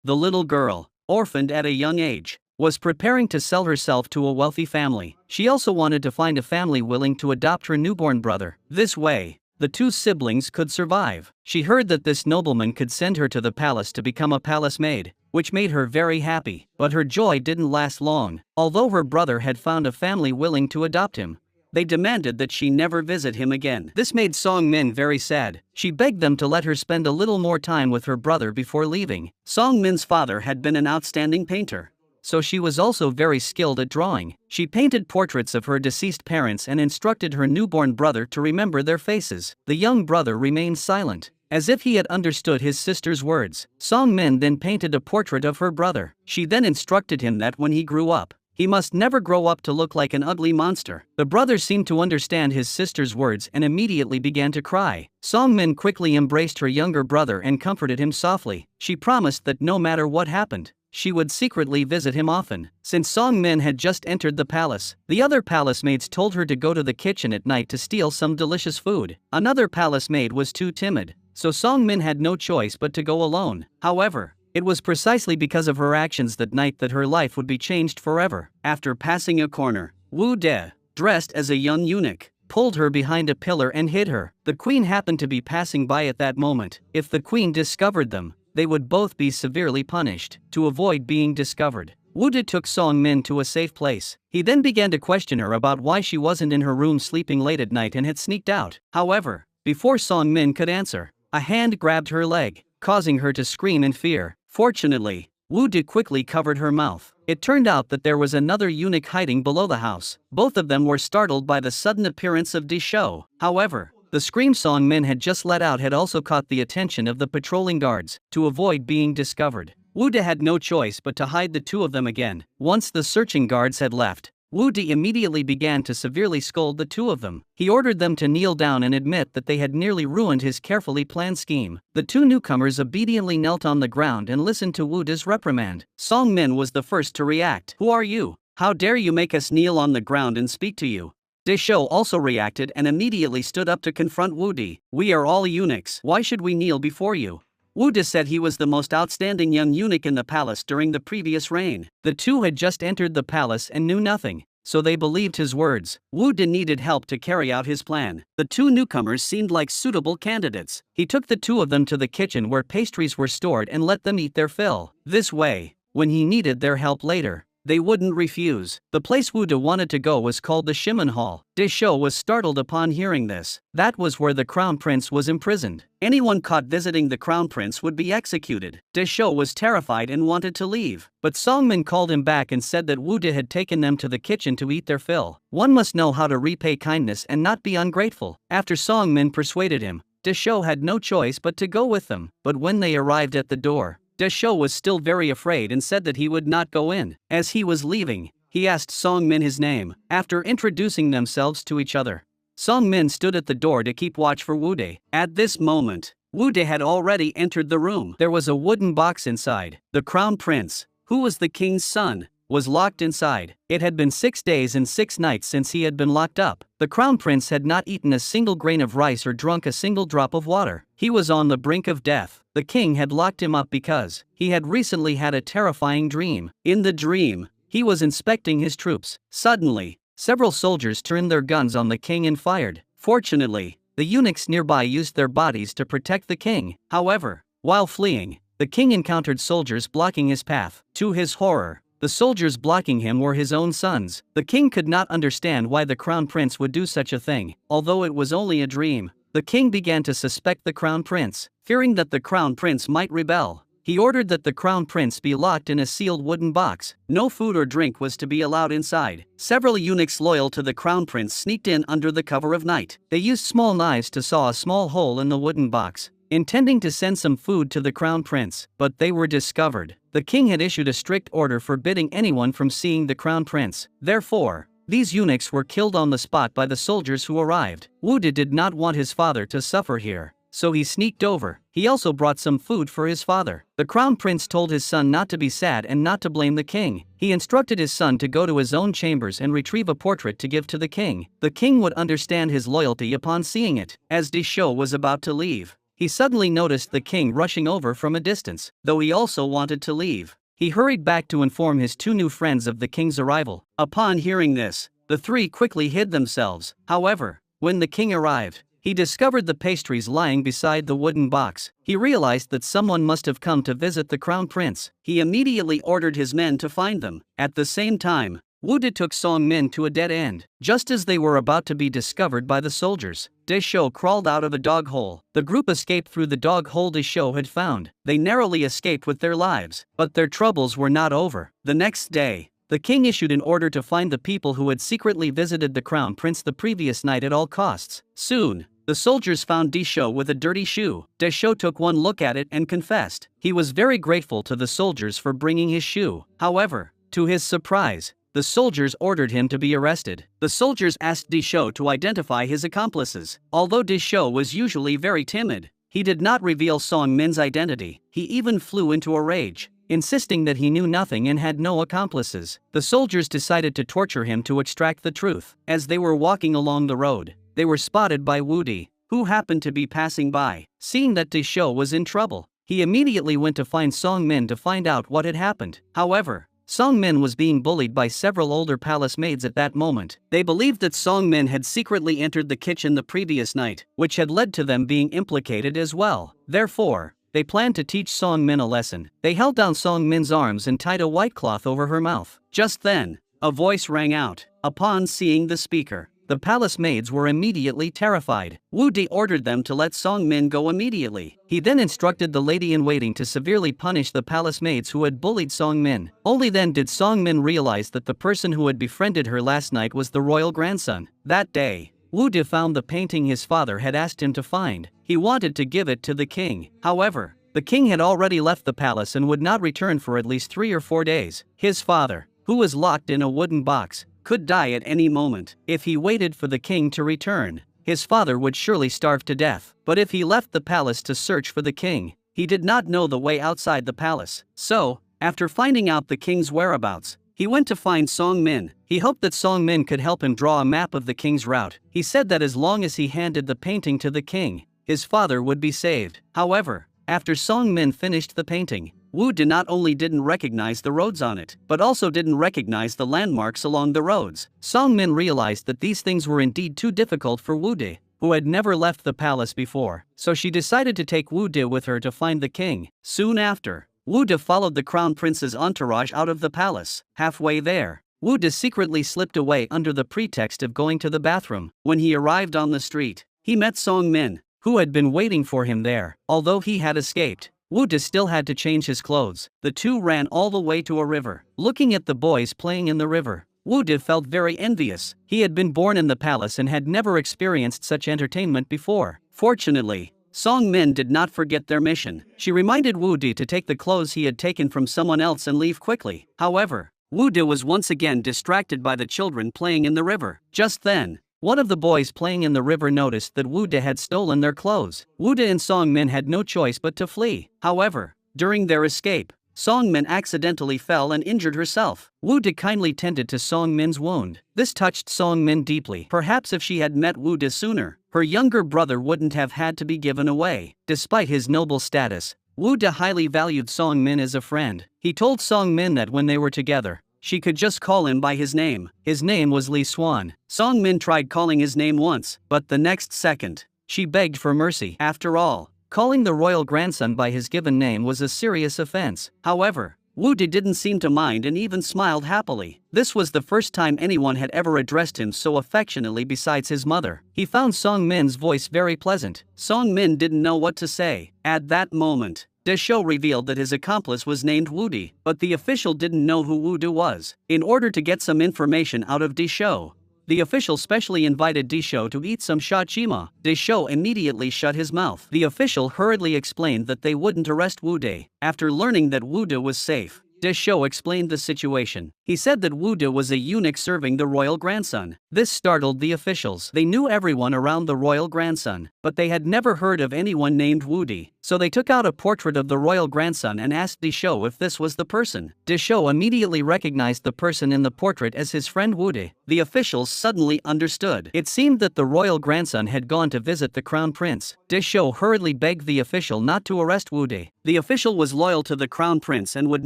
The little girl, orphaned at a young age, was preparing to sell herself to a wealthy family. She also wanted to find a family willing to adopt her newborn brother. This way, the two siblings could survive. She heard that this nobleman could send her to the palace to become a palace maid, which made her very happy. But her joy didn't last long. Although her brother had found a family willing to adopt him, they demanded that she never visit him again. This made Song Min very sad. She begged them to let her spend a little more time with her brother before leaving. Song Min's father had been an outstanding painter, so she was also very skilled at drawing. She painted portraits of her deceased parents and instructed her newborn brother to remember their faces. The young brother remained silent, as if he had understood his sister's words. Song Min then painted a portrait of her brother. She then instructed him that when he grew up, he must never grow up to look like an ugly monster. The brother seemed to understand his sister's words and immediately began to cry. Song Min quickly embraced her younger brother and comforted him softly. She promised that no matter what happened, she would secretly visit him often. Since Song Min had just entered the palace, the other palace maids told her to go to the kitchen at night to steal some delicious food. Another palace maid was too timid, so Song Min had no choice but to go alone. However, it was precisely because of her actions that night that her life would be changed forever. After passing a corner, Wu De, dressed as a young eunuch, pulled her behind a pillar and hid her. The queen happened to be passing by at that moment. If the queen discovered them, they would both be severely punished. To avoid being discovered, Wu De took Song Min to a safe place. He then began to question her about why she wasn't in her room sleeping late at night and had sneaked out. However, before Song Min could answer, a hand grabbed her leg, causing her to scream in fear. Fortunately, Wu De quickly covered her mouth. It turned out that there was another eunuch hiding below the house. Both of them were startled by the sudden appearance of De Shou. However, the scream Song Min had just let out had also caught the attention of the patrolling guards. To avoid being discovered, Wu De had no choice but to hide the two of them again. Once the searching guards had left, Wu De immediately began to severely scold the two of them. He ordered them to kneel down and admit that they had nearly ruined his carefully planned scheme. The two newcomers obediently knelt on the ground and listened to Wu De's reprimand. Song Min was the first to react. "Who are you? How dare you make us kneel on the ground and speak to you?" De Shou also reacted and immediately stood up to confront Wu De. "We are all eunuchs. Why should we kneel before you?" Wu De said he was the most outstanding young eunuch in the palace during the previous reign. The two had just entered the palace and knew nothing, so they believed his words. Wu De needed help to carry out his plan. The two newcomers seemed like suitable candidates. He took the two of them to the kitchen where pastries were stored and let them eat their fill. This way, when he needed their help later, they wouldn't refuse. The place Wu De wanted to go was called the Shimon Hall. De Shou was startled upon hearing this. That was where the crown prince was imprisoned. Anyone caught visiting the crown prince would be executed. De Shou was terrified and wanted to leave, but Song Min called him back and said that Wu De had taken them to the kitchen to eat their fill. One must know how to repay kindness and not be ungrateful. After Song Min persuaded him, De Shou had no choice but to go with them. But when they arrived at the door, De Shou was still very afraid and said that he would not go in. As he was leaving, he asked Song Min his name. After introducing themselves to each other, Song Min stood at the door to keep watch for Wu De. At this moment, Wu De had already entered the room. There was a wooden box inside. The crown prince, who was the king's son, was locked inside. It had been 6 days and 6 nights since he had been locked up. The crown prince had not eaten a single grain of rice or drunk a single drop of water. He was on the brink of death. The king had locked him up because he had recently had a terrifying dream. In the dream, he was inspecting his troops. Suddenly, several soldiers turned their guns on the king and fired. Fortunately, the eunuchs nearby used their bodies to protect the king. However, while fleeing, the king encountered soldiers blocking his path. To his horror, the soldiers blocking him were his own sons. The king could not understand why the crown prince would do such a thing. Although it was only a dream, the king began to suspect the crown prince. Fearing that the crown prince might rebel, he ordered that the crown prince be locked in a sealed wooden box. No food or drink was to be allowed inside. Several eunuchs loyal to the crown prince sneaked in under the cover of night. They used small knives to saw a small hole in the wooden box, intending to send some food to the crown prince, but they were discovered. The king had issued a strict order forbidding anyone from seeing the crown prince. Therefore, these eunuchs were killed on the spot by the soldiers who arrived. Wu De did not want his father to suffer here, so he sneaked over. He also brought some food for his father. The crown prince told his son not to be sad and not to blame the king. He instructed his son to go to his own chambers and retrieve a portrait to give to the king. The king would understand his loyalty upon seeing it. As De Shou was about to leave, he suddenly noticed the king rushing over from a distance. Though he also wanted to leave, he hurried back to inform his two new friends of the king's arrival. Upon hearing this, the three quickly hid themselves. However, when the king arrived, he discovered the pastries lying beside the wooden box. He realized that someone must have come to visit the crown prince. He immediately ordered his men to find them. At the same time, Wu De took Song Min to a dead end. Just as they were about to be discovered by the soldiers, De Shou crawled out of a dog hole. The group escaped through the dog hole De Shou had found. They narrowly escaped with their lives, but their troubles were not over. The next day, the king issued an order to find the people who had secretly visited the crown prince the previous night at all costs. Soon, the soldiers found De Shou with a dirty shoe. De Shou took one look at it and confessed. He was very grateful to the soldiers for bringing his shoe. However, to his surprise, the soldiers ordered him to be arrested. The soldiers asked De Shou to identify his accomplices. Although De Shou was usually very timid, he did not reveal Song Min's identity. He even flew into a rage, insisting that he knew nothing and had no accomplices. The soldiers decided to torture him to extract the truth. As they were walking along the road, they were spotted by Wu De, who happened to be passing by. Seeing that De Shou was in trouble, he immediately went to find Song Min to find out what had happened. However, Song Min was being bullied by several older palace maids at that moment. They believed that Song Min had secretly entered the kitchen the previous night, which had led to them being implicated as well. Therefore, they planned to teach Song Min a lesson. They held down Song Min's arms and tied a white cloth over her mouth. Just then, a voice rang out. Upon seeing the speaker, the palace maids were immediately terrified. Wu De ordered them to let Song Min go immediately. He then instructed the lady-in-waiting to severely punish the palace maids who had bullied Song Min. Only then did Song Min realize that the person who had befriended her last night was the royal grandson. That day, Wu De found the painting his father had asked him to find. He wanted to give it to the king. However, the king had already left the palace and would not return for at least 3 or 4 days. His father, who was locked in a wooden box, could die at any moment. If he waited for the king to return, his father would surely starve to death. But if he left the palace to search for the king, he did not know the way outside the palace. So, after finding out the king's whereabouts, he went to find Song Min. He hoped that Song Min could help him draw a map of the king's route. He said that as long as he handed the painting to the king, his father would be saved. However, after Song Min finished the painting, Wu De not only didn't recognize the roads on it, but also didn't recognize the landmarks along the roads. Song Min realized that these things were indeed too difficult for Wu De, who had never left the palace before, so she decided to take Wu De with her to find the king. Soon after, Wu De followed the crown prince's entourage out of the palace. Halfway there, Wu De secretly slipped away under the pretext of going to the bathroom. When he arrived on the street, he met Song Min, who had been waiting for him there. Although he had escaped, Wu De still had to change his clothes. The two ran all the way to a river. Looking at the boys playing in the river, Wu De felt very envious. He had been born in the palace and had never experienced such entertainment before. Fortunately, Song Min did not forget their mission. She reminded Wu De to take the clothes he had taken from someone else and leave quickly. However, Wu De was once again distracted by the children playing in the river. Just then, one of the boys playing in the river noticed that Wu De had stolen their clothes. Wu De and Song Min had no choice but to flee. However, during their escape, Song Min accidentally fell and injured herself. Wu De kindly tended to Song Min's wound. This touched Song Min deeply. Perhaps if she had met Wu De sooner, her younger brother wouldn't have had to be given away. Despite his noble status, Wu De highly valued Song Min as a friend. He told Song Min that when they were together, she could just call him by his name. His name was Li Swan. Song Min tried calling his name once, but the next second, she begged for mercy. After all, calling the royal grandson by his given name was a serious offense. However, Wu De didn't seem to mind and even smiled happily. This was the first time anyone had ever addressed him so affectionately besides his mother. He found Song Min's voice very pleasant. Song Min didn't know what to say. At that moment, De Shou revealed that his accomplice was named Wu De, but the official didn't know who Wu De was. In order to get some information out of De Shou, the official specially invited De Shou to eat some sha chima. De Shou immediately shut his mouth. The official hurriedly explained that they wouldn't arrest Wu De. After learning that Wu De was safe, De Shou explained the situation. He said that Wu De was a eunuch serving the royal grandson. This startled the officials. They knew everyone around the royal grandson, but they had never heard of anyone named Wu De. so they took out a portrait of the royal grandson and asked Deschaux if this was the person. Deschaux immediately recognized the person in the portrait as his friend Wude. The officials suddenly understood. It seemed that the royal grandson had gone to visit the crown prince. Deschaux hurriedly begged the official not to arrest Wude. The official was loyal to the crown prince and would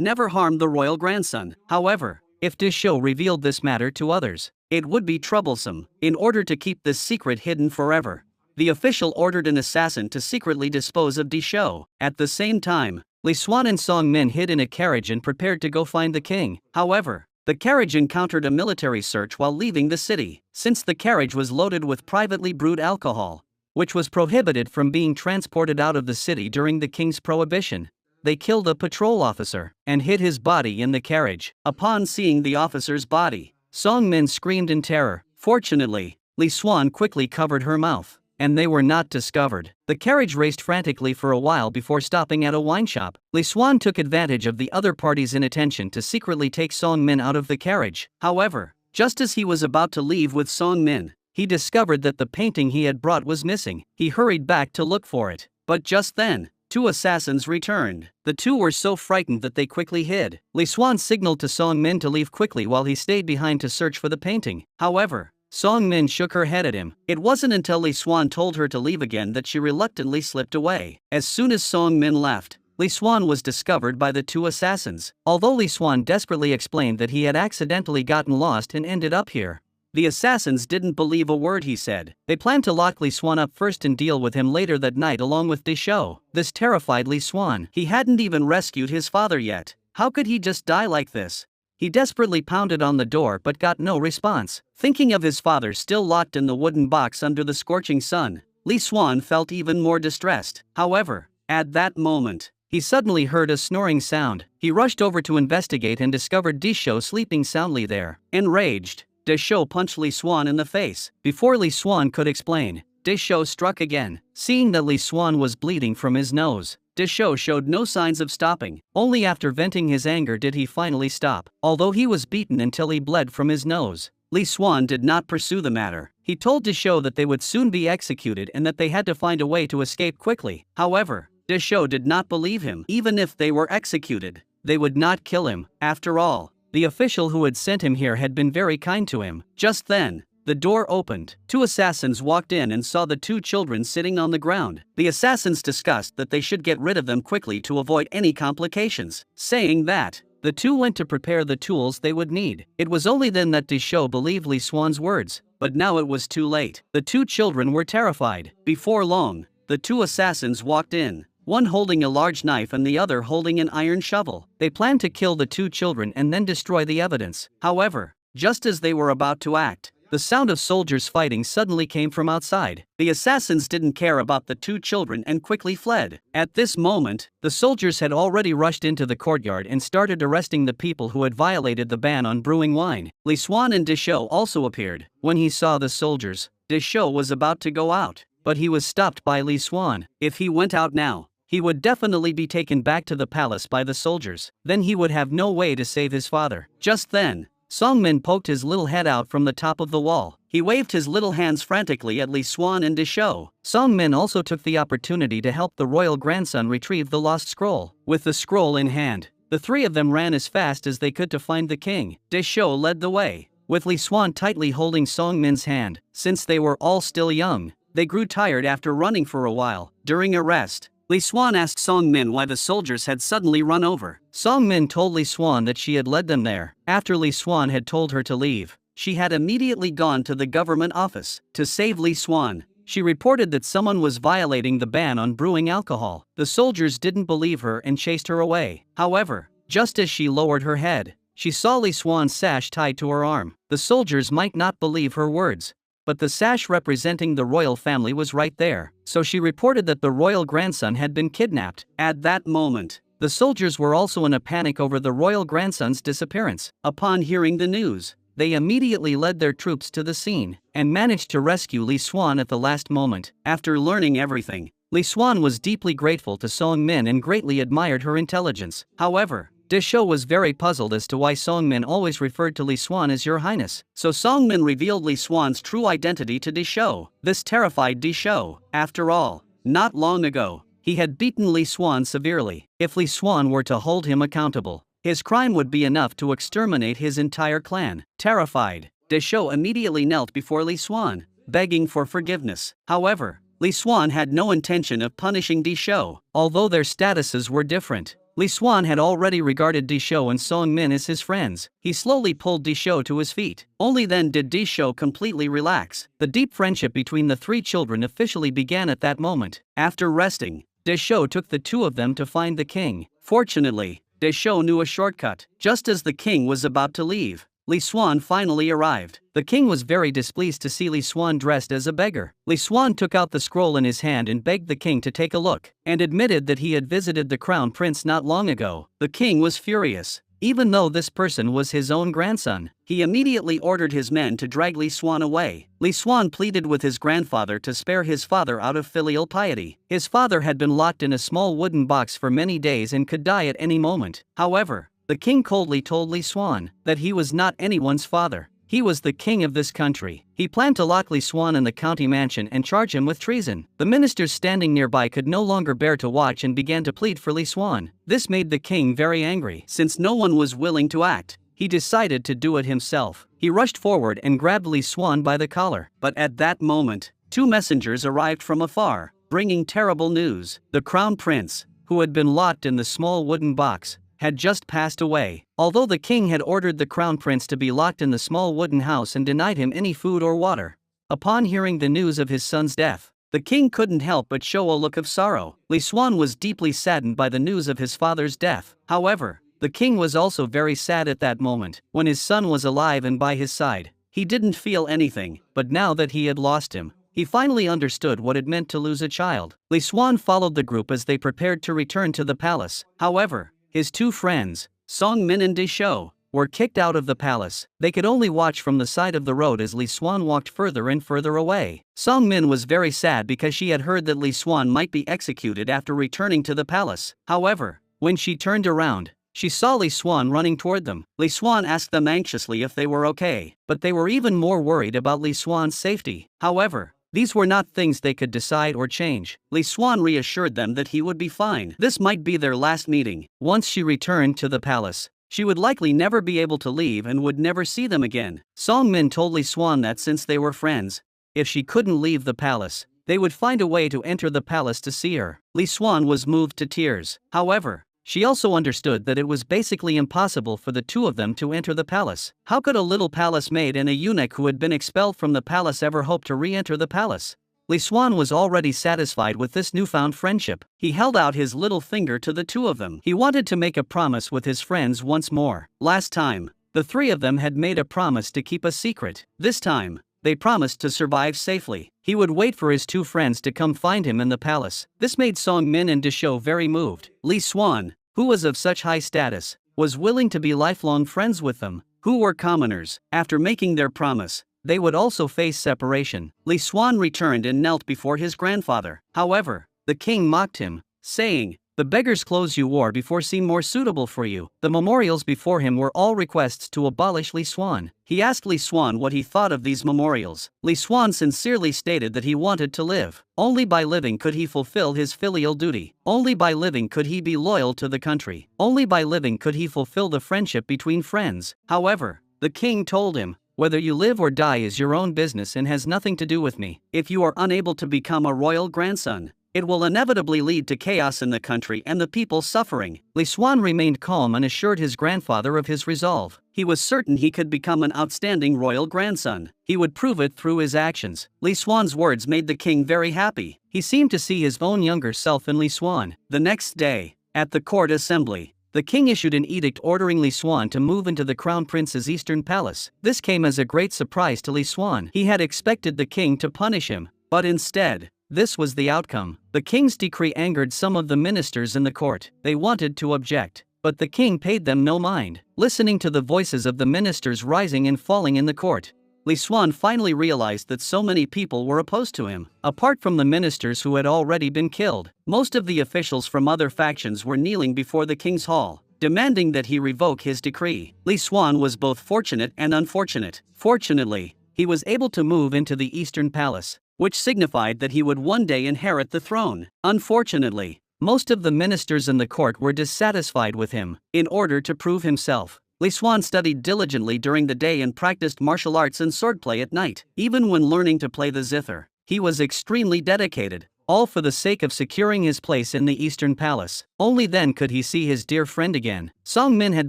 never harm the royal grandson. However, if Deschaux revealed this matter to others, it would be troublesome. In order to keep this secret hidden forever, the official ordered an assassin to secretly dispose of Deschaux. At the same time, Li Xuan and Song Min hid in a carriage and prepared to go find the king. However, the carriage encountered a military search while leaving the city. Since the carriage was loaded with privately brewed alcohol, which was prohibited from being transported out of the city during the king's prohibition, they killed a patrol officer and hid his body in the carriage. Upon seeing the officer's body, Song Min screamed in terror. Fortunately, Li Xuan quickly covered her mouth, and they were not discovered. The carriage raced frantically for a while before stopping at a wine shop. Li Xuan took advantage of the other party's inattention to secretly take Song Min out of the carriage. However, just as he was about to leave with Song Min, he discovered that the painting he had brought was missing. He hurried back to look for it, but just then, two assassins returned. The two were so frightened that they quickly hid. Li Xuan signaled to Song Min to leave quickly while he stayed behind to search for the painting. However, Song Min shook her head at him. It wasn't until Li Xuan told her to leave again that she reluctantly slipped away. As soon as Song Min left, Li Xuan was discovered by the two assassins. Although Li Xuan desperately explained that he had accidentally gotten lost and ended up here, the assassins didn't believe a word he said. They planned to lock Li Xuan up first and deal with him later that night along with Deschaux. This terrified Li Xuan. He hadn't even rescued his father yet. How could he just die like this? He desperately pounded on the door but got no response. Thinking of his father still locked in the wooden box under the scorching sun, Li Xuan felt even more distressed. However, at that moment, he suddenly heard a snoring sound. He rushed over to investigate and discovered Deschaux sleeping soundly there. Enraged, Deschaux punched Li Xuan in the face. Before Li Xuan could explain, Deschaux struck again. Seeing that Li Xuan was bleeding from his nose, Deschaux showed no signs of stopping. Only after venting his anger did he finally stop. Although he was beaten until he bled from his nose, Li Xuan did not pursue the matter. He told Deschaux that they would soon be executed and that they had to find a way to escape quickly. However, Deschaux did not believe him. Even if they were executed, they would not kill him. After all, the official who had sent him here had been very kind to him. Just then, the door opened. Two assassins walked in and saw the two children sitting on the ground. The assassins discussed that they should get rid of them quickly to avoid any complications. Saying that, the two went to prepare the tools they would need. It was only then that Deschaux believed Li Xuan's words, but now it was too late. The two children were terrified. Before long, the two assassins walked in, one holding a large knife and the other holding an iron shovel. They planned to kill the two children and then destroy the evidence. However, just as they were about to act, the sound of soldiers fighting suddenly came from outside. The assassins didn't care about the two children and quickly fled. At this moment, the soldiers had already rushed into the courtyard and started arresting the people who had violated the ban on brewing wine. Li Xuan and Deschaux also appeared. When he saw the soldiers, Deschaux was about to go out, but he was stopped by Li Xuan. If he went out now, he would definitely be taken back to the palace by the soldiers. Then he would have no way to save his father. Just then, Song Min poked his little head out from the top of the wall. He waved his little hands frantically at Li Xuan and Deschaux. Song Min also took the opportunity to help the royal grandson retrieve the lost scroll. With the scroll in hand, the three of them ran as fast as they could to find the king. Deschaux led the way, with Li Xuan tightly holding Song Min's hand. Since they were all still young, they grew tired after running for a while. During a rest, Li Xuan asked Song Min why the soldiers had suddenly run over. Song Min told Li Xuan that she had led them there. After Li Xuan had told her to leave, she had immediately gone to the government office. To save Li Xuan, she reported that someone was violating the ban on brewing alcohol. The soldiers didn't believe her and chased her away. However, just as she lowered her head, she saw Li Xuan's sash tied to her arm. The soldiers might not believe her words, but the sash representing the royal family was right there, so she reported that the royal grandson had been kidnapped. At that moment, the soldiers were also in a panic over the royal grandson's disappearance. Upon hearing the news, they immediately led their troops to the scene and managed to rescue Li Xuan at the last moment. After learning everything, Li Xuan was deeply grateful to Song Min and greatly admired her intelligence. However, Deschaux was very puzzled as to why Song Min always referred to Li Xuan as Your Highness. So Song Min revealed Li Xuan's true identity to Deschaux. This terrified Deschaux. After all, not long ago, he had beaten Li Xuan severely. If Li Xuan were to hold him accountable, his crime would be enough to exterminate his entire clan. Terrified, Deschaux immediately knelt before Li Xuan, begging for forgiveness. However, Li Xuan had no intention of punishing Deschaux. Although their statuses were different, Li Xuan had already regarded Deschaux and Song Min as his friends. He slowly pulled Deschaux to his feet. Only then did Deschaux completely relax. The deep friendship between the three children officially began at that moment. After resting, Deschaux took the two of them to find the king. Fortunately, Deschaux knew a shortcut. Just as the king was about to leave, Li Xuan finally arrived. The king was very displeased to see Li Xuan dressed as a beggar. Li Xuan took out the scroll in his hand and begged the king to take a look, and admitted that he had visited the crown prince not long ago. The king was furious. Even though this person was his own grandson, he immediately ordered his men to drag Li Xuan away. Li Xuan pleaded with his grandfather to spare his father out of filial piety. His father had been locked in a small wooden box for many days and could die at any moment. However, the king coldly told Li Xuan that he was not anyone's father. He was the king of this country. He planned to lock Li Xuan in the county mansion and charge him with treason. The ministers standing nearby could no longer bear to watch and began to plead for Li Xuan. This made the king very angry. Since no one was willing to act, he decided to do it himself. He rushed forward and grabbed Li Xuan by the collar. But at that moment, two messengers arrived from afar, bringing terrible news. The crown prince, who had been locked in the small wooden box, had just passed away. Although the king had ordered the crown prince to be locked in the small wooden house and denied him any food or water, upon hearing the news of his son's death, the king couldn't help but show a look of sorrow. Li Xuan was deeply saddened by the news of his father's death. However, the king was also very sad at that moment. When his son was alive and by his side, he didn't feel anything, but now that he had lost him, he finally understood what it meant to lose a child. Li Xuan followed the group as they prepared to return to the palace. However, his two friends, Song Min and Deschaux, were kicked out of the palace. They could only watch from the side of the road as Li Xuan walked further and further away. Song Min was very sad because she had heard that Li Xuan might be executed after returning to the palace. However, when she turned around, she saw Li Xuan running toward them. Li Xuan asked them anxiously if they were okay, but they were even more worried about Li Xuan's safety. However, these were not things they could decide or change. Li Xuan reassured them that he would be fine. This might be their last meeting. Once she returned to the palace, she would likely never be able to leave and would never see them again. Song Min told Li Xuan that since they were friends, if she couldn't leave the palace, they would find a way to enter the palace to see her. Li Xuan was moved to tears. However, she also understood that it was basically impossible for the two of them to enter the palace. How could a little palace maid and a eunuch who had been expelled from the palace ever hope to re-enter the palace? Li Xuan was already satisfied with this newfound friendship. He held out his little finger to the two of them. He wanted to make a promise with his friends once more. Last time, the three of them had made a promise to keep a secret. This time, they promised to survive safely. He would wait for his two friends to come find him in the palace. This made Song Min and Deschaux very moved. Li Xuan, who was of such high status, was willing to be lifelong friends with them, who were commoners. After making their promise, they would also face separation. Li Xuan returned and knelt before his grandfather. However, the king mocked him, saying, "The beggar's clothes you wore before seem more suitable for you." The memorials before him were all requests to abolish Li Xuan. He asked Li Xuan what he thought of these memorials. Li Xuan sincerely stated that he wanted to live. Only by living could he fulfill his filial duty. Only by living could he be loyal to the country. Only by living could he fulfill the friendship between friends. However, the king told him, "Whether you live or die is your own business and has nothing to do with me. If you are unable to become a royal grandson, it will inevitably lead to chaos in the country and the people suffering." Li Xuan remained calm and assured his grandfather of his resolve. He was certain he could become an outstanding royal grandson. He would prove it through his actions. Li Xuan's words made the king very happy. He seemed to see his own younger self in Li Xuan. The next day, at the court assembly, the king issued an edict ordering Li Xuan to move into the crown prince's eastern palace. This came as a great surprise to Li Xuan. He had expected the king to punish him, but instead, this was the outcome. The king's decree angered some of the ministers in the court. They wanted to object, but the king paid them no mind. Listening to the voices of the ministers rising and falling in the court, Li Xuan finally realized that so many people were opposed to him. Apart from the ministers who had already been killed, most of the officials from other factions were kneeling before the king's hall, demanding that he revoke his decree. Li Xuan was both fortunate and unfortunate. Fortunately, he was able to move into the eastern palace. which signified that he would one day inherit the throne. Unfortunately, most of the ministers in the court were dissatisfied with him. In order to prove himself, Li Xuan studied diligently during the day and practiced martial arts and swordplay at night. Even when learning to play the zither, he was extremely dedicated, all for the sake of securing his place in the Eastern Palace. Only then could he see his dear friend again. Song Min had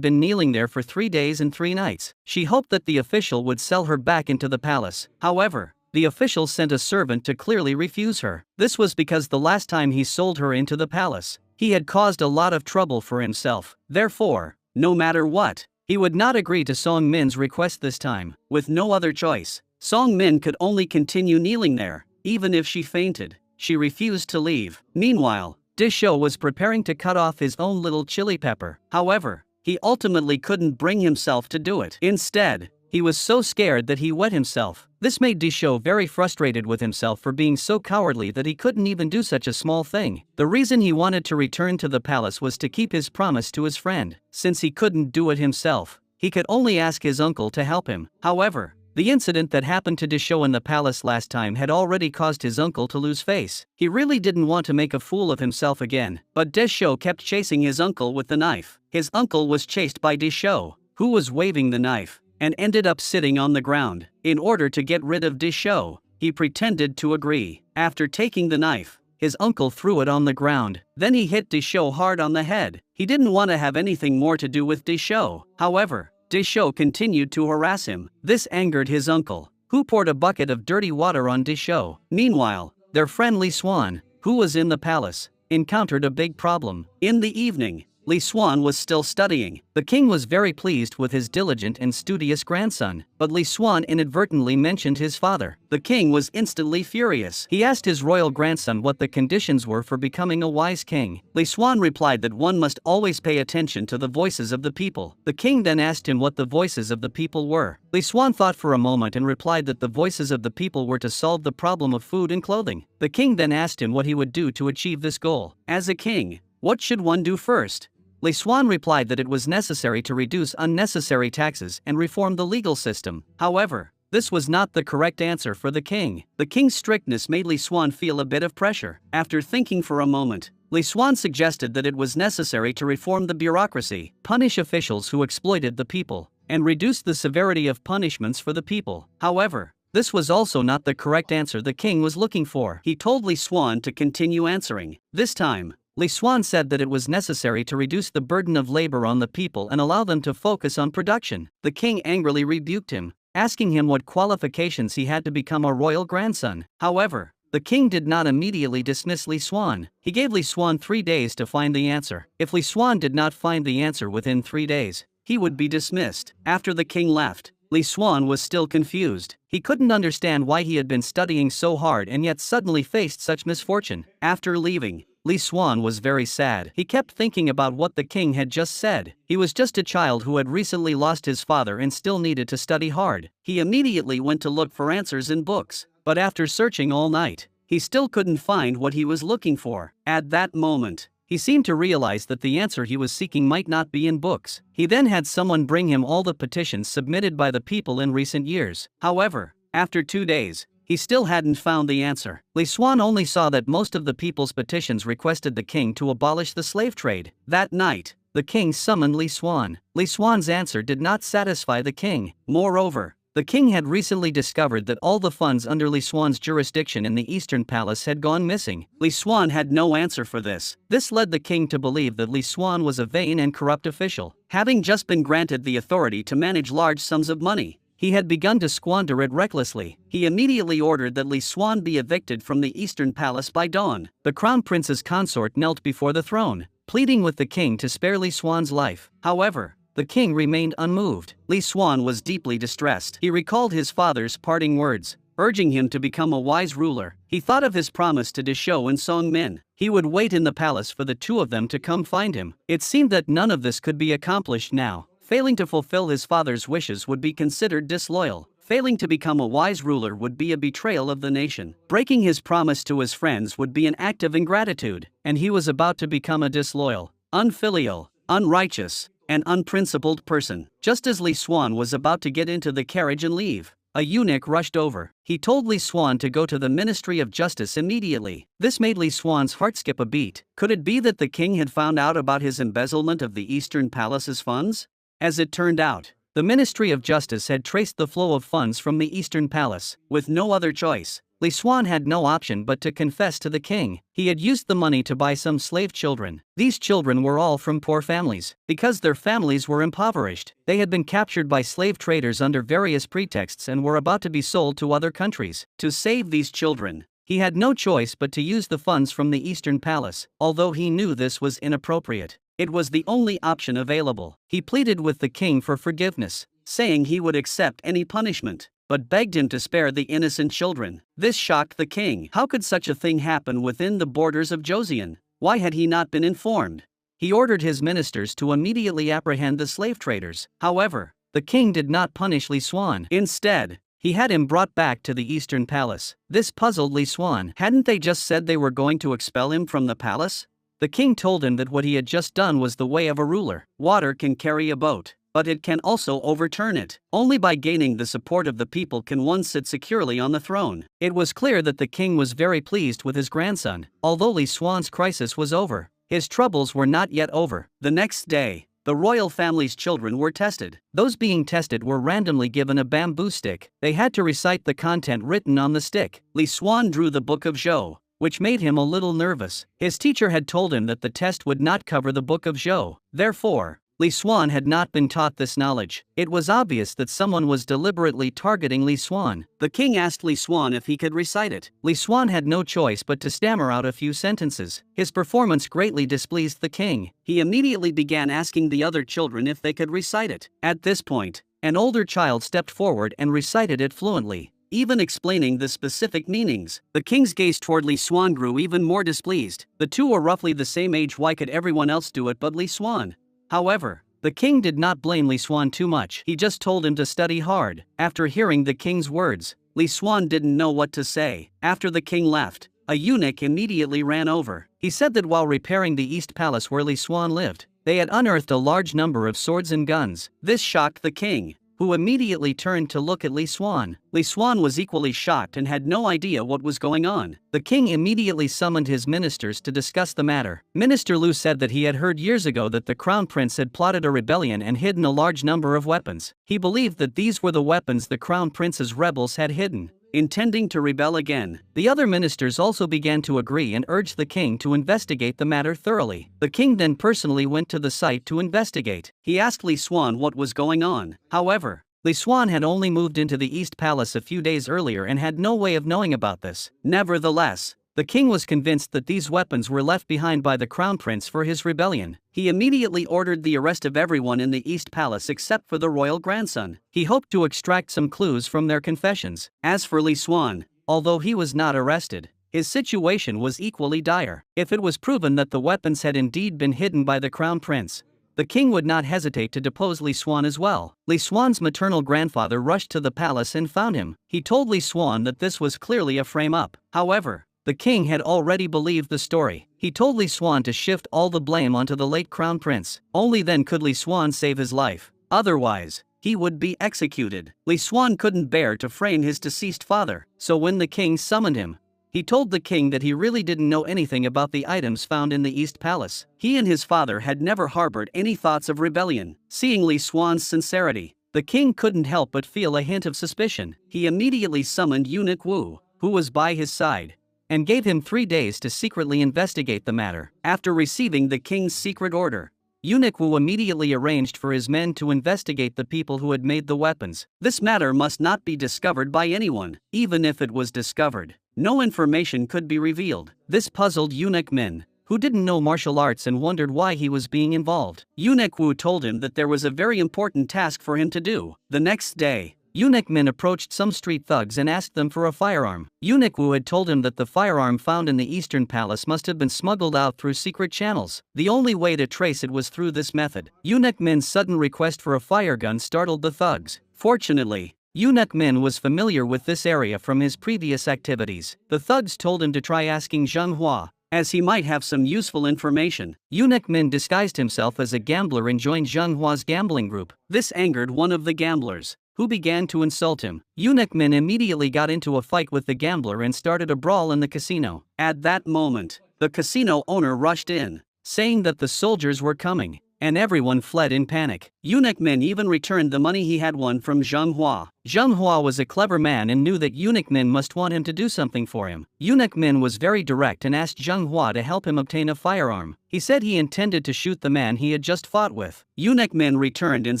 been kneeling there for 3 days and 3 nights. She hoped that the official would sell her back into the palace. However, the official sent a servant to clearly refuse her. This was because the last time he sold her into the palace, he had caused a lot of trouble for himself. Therefore, no matter what, he would not agree to Song Min's request this time. With no other choice, Song Min could only continue kneeling there. Even if she fainted, she refused to leave. Meanwhile, Disho was preparing to cut off his own little chili pepper. However, he ultimately couldn't bring himself to do it. Instead, he was so scared that he wet himself. This made Disho very frustrated with himself for being so cowardly that he couldn't even do such a small thing. The reason he wanted to return to the palace was to keep his promise to his friend. Since he couldn't do it himself, he could only ask his uncle to help him. However, the incident that happened to Disho in the palace last time had already caused his uncle to lose face. He really didn't want to make a fool of himself again, but Disho kept chasing his uncle with the knife. His uncle was chased by Disho, who was waving the knife, and ended up sitting on the ground. In order to get rid of Disho, he pretended to agree. After taking the knife, his uncle threw it on the ground. Then he hit Disho hard on the head. He didn't want to have anything more to do with Disho. However, Disho continued to harass him. This angered his uncle, who poured a bucket of dirty water on Disho. Meanwhile, their friend Li Xuan, who was in the palace, encountered a big problem. In the evening, Li Xuan was still studying. The king was very pleased with his diligent and studious grandson, but Li Xuan inadvertently mentioned his father. The king was instantly furious. He asked his royal grandson what the conditions were for becoming a wise king. Li Xuan replied that one must always pay attention to the voices of the people. The king then asked him what the voices of the people were. Li Xuan thought for a moment and replied that the voices of the people were to solve the problem of food and clothing. The king then asked him what he would do to achieve this goal. As a king, what should one do first? Li Xuan replied that it was necessary to reduce unnecessary taxes and reform the legal system. However, this was not the correct answer for the king. The king's strictness made Li Xuan feel a bit of pressure. After thinking for a moment, Li Xuan suggested that it was necessary to reform the bureaucracy, punish officials who exploited the people, and reduce the severity of punishments for the people. However, this was also not the correct answer the king was looking for. He told Li Xuan to continue answering. This time, Li Xuan said that it was necessary to reduce the burden of labor on the people and allow them to focus on production. The king angrily rebuked him, asking him what qualifications he had to become a royal grandson. However, the king did not immediately dismiss Li Xuan. He gave Li Xuan 3 days to find the answer. If Li Xuan did not find the answer within 3 days, he would be dismissed. After the king left, Li Xuan was still confused. He couldn't understand why he had been studying so hard and yet suddenly faced such misfortune. After leaving, Li Xuan was very sad. He kept thinking about what the king had just said. He was just a child who had recently lost his father and still needed to study hard. He immediately went to look for answers in books, but after searching all night, he still couldn't find what he was looking for. At that moment, he seemed to realize that the answer he was seeking might not be in books. He then had someone bring him all the petitions submitted by the people in recent years. However, after 2 days, he still hadn't found the answer. Li Xuan only saw that most of the people's petitions requested the king to abolish the slave trade. That night, the king summoned Li Xuan. Li Xuan's answer did not satisfy the king. Moreover, the king had recently discovered that all the funds under Li Xuan's jurisdiction in the Eastern Palace had gone missing. Li Xuan had no answer for this. This led the king to believe that Li Xuan was a vain and corrupt official. Having just been granted the authority to manage large sums of money, he had begun to squander it recklessly. He immediately ordered that Li Xuan be evicted from the Eastern Palace by dawn. The crown prince's consort knelt before the throne, pleading with the king to spare Li Xuan's life. However, the king remained unmoved. Li Xuan was deeply distressed. He recalled his father's parting words, urging him to become a wise ruler. He thought of his promise to Disho and Song Min. He would wait in the palace for the two of them to come find him. It seemed that none of this could be accomplished now. Failing to fulfill his father's wishes would be considered disloyal. Failing to become a wise ruler would be a betrayal of the nation. Breaking his promise to his friends would be an act of ingratitude, and he was about to become a disloyal, unfilial, unrighteous, and unprincipled person. Just as Li Xuan was about to get into the carriage and leave, a eunuch rushed over. He told Li Xuan to go to the Ministry of Justice immediately. This made Li Xuan's heart skip a beat. Could it be that the king had found out about his embezzlement of the Eastern Palace's funds? As it turned out, the Ministry of Justice had traced the flow of funds from the Eastern Palace. With no other choice, Li Xuan had no option but to confess to the king. He had used the money to buy some slave children. These children were all from poor families. Because their families were impoverished, they had been captured by slave traders under various pretexts and were about to be sold to other countries. To save these children, he had no choice but to use the funds from the Eastern Palace. Although he knew this was inappropriate, it was the only option available. He pleaded with the king for forgiveness, saying he would accept any punishment, but begged him to spare the innocent children. This shocked the king. How could such a thing happen within the borders of Joseon? Why had he not been informed? He ordered his ministers to immediately apprehend the slave traders. However, the king did not punish Li Xuan. Instead, he had him brought back to the Eastern Palace. This puzzled Li Xuan. Hadn't they just said they were going to expel him from the palace? The king told him that what he had just done was the way of a ruler. Water can carry a boat, but it can also overturn it. Only by gaining the support of the people can one sit securely on the throne. It was clear that the king was very pleased with his grandson. Although Li Xuan's crisis was over, his troubles were not yet over. The next day, the royal family's children were tested. Those being tested were randomly given a bamboo stick. They had to recite the content written on the stick. Li Xuan drew the Book of Zhou, which made him a little nervous. His teacher had told him that the test would not cover the Book of Zhou. Therefore, Li Xuan had not been taught this knowledge. It was obvious that someone was deliberately targeting Li Xuan. The king asked Li Xuan if he could recite it. Li Xuan had no choice but to stammer out a few sentences. His performance greatly displeased the king. He immediately began asking the other children if they could recite it. At this point, an older child stepped forward and recited it fluently, even explaining the specific meanings. The king's gaze toward Li Xuan grew even more displeased. The two were roughly the same age. Why could everyone else do it but Li Xuan? However, the king did not blame Li Xuan too much. He just told him to study hard. After hearing the king's words, Li Xuan didn't know what to say. After the king left, a eunuch immediately ran over. He said that while repairing the East Palace where Li Xuan lived, they had unearthed a large number of swords and guns. This shocked the king, who immediately turned to look at Li Xuan. Li Xuan was equally shocked and had no idea what was going on. The king immediately summoned his ministers to discuss the matter. Minister Lu said that he had heard years ago that the crown prince had plotted a rebellion and hidden a large number of weapons. He believed that these were the weapons the crown prince's rebels had hidden, intending to rebel again. The other ministers also began to agree and urged the king to investigate the matter thoroughly. The king then personally went to the site to investigate. He asked Li Xuan what was going on. However, Li Xuan had only moved into the East Palace a few days earlier and had no way of knowing about this. Nevertheless, the king was convinced that these weapons were left behind by the crown prince for his rebellion. He immediately ordered the arrest of everyone in the East Palace except for the royal grandson. He hoped to extract some clues from their confessions. As for Li Xuan, although he was not arrested, his situation was equally dire. If it was proven that the weapons had indeed been hidden by the crown prince, the king would not hesitate to depose Li Xuan as well. Li Xuan's maternal grandfather rushed to the palace and found him. He told Li Xuan that this was clearly a frame-up. However, the king had already believed the story. He told Li Xuan to shift all the blame onto the late crown prince. Only then could Li Xuan save his life. Otherwise, he would be executed. Li Xuan couldn't bear to frame his deceased father. So when the king summoned him, he told the king that he really didn't know anything about the items found in the East Palace. He and his father had never harbored any thoughts of rebellion. Seeing Li Xuan's sincerity, the king couldn't help but feel a hint of suspicion. He immediately summoned eunuch Wu, who was by his side, and gave him 3 days to secretly investigate the matter. After receiving the king's secret order, eunuch Wu immediately arranged for his men to investigate the people who had made the weapons. This matter must not be discovered by anyone. Even if it was discovered, no information could be revealed. This puzzled eunuch Min, who didn't know martial arts and wondered why he was being involved. Eunuch Wu told him that there was a very important task for him to do. The next day, eunuch Min approached some street thugs and asked them for a firearm. Eunuch Wu had told him that the firearm found in the Eastern Palace must have been smuggled out through secret channels. The only way to trace it was through this method. Eunuch Min's sudden request for a fire gun startled the thugs. Fortunately, eunuch Min was familiar with this area from his previous activities. The thugs told him to try asking Zheng Hua, as he might have some useful information. Eunuch Min disguised himself as a gambler and joined Zheng Hua's gambling group. This angered one of the gamblers, who began to insult him. Eunuch Min immediately got into a fight with the gambler and started a brawl in the casino. At that moment, the casino owner rushed in, saying that the soldiers were coming, and everyone fled in panic. Eunuch Min even returned the money he had won from Zheng Hua. Zheng Hua was a clever man and knew that Eunuch Min must want him to do something for him. Eunuch Min was very direct and asked Zheng Hua to help him obtain a firearm. He said he intended to shoot the man he had just fought with. Eunuch Min returned and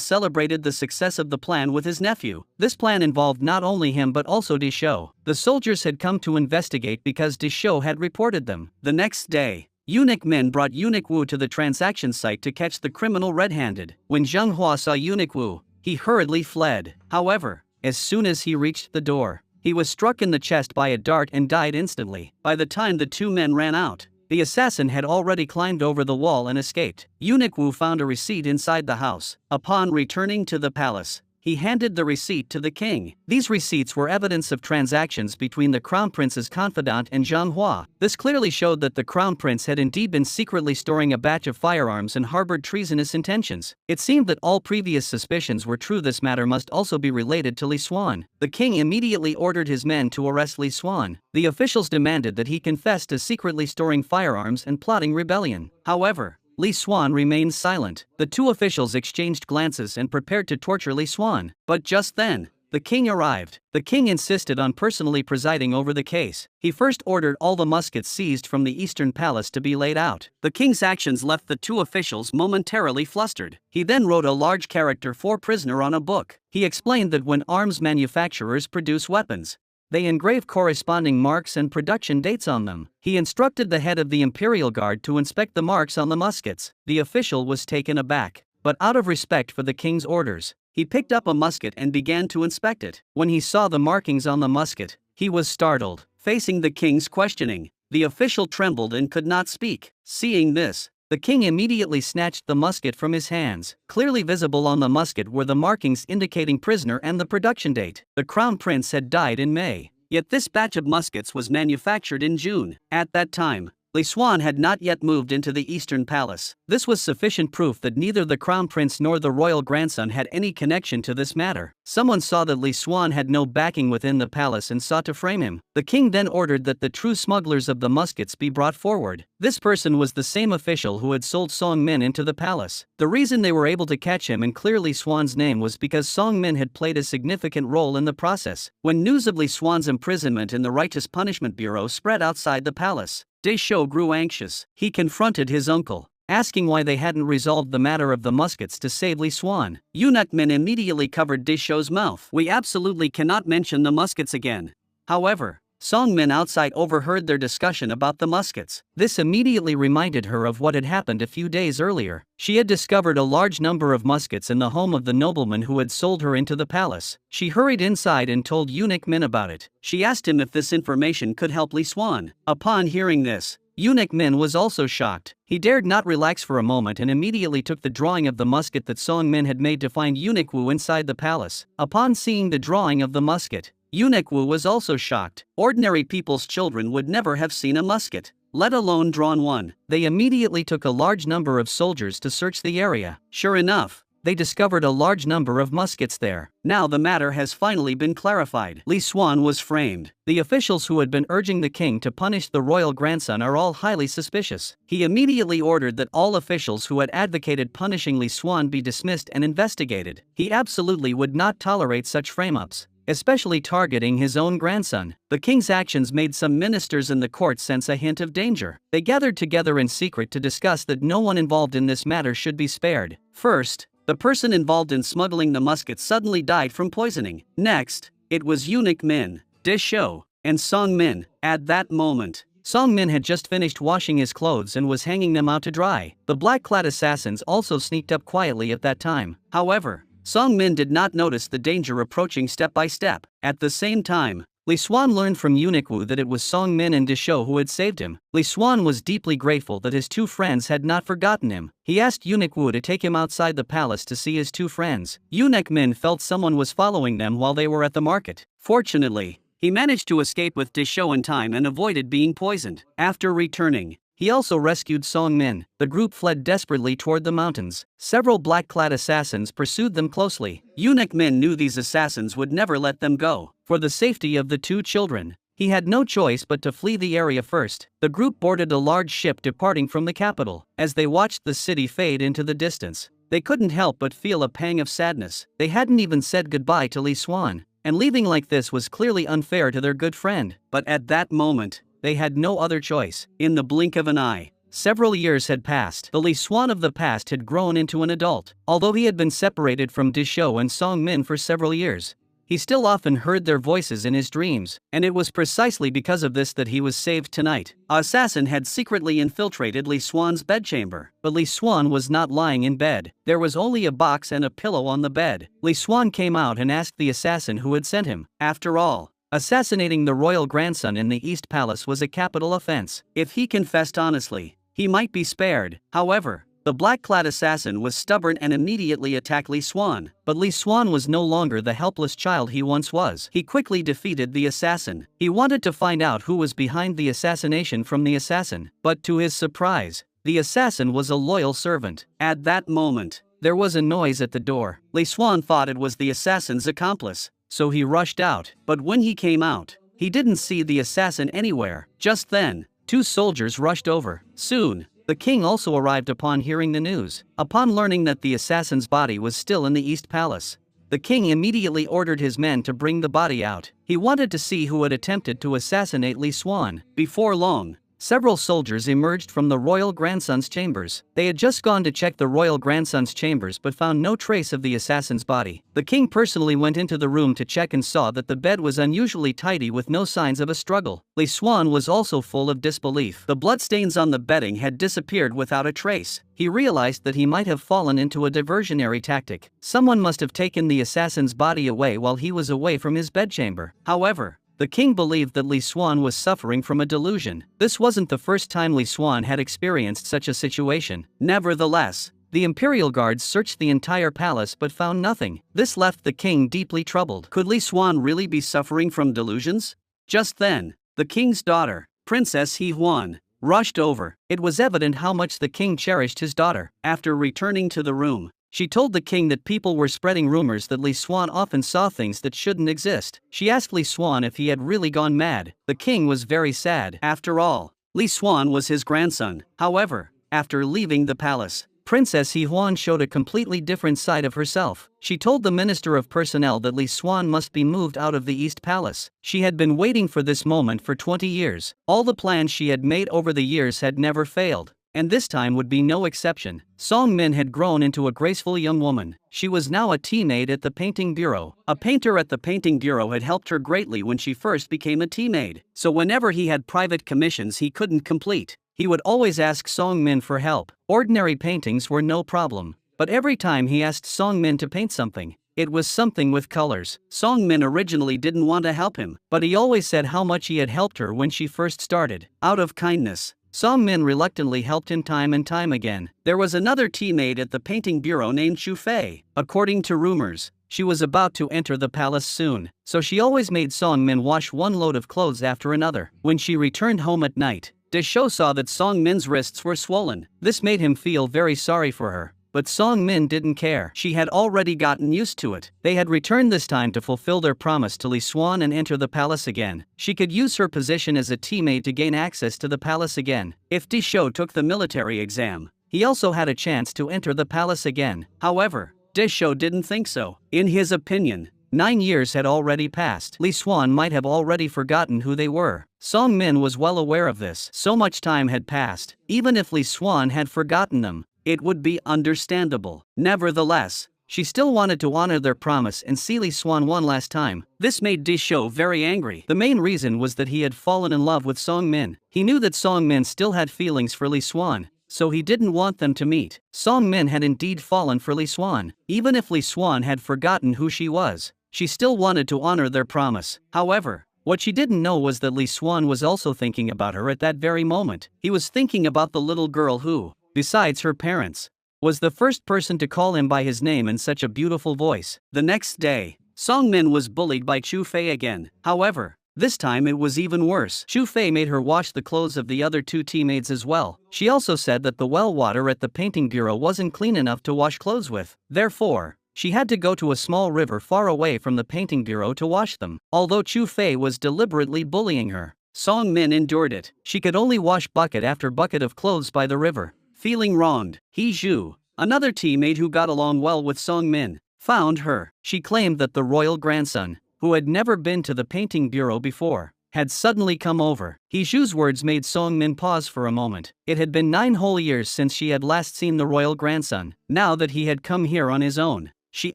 celebrated the success of the plan with his nephew. This plan involved not only him but also Deshou. The soldiers had come to investigate because Deshou had reported them. The next day, Eunuch Min brought Eunuch Wu to the transaction site to catch the criminal red-handed. When Zheng Hua saw Eunuch Wu, he hurriedly fled. However, as soon as he reached the door, he was struck in the chest by a dart and died instantly. By the time the two men ran out, the assassin had already climbed over the wall and escaped. Eunuch Wu found a receipt inside the house. Upon returning to the palace, he handed the receipt to the king. These receipts were evidence of transactions between the crown prince's confidant and Zheng Hua. This clearly showed that the crown prince had indeed been secretly storing a batch of firearms and harbored treasonous intentions. It seemed that all previous suspicions were true. This matter must also be related to Li Xuan. The king immediately ordered his men to arrest Li Xuan. The officials demanded that he confess to secretly storing firearms and plotting rebellion. However, Li Xuan remained silent. The two officials exchanged glances and prepared to torture Li Xuan. But just then, the king arrived. The king insisted on personally presiding over the case. He first ordered all the muskets seized from the Eastern Palace to be laid out. The king's actions left the two officials momentarily flustered. He then wrote a large character for prisoner on a book. He explained that when arms manufacturers produce weapons, they engrave corresponding marks and production dates on them. He instructed the head of the Imperial Guard to inspect the marks on the muskets. The official was taken aback, but out of respect for the king's orders, he picked up a musket and began to inspect it. When he saw the markings on the musket, he was startled. Facing the king's questioning, the official trembled and could not speak. Seeing this, the king immediately snatched the musket from his hands. Clearly visible on the musket were the markings indicating prisoner and the production date. The crown prince had died in May, yet this batch of muskets was manufactured in June. At that time, Li Xuan had not yet moved into the Eastern Palace. This was sufficient proof that neither the crown prince nor the royal grandson had any connection to this matter. Someone saw that Li Xuan had no backing within the palace and sought to frame him. The king then ordered that the true smugglers of the muskets be brought forward. This person was the same official who had sold Song Min into the palace. The reason they were able to catch him and clear Li Xuan's name was because Song Min had played a significant role in the process. When news of Li Xuan's imprisonment in the Righteous Punishment Bureau spread outside the palace, Deshou grew anxious. He confronted his uncle, asking why they hadn't resolved the matter of the muskets to save Li Xuan. Eunuch Min immediately covered Deshou's mouth. "We absolutely cannot mention the muskets again." However, Song Min outside overheard their discussion about the muskets. This immediately reminded her of what had happened a few days earlier. She had discovered a large number of muskets in the home of the nobleman who had sold her into the palace. She hurried inside and told Eunuch Min about it. She asked him if this information could help Li Xuan. Upon hearing this, Eunuch Min was also shocked. He dared not relax for a moment and immediately took the drawing of the musket that Song Min had made to find Eunuch Wu inside the palace. Upon seeing the drawing of the musket, Eunuch Wu was also shocked. Ordinary people's children would never have seen a musket, let alone drawn one. They immediately took a large number of soldiers to search the area. Sure enough, they discovered a large number of muskets there. Now the matter has finally been clarified. Li Xuan was framed. The officials who had been urging the king to punish the royal grandson are all highly suspicious. He immediately ordered that all officials who had advocated punishing Li Xuan be dismissed and investigated. He absolutely would not tolerate such frame-ups, especially targeting his own grandson. The king's actions made some ministers in the court sense a hint of danger. They gathered together in secret to discuss that no one involved in this matter should be spared. First, the person involved in smuggling the muskets suddenly died from poisoning. Next, it was Eunuch Min, Deshou, and Song Min. At that moment, Song Min had just finished washing his clothes and was hanging them out to dry. The black-clad assassins also sneaked up quietly at that time. However, Song Min did not notice the danger approaching step by step. At the same time, Li Xuan learned from Eunuch Wu that it was Song Min and Deshou who had saved him. Li Xuan was deeply grateful that his two friends had not forgotten him. He asked Eunuch Wu to take him outside the palace to see his two friends. Eunuch Min felt someone was following them while they were at the market. Fortunately, he managed to escape with Deshou in time and avoided being poisoned. After returning, He also rescued Song Min. The group fled desperately toward the mountains. Several black-clad assassins pursued them closely. Eunuch Min knew these assassins would never let them go. For the safety of the two children, he had no choice but to flee the area first. The group boarded a large ship departing from the capital. As they watched the city fade into the distance, they couldn't help but feel a pang of sadness. They hadn't even said goodbye to Li Xuan, and leaving like this was clearly unfair to their good friend. But at that moment, they had no other choice. In the blink of an eye, several years had passed. The Li Xuan of the past had grown into an adult. Although he had been separated from Dishou and Song Min for several years, he still often heard their voices in his dreams, and it was precisely because of this that he was saved tonight. An assassin had secretly infiltrated Li Xuan's bedchamber, but Li Xuan was not lying in bed. There was only a box and a pillow on the bed. Li Xuan came out and asked the assassin who had sent him. After all, assassinating the royal grandson in the East Palace was a capital offense. If he confessed honestly, he might be spared. However, the black-clad assassin was stubborn and immediately attacked Li Xuan. But Li Xuan was no longer the helpless child he once was. He quickly defeated the assassin. He wanted to find out who was behind the assassination from the assassin, but to his surprise, the assassin was a loyal servant. At that moment, there was a noise at the door. Li Xuan thought it was the assassin's accomplice, so he rushed out. But when he came out, he didn't see the assassin anywhere. Just then, two soldiers rushed over. Soon, the king also arrived upon hearing the news. Upon learning that the assassin's body was still in the East Palace, the king immediately ordered his men to bring the body out. He wanted to see who had attempted to assassinate Li Xuan. Before long, several soldiers emerged from the royal grandson's chambers. They had just gone to check the royal grandson's chambers but found no trace of the assassin's body. The king personally went into the room to check and saw that the bed was unusually tidy with no signs of a struggle. Li Xuan was also full of disbelief. The bloodstains on the bedding had disappeared without a trace. He realized that he might have fallen into a diversionary tactic. Someone must have taken the assassin's body away while he was away from his bedchamber. However, the king believed that Li Xuan was suffering from a delusion. This wasn't the first time Li Xuan had experienced such a situation. Nevertheless, the imperial guards searched the entire palace but found nothing. This left the king deeply troubled. Could Li Xuan really be suffering from delusions? Just then, the king's daughter, Princess He Huan, rushed over. It was evident how much the king cherished his daughter. After returning to the room, she told the king that people were spreading rumors that Li Xuan often saw things that shouldn't exist. She asked Li Xuan if he had really gone mad. The king was very sad. After all, Li Xuan was his grandson. However, after leaving the palace, Princess He Huan showed a completely different side of herself. She told the Minister of Personnel that Li Xuan must be moved out of the East Palace. She had been waiting for this moment for 20 years. All the plans she had made over the years had never failed, and this time would be no exception. Song Min had grown into a graceful young woman. She was now a tea maid at the painting bureau. A painter at the painting bureau had helped her greatly when she first became a tea maid, so whenever he had private commissions he couldn't complete, he would always ask Song Min for help. Ordinary paintings were no problem, but every time he asked Song Min to paint something, it was something with colors. Song Min originally didn't want to help him, but he always said how much he had helped her when she first started. Out of kindness, Song Min reluctantly helped him time and time again. There was another tea maid at the painting bureau named Chu Fei. According to rumors, she was about to enter the palace soon, so she always made Song Min wash one load of clothes after another. When she returned home at night, Deshou saw that Song Min's wrists were swollen. This made him feel very sorry for her, but Song Min didn't care. She had already gotten used to it. They had returned this time to fulfill their promise to Li Xuan and enter the palace again. She could use her position as a tea maid to gain access to the palace again. If Deshou took the military exam, he also had a chance to enter the palace again. However, Deshou didn't think so. In his opinion, 9 years had already passed. Li Xuan might have already forgotten who they were. Song Min was well aware of this. So much time had passed. Even if Li Xuan had forgotten them, it would be understandable. Nevertheless, she still wanted to honor their promise and see Li Xuan one last time. This made Deshou very angry. The main reason was that he had fallen in love with Song Min. He knew that Song Min still had feelings for Li Xuan, so he didn't want them to meet. Song Min had indeed fallen for Li Xuan. Even if Li Xuan had forgotten who she was, she still wanted to honor their promise. However, what she didn't know was that Li Xuan was also thinking about her at that very moment. He was thinking about the little girl who, besides her parents, was the first person to call him by his name in such a beautiful voice. The next day, Song Min was bullied by Chu Fei again. However, This time it was even worse. Chu Fei made her wash the clothes of the other two teammates as well. She also said that the well water at the painting bureau wasn't clean enough to wash clothes with. Therefore, she had to go to a small river far away from the painting bureau to wash them. Although Chu Fei was deliberately bullying her, Song Min endured it. She could only wash bucket after bucket of clothes by the river. Feeling wronged, He Zhu, another teammate who got along well with Song Min, found her. She claimed that the royal grandson, who had never been to the painting bureau before, had suddenly come over. He Zhu's words made Song Min pause for a moment. It had been 9 whole years since she had last seen the royal grandson. Now that he had come here on his own, she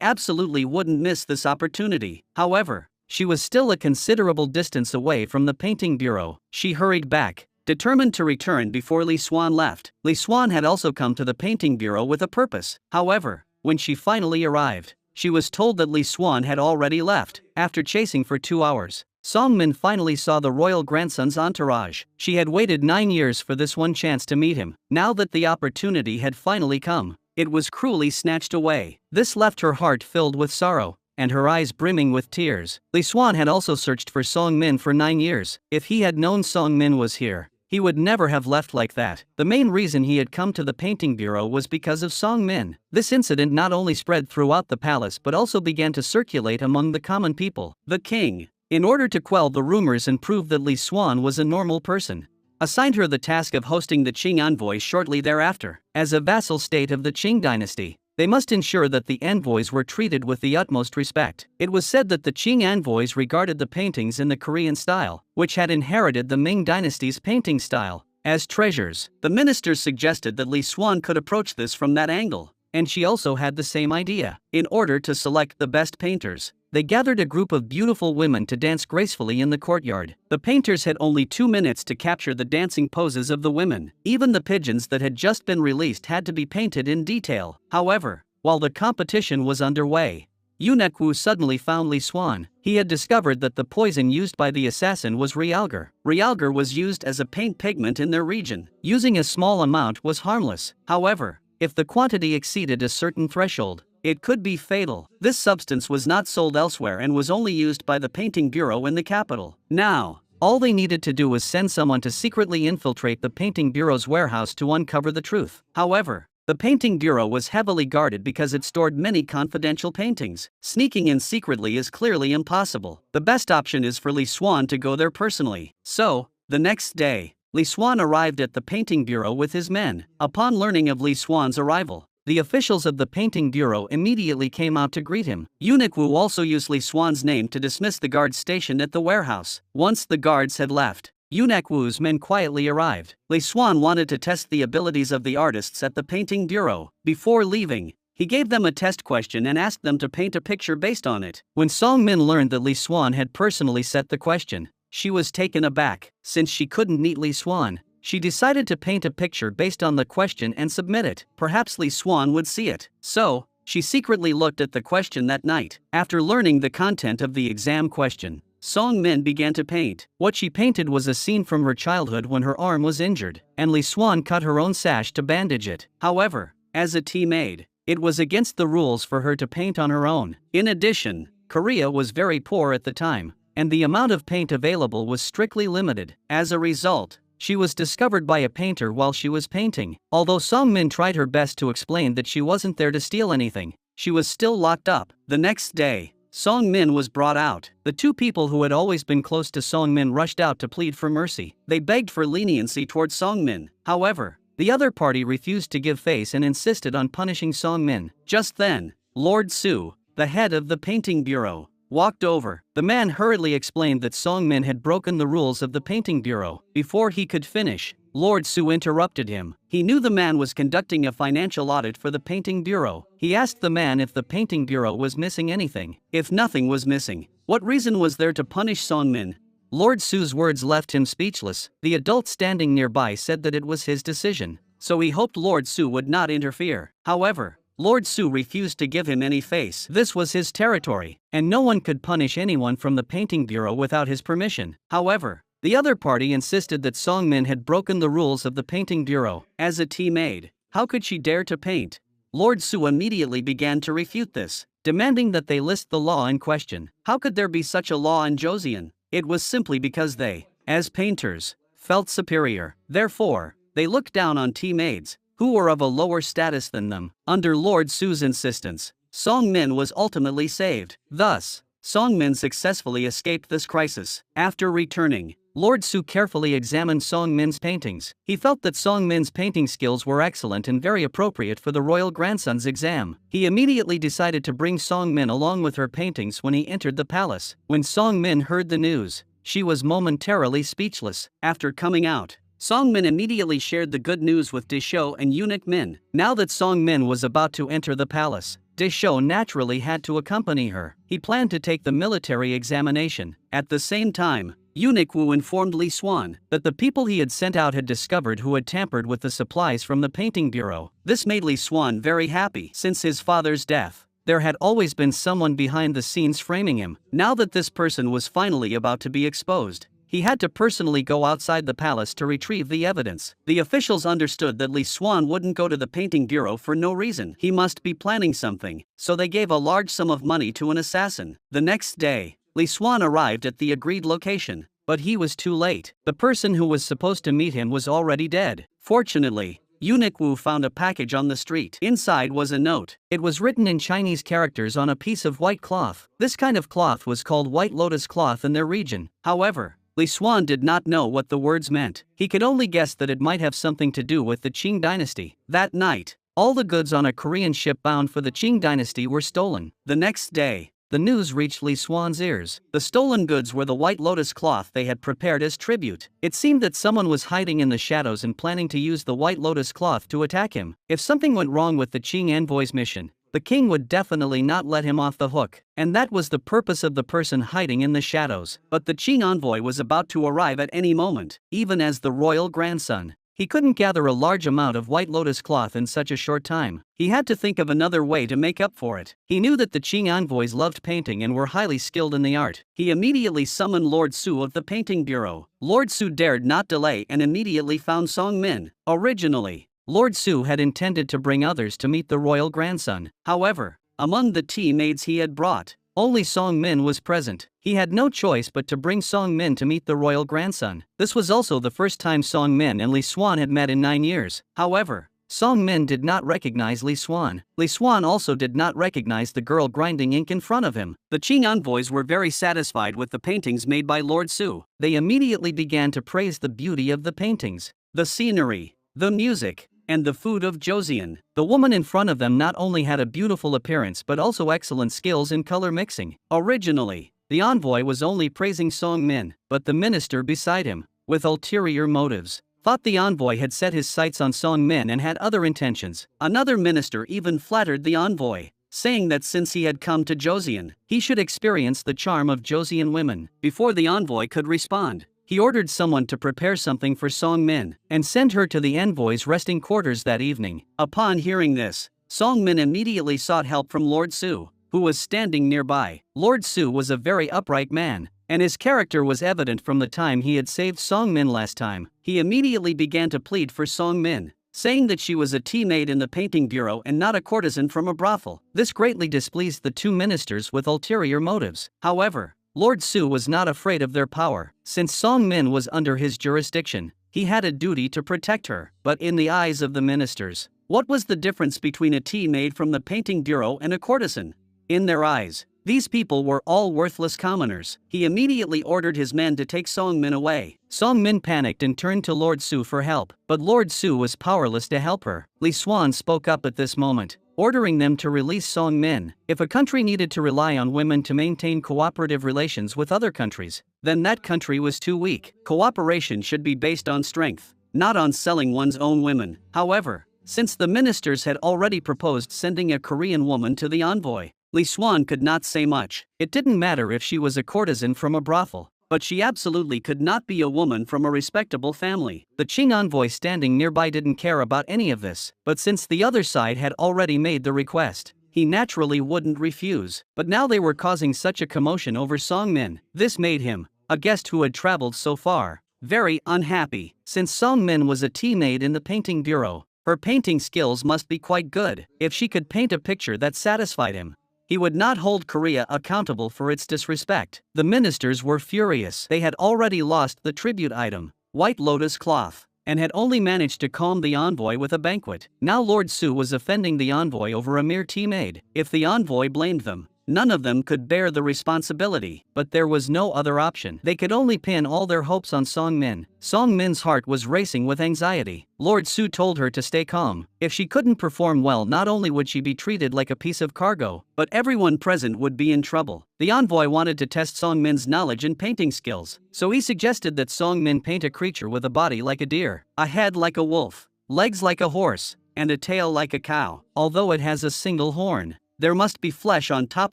absolutely wouldn't miss this opportunity. However, she was still a considerable distance away from the painting bureau. She hurried back, determined to return before Li Xuan left. Li Xuan had also come to the painting bureau with a purpose. However, when she finally arrived, she was told that Li Xuan had already left. After chasing for 2 hours, Song Min finally saw the royal grandson's entourage. She had waited 9 years for this one chance to meet him. Now that the opportunity had finally come, it was cruelly snatched away. This left her heart filled with sorrow, and her eyes brimming with tears. Li Xuan had also searched for Song Min for 9 years. If he had known Song Min was here, he would never have left like that. The main reason he had come to the painting bureau was because of Song Min. This incident not only spread throughout the palace but also began to circulate among the common people. The king, in order to quell the rumors and prove that Li Xuan was a normal person, assigned her the task of hosting the Qing envoys shortly thereafter. As a vassal state of the Qing dynasty, they must ensure that the envoys were treated with the utmost respect. It was said that the Qing envoys regarded the paintings in the Korean style, which had inherited the Ming dynasty's painting style, as treasures. The ministers suggested that Li Xuan could approach this from that angle, and she also had the same idea. In order to select the best painters, they gathered a group of beautiful women to dance gracefully in the courtyard. The painters had only 2 minutes to capture the dancing poses of the women. Even the pigeons that had just been released had to be painted in detail. However, while the competition was underway, Eunuch Wu suddenly found Li Xuan. He had discovered that the poison used by the assassin was realgar. Realgar was used as a paint pigment in their region. Using a small amount was harmless. However, if the quantity exceeded a certain threshold, it could be fatal. This substance was not sold elsewhere and was only used by the painting bureau in the capital. Now, all they needed to do was send someone to secretly infiltrate the painting bureau's warehouse to uncover the truth. However, the painting bureau was heavily guarded because it stored many confidential paintings. Sneaking in secretly is clearly impossible. The best option is for Li Xuan to go there personally. So, the next day, Li Xuan arrived at the painting bureau with his men. Upon learning of Li Xuan's arrival, the officials of the painting bureau immediately came out to greet him. Eunuch Wu also used Li Xuan's name to dismiss the guards stationed at the warehouse. Once the guards had left, Eunuch Wu's men quietly arrived. Li Xuan wanted to test the abilities of the artists at the painting bureau. Before leaving, he gave them a test question and asked them to paint a picture based on it. When Song Min learned that Li Xuan had personally set the question, she was taken aback. Since she couldn't meet Li Xuan, she decided to paint a picture based on the question and submit it. Perhaps Li Xuan would see it. So, she secretly looked at the question that night. After learning the content of the exam question, Song Min began to paint. What she painted was a scene from her childhood when her arm was injured, and Li Xuan cut her own sash to bandage it. However, as a teammate, it was against the rules for her to paint on her own. In addition, Korea was very poor at the time, and the amount of paint available was strictly limited. As a result, she was discovered by a painter while she was painting. Although Song Min tried her best to explain that she wasn't there to steal anything, she was still locked up. The next day, Song Min was brought out. The two people who had always been close to Song Min rushed out to plead for mercy. They begged for leniency towards Song Min. However, the other party refused to give face and insisted on punishing Song Min. Just then, Lord Su, the head of the painting bureau, walked over. The man hurriedly explained that Song Min had broken the rules of the painting bureau. Before he could finish, Lord Su interrupted him. He knew the man was conducting a financial audit for the painting bureau. He asked the man if the painting bureau was missing anything. If nothing was missing, what reason was there to punish Song Min? Lord Su's words left him speechless. The adult standing nearby said that it was his decision, so he hoped Lord Su would not interfere. However, Lord Su refused to give him any face. This was his territory, and no one could punish anyone from the painting bureau without his permission. However, the other party insisted that Song Min had broken the rules of the painting bureau. As a teammate, how could she dare to paint? Lord Su immediately began to refute this, demanding that they list the law in question. How could there be such a law in Joseon? it was simply because they, as painters, felt superior. Therefore, they looked down on tea maids, who were of a lower status than them. Under Lord Su's insistence, Song Min was ultimately saved. Thus, Song Min successfully escaped this crisis. After returning, Lord Su carefully examined Song Min's paintings. He felt that Song Min's painting skills were excellent and very appropriate for the royal grandson's exam. He immediately decided to bring Song Min along with her paintings when he entered the palace. When Song Min heard the news, she was momentarily speechless. After coming out, Song Min immediately shared the good news with Desho and eunuch Min. Now that Song Min was about to enter the palace, Desho naturally had to accompany her. He planned to take the military examination. At the same time, eunuch Wu informed Li Xuan that the people he had sent out had discovered who had tampered with the supplies from the painting bureau. This made Li Xuan very happy. Since his father's death, there had always been someone behind the scenes framing him. Now that this person was finally about to be exposed, he had to personally go outside the palace to retrieve the evidence. The officials understood that Li Xuan wouldn't go to the painting bureau for no reason. He must be planning something, so they gave a large sum of money to an assassin. The next day, Li Xuan arrived at the agreed location, but he was too late. The person who was supposed to meet him was already dead. Fortunately, eunuch Wu found a package on the street. Inside was a note. It was written in Chinese characters on a piece of white cloth. This kind of cloth was called white lotus cloth in their region. However, Li Xuan did not know what the words meant. He could only guess that it might have something to do with the Qing dynasty. That night, all the goods on a Korean ship bound for the Qing dynasty were stolen. The next day, the news reached Li Xuan's ears. The stolen goods were the white lotus cloth they had prepared as tribute. It seemed that someone was hiding in the shadows and planning to use the white lotus cloth to attack him. If something went wrong with the Qing envoy's mission, the king would definitely not let him off the hook. And that was the purpose of the person hiding in the shadows. But the Qing envoy was about to arrive at any moment. Even as the royal grandson, he couldn't gather a large amount of white lotus cloth in such a short time. He had to think of another way to make up for it. He knew that the Qing envoys loved painting and were highly skilled in the art. He immediately summoned Lord Su of the painting bureau. Lord Su dared not delay and immediately found Song Min. Originally, Lord Su had intended to bring others to meet the royal grandson. However, among the tea maids he had brought, only Song Min was present. He had no choice but to bring Song Min to meet the royal grandson. This was also the first time Song Min and Li Xuan had met in 9 years. However, Song Min did not recognize Li Xuan. Li Xuan also did not recognize the girl grinding ink in front of him. The Qing envoys were very satisfied with the paintings made by Lord Su. They immediately began to praise the beauty of the paintings, the scenery, the music, and the food of Joseon. The woman in front of them not only had a beautiful appearance but also excellent skills in color mixing. Originally, the envoy was only praising Song Min, but the minister beside him, with ulterior motives, thought the envoy had set his sights on Song Min and had other intentions. Another minister even flattered the envoy, saying that since he had come to Joseon, he should experience the charm of Joseon women. Before the envoy could respond, he ordered someone to prepare something for Song Min and send her to the envoy's resting quarters that evening. Upon hearing this, Song Min immediately sought help from Lord Su, who was standing nearby. Lord Su was a very upright man, and his character was evident from the time he had saved Song Min last time. He immediately began to plead for Song Min, saying that she was a tea maid in the painting bureau and not a courtesan from a brothel. This greatly displeased the two ministers with ulterior motives. However, Lord Su was not afraid of their power. Since Song Min was under his jurisdiction, he had a duty to protect her. But in the eyes of the ministers, what was the difference between a tea maid from the painting bureau and a courtesan? In their eyes, these people were all worthless commoners. He immediately ordered his men to take Song Min away. Song Min panicked and turned to Lord Su for help, but Lord Su was powerless to help her. Li Xuan spoke up at this moment, ordering them to release Song Min. If a country needed to rely on women to maintain cooperative relations with other countries, then that country was too weak. Cooperation should be based on strength, not on selling one's own women. However, since the ministers had already proposed sending a Korean woman to the envoy, Li Xuan could not say much. It didn't matter if she was a courtesan from a brothel, but she absolutely could not be a woman from a respectable family. The Qing envoy standing nearby didn't care about any of this, but since the other side had already made the request, he naturally wouldn't refuse. But now they were causing such a commotion over Song Min. This made him, a guest who had traveled so far, very unhappy. Since Song Min was a tea maid in the painting bureau, her painting skills must be quite good. If she could paint a picture that satisfied him, He would not hold Korea accountable for its disrespect. The ministers were furious. They had already lost the tribute item, White Lotus cloth, and had only managed to calm the envoy with a banquet. Now Lord Su was offending the envoy over a mere tea maid. If the envoy blamed them, none of them could bear the responsibility, but there was no other option. They could only pin all their hopes on Song Min. Song Min's heart was racing with anxiety. Lord Su told her to stay calm. If she couldn't perform well, not only would she be treated like a piece of cargo, but everyone present would be in trouble. The envoy wanted to test Song Min's knowledge and painting skills, so he suggested that Song Min paint a creature with a body like a deer, a head like a wolf, legs like a horse, and a tail like a cow. Although it has a single horn, there must be flesh on top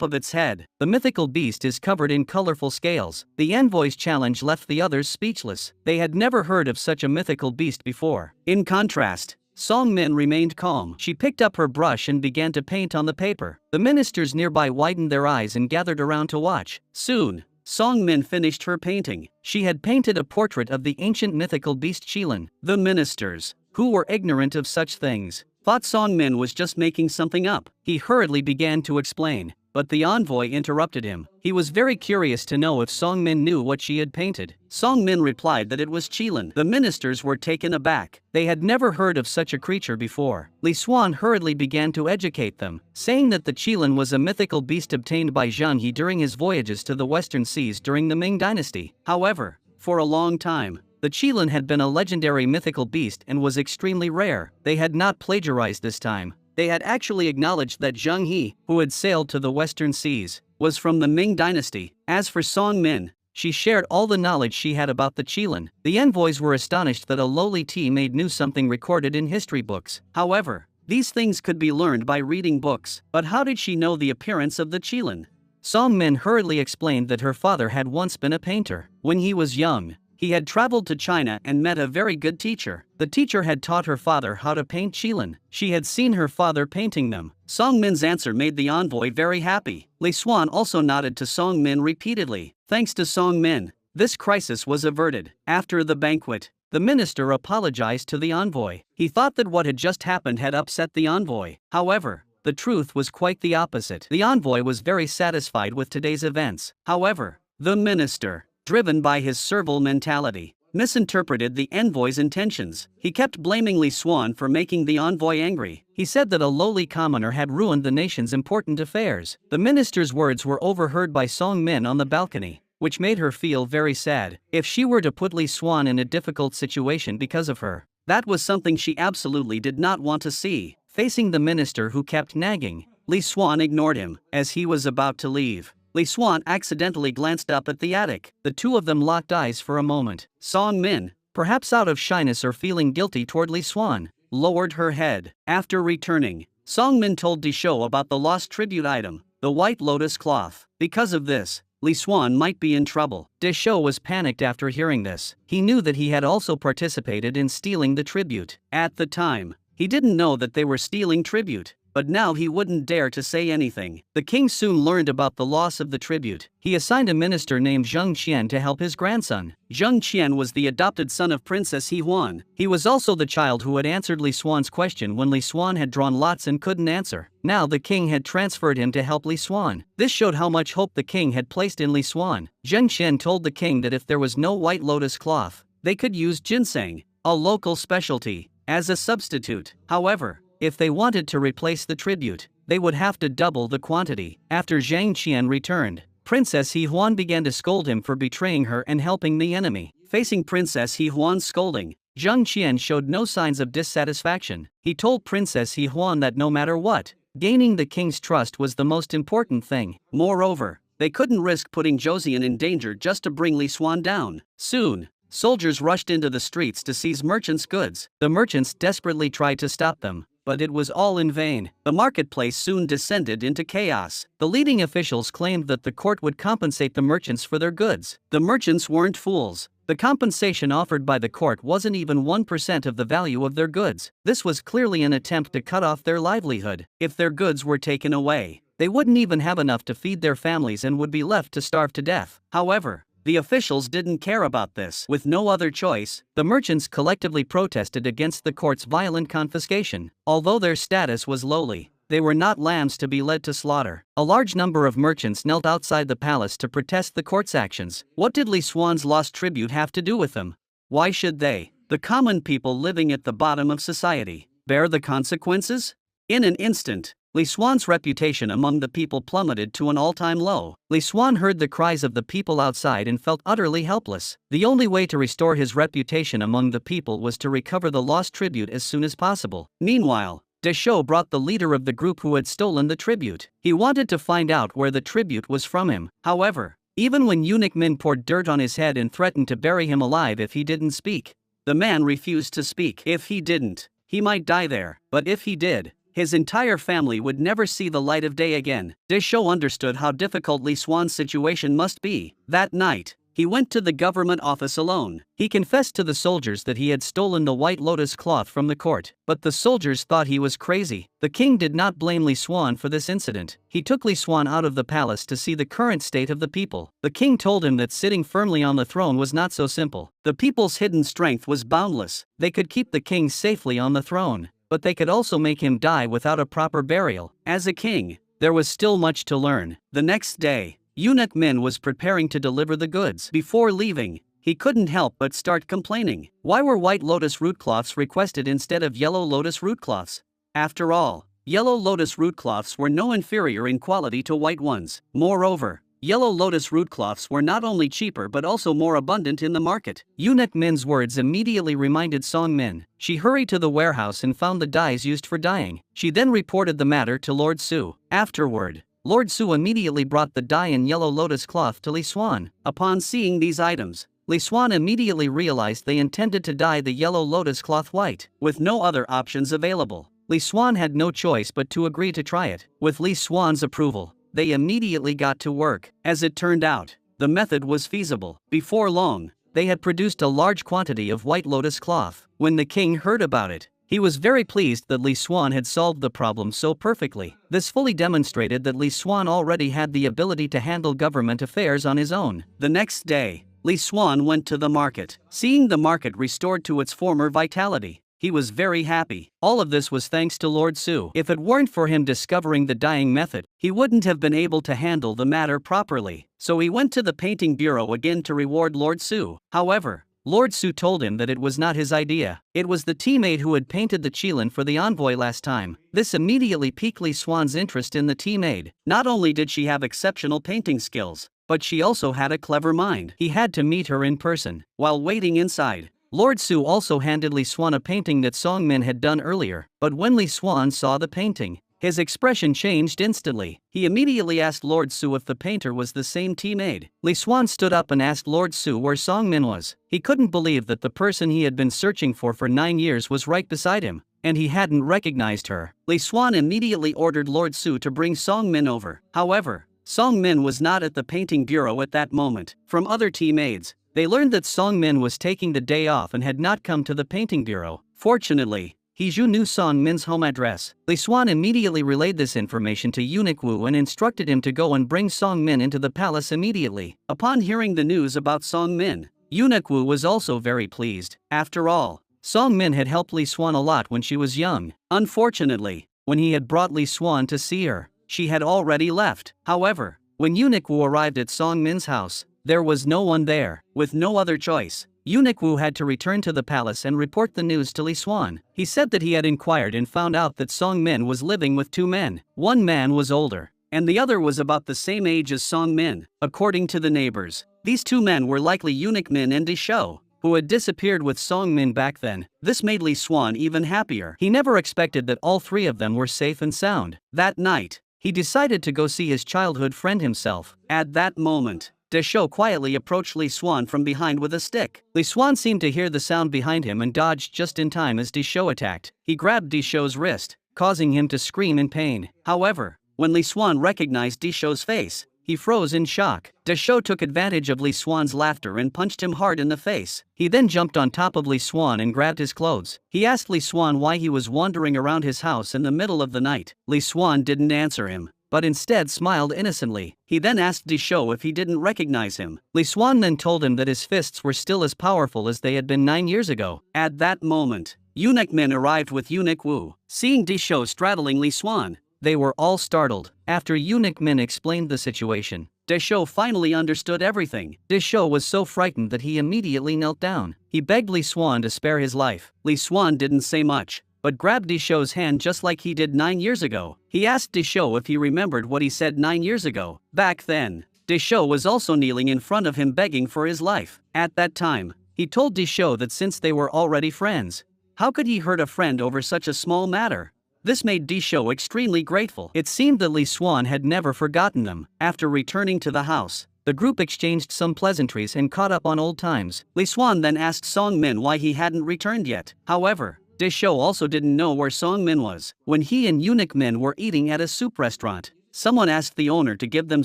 of its head. The mythical beast is covered in colorful scales. The envoy's challenge left the others speechless. They had never heard of such a mythical beast before. In contrast, Song Min remained calm. She picked up her brush and began to paint on the paper. The ministers nearby widened their eyes and gathered around to watch. Soon, Song Min finished her painting. She had painted a portrait of the ancient mythical beast Qilin. The ministers, who were ignorant of such things, thought Song Min was just making something up. He hurriedly began to explain, but the envoy interrupted him. He was very curious to know if Song Min knew what she had painted. Song Min replied that it was Qilin. The ministers were taken aback. They had never heard of such a creature before. Li Xuan hurriedly began to educate them, saying that the Qilin was a mythical beast obtained by Zhang He during his voyages to the western seas during the Ming dynasty. However, for a long time, the Qilin had been a legendary mythical beast and was extremely rare. They had not plagiarized this time. They had actually acknowledged that Zhang He, who had sailed to the western seas, was from the Ming dynasty. As for Song Min, she shared all the knowledge she had about the Qilin. The envoys were astonished that a lowly tea maid knew something recorded in history books. However, these things could be learned by reading books. But how did she know the appearance of the Qilin? Song Min hurriedly explained that her father had once been a painter. When he was young, he had traveled to China and met a very good teacher. The teacher had taught her father how to paint Qilin. She had seen her father painting them. Song Min's answer made the envoy very happy. Li Xuan also nodded to Song Min repeatedly. Thanks to Song Min, this crisis was averted. After the banquet, the minister apologized to the envoy. He thought that what had just happened had upset the envoy. However, the truth was quite the opposite. The envoy was very satisfied with today's events. However, the minister, driven by his servile mentality, misinterpreted the envoy's intentions. He kept blaming Li Xuan for making the envoy angry. He said that a lowly commoner had ruined the nation's important affairs. The minister's words were overheard by Song Min on the balcony, which made her feel very sad. If she were to put Li Xuan in a difficult situation because of her, that was something she absolutely did not want to see. Facing the minister who kept nagging, Li Xuan ignored him. As he was about to leave, Li Xuan accidentally glanced up at the attic. The two of them locked eyes for a moment. Song Min, perhaps out of shyness or feeling guilty toward Li Xuan, lowered her head. After returning, Song Min told Disho about the lost tribute item, the White Lotus cloth. Because of this, Li Xuan might be in trouble. Disho was panicked after hearing this. He knew that he had also participated in stealing the tribute. At the time, he didn't know that they were stealing tribute, but now he wouldn't dare to say anything. The king soon learned about the loss of the tribute. He assigned a minister named Zheng Qian to help his grandson. Zheng Qian was the adopted son of Princess He Huan. He was also the child who had answered Li Xuan's question when Li Xuan had drawn lots and couldn't answer. Now the king had transferred him to help Li Xuan. This showed how much hope the king had placed in Li Xuan. Zheng Qian told the king that if there was no white lotus cloth, they could use ginseng, a local specialty, as a substitute. However, if they wanted to replace the tribute, they would have to double the quantity. After Zhang Qian returned, Princess He Huan began to scold him for betraying her and helping the enemy. Facing Princess He Huan's scolding, Zhang Qian showed no signs of dissatisfaction. He told Princess He Huan that no matter what, gaining the king's trust was the most important thing. Moreover, they couldn't risk putting Josian in danger just to bring Li Xuan down. Soon, soldiers rushed into the streets to seize merchants' goods. The merchants desperately tried to stop them, but it was all in vain. The marketplace soon descended into chaos. The leading officials claimed that the court would compensate the merchants for their goods. The merchants weren't fools. The compensation offered by the court wasn't even 1% of the value of their goods. This was clearly an attempt to cut off their livelihood. If their goods were taken away, they wouldn't even have enough to feed their families and would be left to starve to death. However, the officials didn't care about this. With no other choice, the merchants collectively protested against the court's violent confiscation. Although their status was lowly, they were not lambs to be led to slaughter. A large number of merchants knelt outside the palace to protest the court's actions. What did Li Xuan's lost tribute have to do with them? Why should they, the common people living at the bottom of society, bear the consequences? In an instant, Li Xuan's reputation among the people plummeted to an all-time low. Li Xuan heard the cries of the people outside and felt utterly helpless. The only way to restore his reputation among the people was to recover the lost tribute as soon as possible. Meanwhile, Deschaux brought the leader of the group who had stolen the tribute. He wanted to find out where the tribute was from him. However, even when eunuch Min poured dirt on his head and threatened to bury him alive if he didn't speak, the man refused to speak. If he didn't, he might die there, but if he did, his entire family would never see the light of day again. Deschaux understood how difficult Li Xuan's situation must be. That night, he went to the government office alone. He confessed to the soldiers that he had stolen the white lotus cloth from the court, but the soldiers thought he was crazy. The king did not blame Li Xuan for this incident. He took Li Xuan out of the palace to see the current state of the people. The king told him that sitting firmly on the throne was not so simple. The people's hidden strength was boundless. They could keep the king safely on the throne, but they could also make him die without a proper burial. As a king, there was still much to learn. The next day, eunuch Min was preparing to deliver the goods. Before leaving, he couldn't help but start complaining. Why were white lotus root cloths requested instead of yellow lotus root cloths? After all, yellow lotus root cloths were no inferior in quality to white ones. Moreover, yellow lotus root cloths were not only cheaper but also more abundant in the market. Eunuch Min's words immediately reminded Song Min. She hurried to the warehouse and found the dyes used for dyeing. She then reported the matter to Lord Su. Afterward, Lord Su immediately brought the dye in yellow lotus cloth to Li Xuan. Upon seeing these items, Li Xuan immediately realized they intended to dye the yellow lotus cloth white. With no other options available, Li Xuan had no choice but to agree to try it. With Li Xuan's approval, they immediately got to work. As it turned out, the method was feasible. Before long, they had produced a large quantity of white lotus cloth. When the king heard about it, he was very pleased that Li Xuan had solved the problem so perfectly. This fully demonstrated that Li Xuan already had the ability to handle government affairs on his own. The next day, Li Xuan went to the market. Seeing the market restored to its former vitality, he was very happy. All of this was thanks to Lord Su. If it weren't for him discovering the dyeing method, he wouldn't have been able to handle the matter properly. So he went to the painting bureau again to reward Lord Su. However, Lord Su told him that it was not his idea. It was the teammate who had painted the qilin for the envoy last time. This immediately piqued Li Xuan's interest in the teammate. Not only did she have exceptional painting skills, but she also had a clever mind. He had to meet her in person. While waiting inside, Lord Su also handed Li Xuan a painting that Song Min had done earlier. But when Li Xuan saw the painting, his expression changed instantly. He immediately asked Lord Su if the painter was the same teammate. Li Xuan stood up and asked Lord Su where Song Min was. He couldn't believe that the person he had been searching for 9 years was right beside him, and he hadn't recognized her. Li Xuan immediately ordered Lord Su to bring Song Min over. However, Song Min was not at the painting bureau at that moment. From other teammates, they learned that Song Min was taking the day off and had not come to the painting bureau. Fortunately, He knew Song Min's home address. Li Xuan immediately relayed this information to Eunuch Wu and instructed him to go and bring Song Min into the palace immediately. Upon hearing the news about Song Min, Eunuch Wu was also very pleased. After all, Song Min had helped Li Xuan a lot when she was young. Unfortunately, when he had brought Li Xuan to see her, she had already left. However, when Eunuch Wu arrived at Song Min's house, there was no one there. With no other choice, Eunuch Wu had to return to the palace and report the news to Li Xuan. He said that he had inquired and found out that Song Min was living with two men. One man was older, and the other was about the same age as Song Min. According to the neighbors, these two men were likely Eunuch Min and Deschaux, who had disappeared with Song Min back then. This made Li Xuan even happier. He never expected that all three of them were safe and sound. That night, he decided to go see his childhood friend himself. At that moment, Deschaux quietly approached Li Xuan from behind with a stick. Li Xuan seemed to hear the sound behind him and dodged just in time as Deschaux attacked. He grabbed Deschaux's wrist, causing him to scream in pain. However, when Li Xuan recognized Deschaux's face, he froze in shock. Deschaux took advantage of Li Xuan's laughter and punched him hard in the face. He then jumped on top of Li Xuan and grabbed his clothes. He asked Li Xuan why he was wandering around his house in the middle of the night. Li Xuan didn't answer him, but instead smiled innocently. He then asked Deschaux if he didn't recognize him. Li Xuan then told him that his fists were still as powerful as they had been 9 years ago. At that moment, Eunuch Min arrived with Eunuch Wu. Seeing Deschaux straddling Li Xuan, They were all startled. After Eunuch Min explained the situation, Desho finally understood everything. Desho was so frightened that he immediately knelt down. He begged Li Xuan to spare his life. Li Xuan didn't say much, but grabbed Desho's hand just like he did 9 years ago. He asked Desho if he remembered what he said 9 years ago. Back then, Desho was also kneeling in front of him begging for his life. At that time, he told Desho that since they were already friends, how could he hurt a friend over such a small matter? This made Desho extremely grateful. It seemed that Li Xuan had never forgotten them. After returning to the house, the group exchanged some pleasantries and caught up on old times. Li Xuan then asked Song Min why he hadn't returned yet. However, Desho also didn't know where Song Min was. When he and Eunuch Min were eating at a soup restaurant, someone asked the owner to give them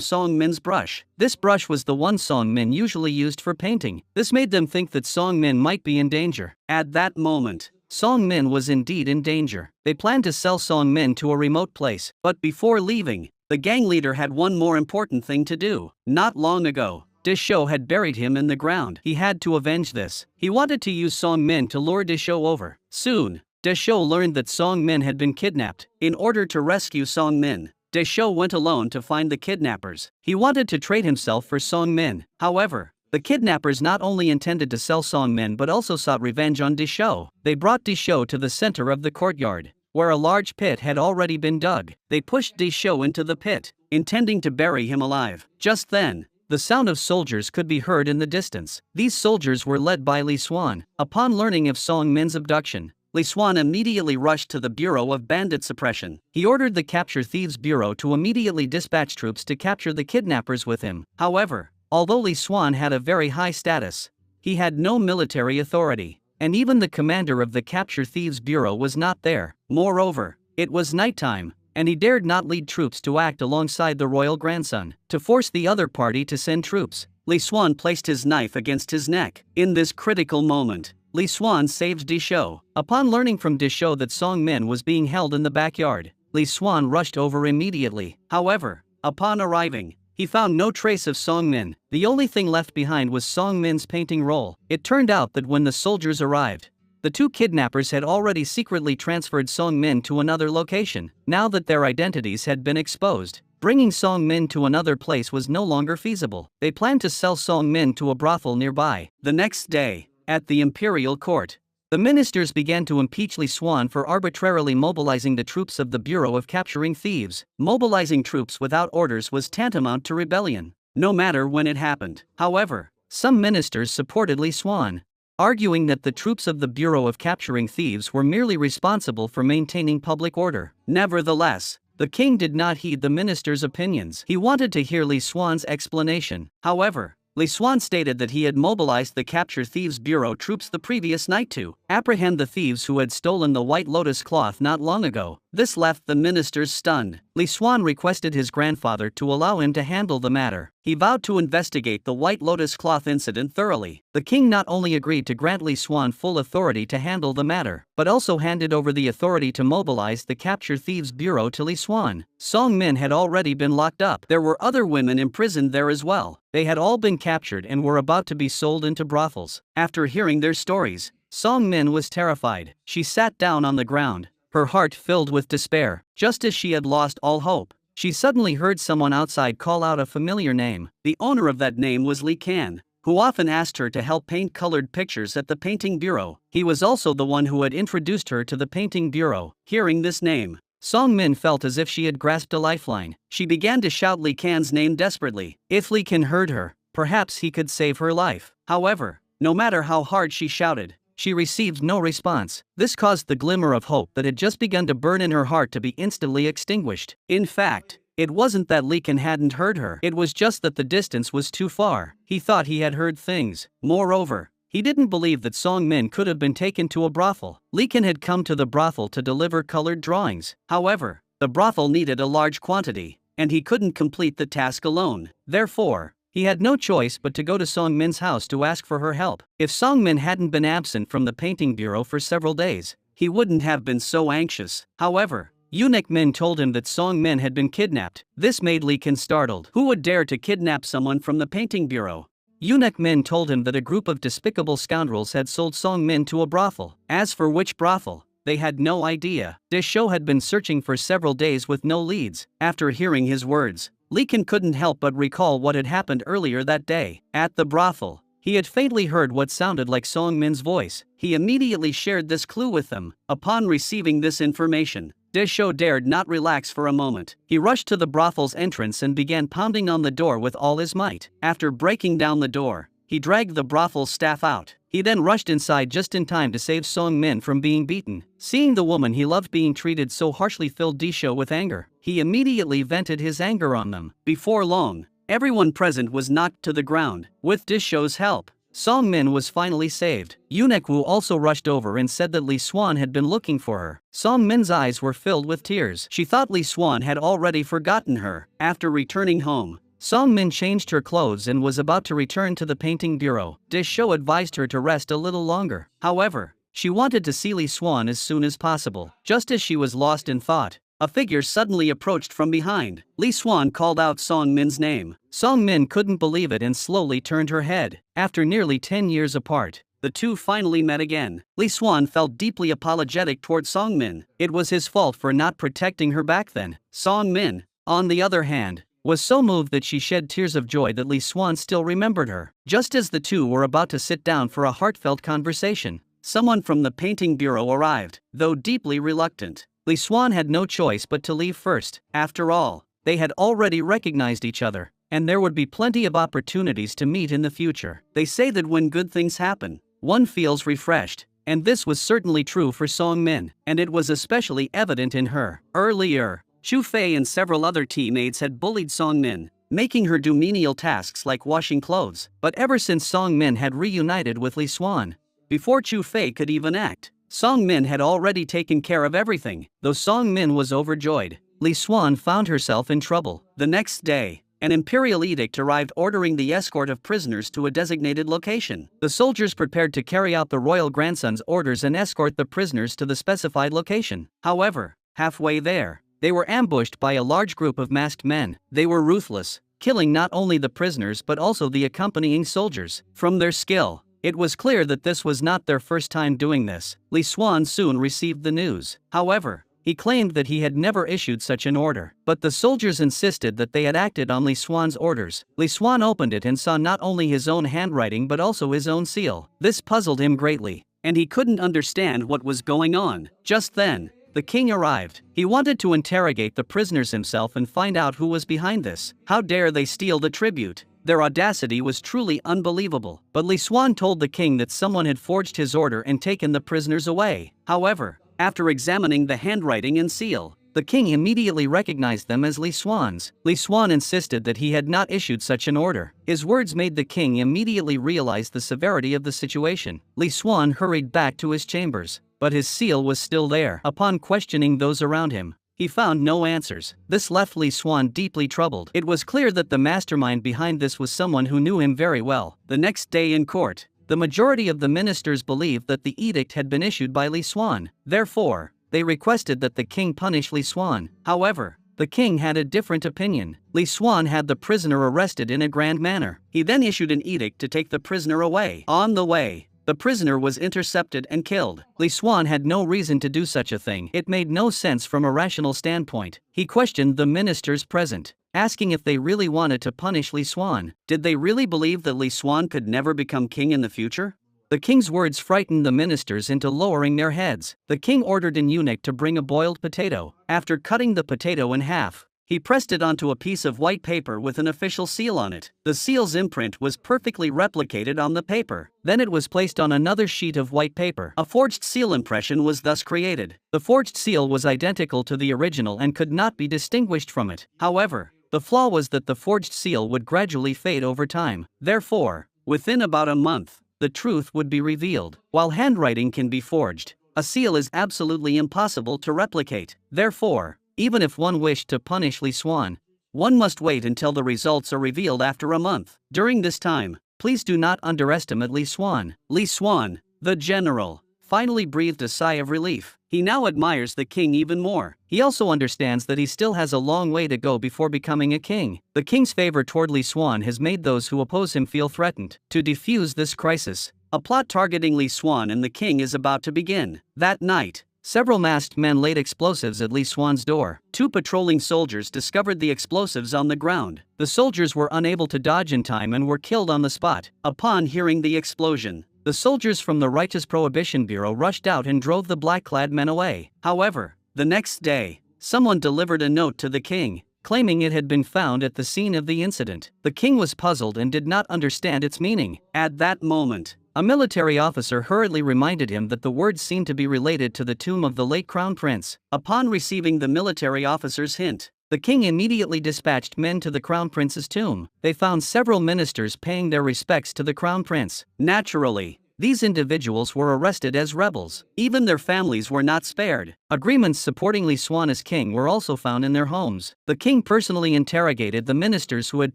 Song Min's brush. This brush was the one Song Min usually used for painting. This made them think that Song Min might be in danger. At that moment, Song Min was indeed in danger. They planned to sell Song Min to a remote place, but before leaving, the gang leader had one more important thing to do. Not long ago, Desho had buried him in the ground. He had to avenge this. He wanted to use Song Min to lure Desho over. Soon, Desho learned that Song Min had been kidnapped. In order to rescue Song Min, Desho went alone to find the kidnappers. He wanted to trade himself for Song Min. However, the kidnappers not only intended to sell Song Min but also sought revenge on Desho. They brought Desho to the center of the courtyard, where a large pit had already been dug. They pushed Desho into the pit, intending to bury him alive. Just then, the sound of soldiers could be heard in the distance. These soldiers were led by Li Xuan. Upon learning of Song Min's abduction, Li Xuan immediately rushed to the Bureau of Bandit Suppression. He ordered the Capture Thieves Bureau to immediately dispatch troops to capture the kidnappers with him. However, although Li Xuan had a very high status, he had no military authority, and even the commander of the Capture Thieves Bureau was not there. Moreover, it was nighttime, and he dared not lead troops to act alongside the royal grandson. To force the other party to send troops, Li Xuan placed his knife against his neck. In this critical moment, Li Xuan saved Desho. Upon learning from Desho that Song Min was being held in the backyard, Li Xuan rushed over immediately. However, upon arriving, he found no trace of Song Min. The only thing left behind was Song Min's painting roll. It turned out that when the soldiers arrived, the two kidnappers had already secretly transferred Song Min to another location. Now that their identities had been exposed, bringing Song Min to another place was no longer feasible. They planned to sell Song Min to a brothel nearby. The next day, at the imperial court, the ministers began to impeach Li Xuan for arbitrarily mobilizing the troops of the Bureau of Capturing Thieves. Mobilizing troops without orders was tantamount to rebellion, no matter when it happened. However, some ministers supported Li Xuan, arguing that the troops of the Bureau of Capturing Thieves were merely responsible for maintaining public order. Nevertheless, the king did not heed the ministers' opinions. He wanted to hear Li Xuan's explanation. However, Li Xuan stated that he had mobilized the Capture Thieves Bureau troops the previous night to apprehend the thieves who had stolen the White Lotus cloth not long ago. This left the ministers stunned. Li Xuan requested his grandfather to allow him to handle the matter. He vowed to investigate the White Lotus cloth incident thoroughly. The king not only agreed to grant Li Xuan full authority to handle the matter, but also handed over the authority to mobilize the Capture Thieves Bureau to Li Xuan. Song Min had already been locked up. There were other women imprisoned there as well. They had all been captured and were about to be sold into brothels. After hearing their stories, Song Min was terrified. She sat down on the ground, her heart filled with despair. Just as she had lost all hope, she suddenly heard someone outside call out a familiar name. The owner of that name was Li Kan, who often asked her to help paint colored pictures at the painting bureau. He was also the one who had introduced her to the painting bureau. Hearing this name, Song Min felt as if she had grasped a lifeline. She began to shout Li Kan's name desperately. If Li Kan heard her, perhaps he could save her life. However, no matter how hard she shouted, she received no response. This caused the glimmer of hope that had just begun to burn in her heart to be instantly extinguished. In fact, it wasn't that Li Kan hadn't heard her. It was just that the distance was too far. He thought he had heard things. Moreover, he didn't believe that Song Min could have been taken to a brothel. Li Kan had come to the brothel to deliver colored drawings. However, the brothel needed a large quantity, and he couldn't complete the task alone. Therefore, he had no choice but to go to Song Min's house to ask for her help. If Song Min hadn't been absent from the painting bureau for several days, he wouldn't have been so anxious. However, Eunuch Min told him that Song Min had been kidnapped. This made Li Kan startled. Who would dare to kidnap someone from the painting bureau? Eunuch Min told him that a group of despicable scoundrels had sold Song Min to a brothel. As for which brothel, they had no idea. This show had been searching for several days with no leads. After hearing his words, Leekin couldn't help but recall what had happened earlier that day. At the brothel, he had faintly heard what sounded like Song Min's voice. He immediately shared this clue with them. Upon receiving this information, Desho dared not relax for a moment. He rushed to the brothel's entrance and began pounding on the door with all his might. After breaking down the door, he dragged the brothel's staff out. He then rushed inside just in time to save Song Min from being beaten. Seeing the woman he loved being treated so harshly filled Desho with anger. He immediately vented his anger on them. Before long, everyone present was knocked to the ground. With Desho's help, Song Min was finally saved. Eunuch Wu also rushed over and said that Li Xuan had been looking for her. Song Min's eyes were filled with tears. She thought Li Xuan had already forgotten her. After returning home, Song Min changed her clothes and was about to return to the painting bureau. Desho advised her to rest a little longer. However, she wanted to see Li Xuan as soon as possible. Just as she was lost in thought, a figure suddenly approached from behind. Li Xuan called out Song Min's name. Song Min couldn't believe it and slowly turned her head. After nearly 10 years apart, the two finally met again. Li Xuan felt deeply apologetic toward Song Min. It was his fault for not protecting her back then. Song Min, on the other hand, was so moved that she shed tears of joy that Li Xuan still remembered her. Just as the two were about to sit down for a heartfelt conversation, someone from the painting bureau arrived. Though deeply reluctant, Li Xuan had no choice but to leave first. After all, they had already recognized each other, and there would be plenty of opportunities to meet in the future. They say that when good things happen, one feels refreshed, and this was certainly true for Song Min, and it was especially evident in her. Earlier, Xu Fei and several other teammates had bullied Song Min, making her do menial tasks like washing clothes. But ever since Song Min had reunited with Li Xuan, before Xu Fei could even act, Song Min had already taken care of everything. Though Song Min was overjoyed, Li Xuan found herself in trouble. The next day, an imperial edict arrived ordering the escort of prisoners to a designated location. The soldiers prepared to carry out the royal grandson's orders and escort the prisoners to the specified location. However, halfway there, they were ambushed by a large group of masked men. They were ruthless, killing not only the prisoners but also the accompanying soldiers. From their skill, it was clear that this was not their first time doing this. Li Xuan soon received the news. However, he claimed that he had never issued such an order. But the soldiers insisted that they had acted on Li Xuan's orders. Li Xuan opened it and saw not only his own handwriting but also his own seal. This puzzled him greatly, and he couldn't understand what was going on. Just then, the king arrived. He wanted to interrogate the prisoners himself and find out who was behind this. How dare they steal the tribute? Their audacity was truly unbelievable. But Li Xuan told the king that someone had forged his order and taken the prisoners away. However, after examining the handwriting and seal, the king immediately recognized them as Li Xuan's. Li Xuan insisted that he had not issued such an order. His words made the king immediately realize the severity of the situation. Li Xuan hurried back to his chambers, but his seal was still there. Upon questioning those around him, he found no answers. This left Li Xuan deeply troubled. It was clear that the mastermind behind this was someone who knew him very well. The next day in court, the majority of the ministers believed that the edict had been issued by Li Xuan. Therefore, they requested that the king punish Li Xuan. However, the king had a different opinion. Li Xuan had the prisoner arrested in a grand manner. He then issued an edict to take the prisoner away. On the way, the prisoner was intercepted and killed. Li Xuan had no reason to do such a thing. It made no sense from a rational standpoint. He questioned the ministers present, asking if they really wanted to punish Li Xuan. Did they really believe that Li Xuan could never become king in the future? The king's words frightened the ministers into lowering their heads. The king ordered an eunuch to bring a boiled potato. After cutting the potato in half, he pressed it onto a piece of white paper with an official seal on it. The seal's imprint was perfectly replicated on the paper. Then it was placed on another sheet of white paper. A forged seal impression was thus created. The forged seal was identical to the original and could not be distinguished from it. However, the flaw was that the forged seal would gradually fade over time. Therefore, within about a month, the truth would be revealed. While handwriting can be forged, a seal is absolutely impossible to replicate. Therefore, even if one wished to punish Li Xuan, one must wait until the results are revealed after a month. During this time, please do not underestimate Li Xuan. Li Xuan, the general, finally breathed a sigh of relief. He now admires the king even more. He also understands that he still has a long way to go before becoming a king. The king's favor toward Li Xuan has made those who oppose him feel threatened. To defuse this crisis, a plot targeting Li Xuan and the king is about to begin. That night, several masked men laid explosives at Li Xuan's door. Two patrolling soldiers discovered the explosives on the ground. The soldiers were unable to dodge in time and were killed on the spot. Upon hearing the explosion, the soldiers from the Righteous Prohibition Bureau rushed out and drove the black-clad men away. However, the next day, someone delivered a note to the king, claiming it had been found at the scene of the incident. The king was puzzled and did not understand its meaning. At that moment, a military officer hurriedly reminded him that the words seemed to be related to the tomb of the late crown prince. Upon receiving the military officer's hint, the king immediately dispatched men to the crown prince's tomb. They found several ministers paying their respects to the crown prince. Naturally, these individuals were arrested as rebels. Even their families were not spared. Agreements supporting Li Xuan as king were also found in their homes. The king personally interrogated the ministers who had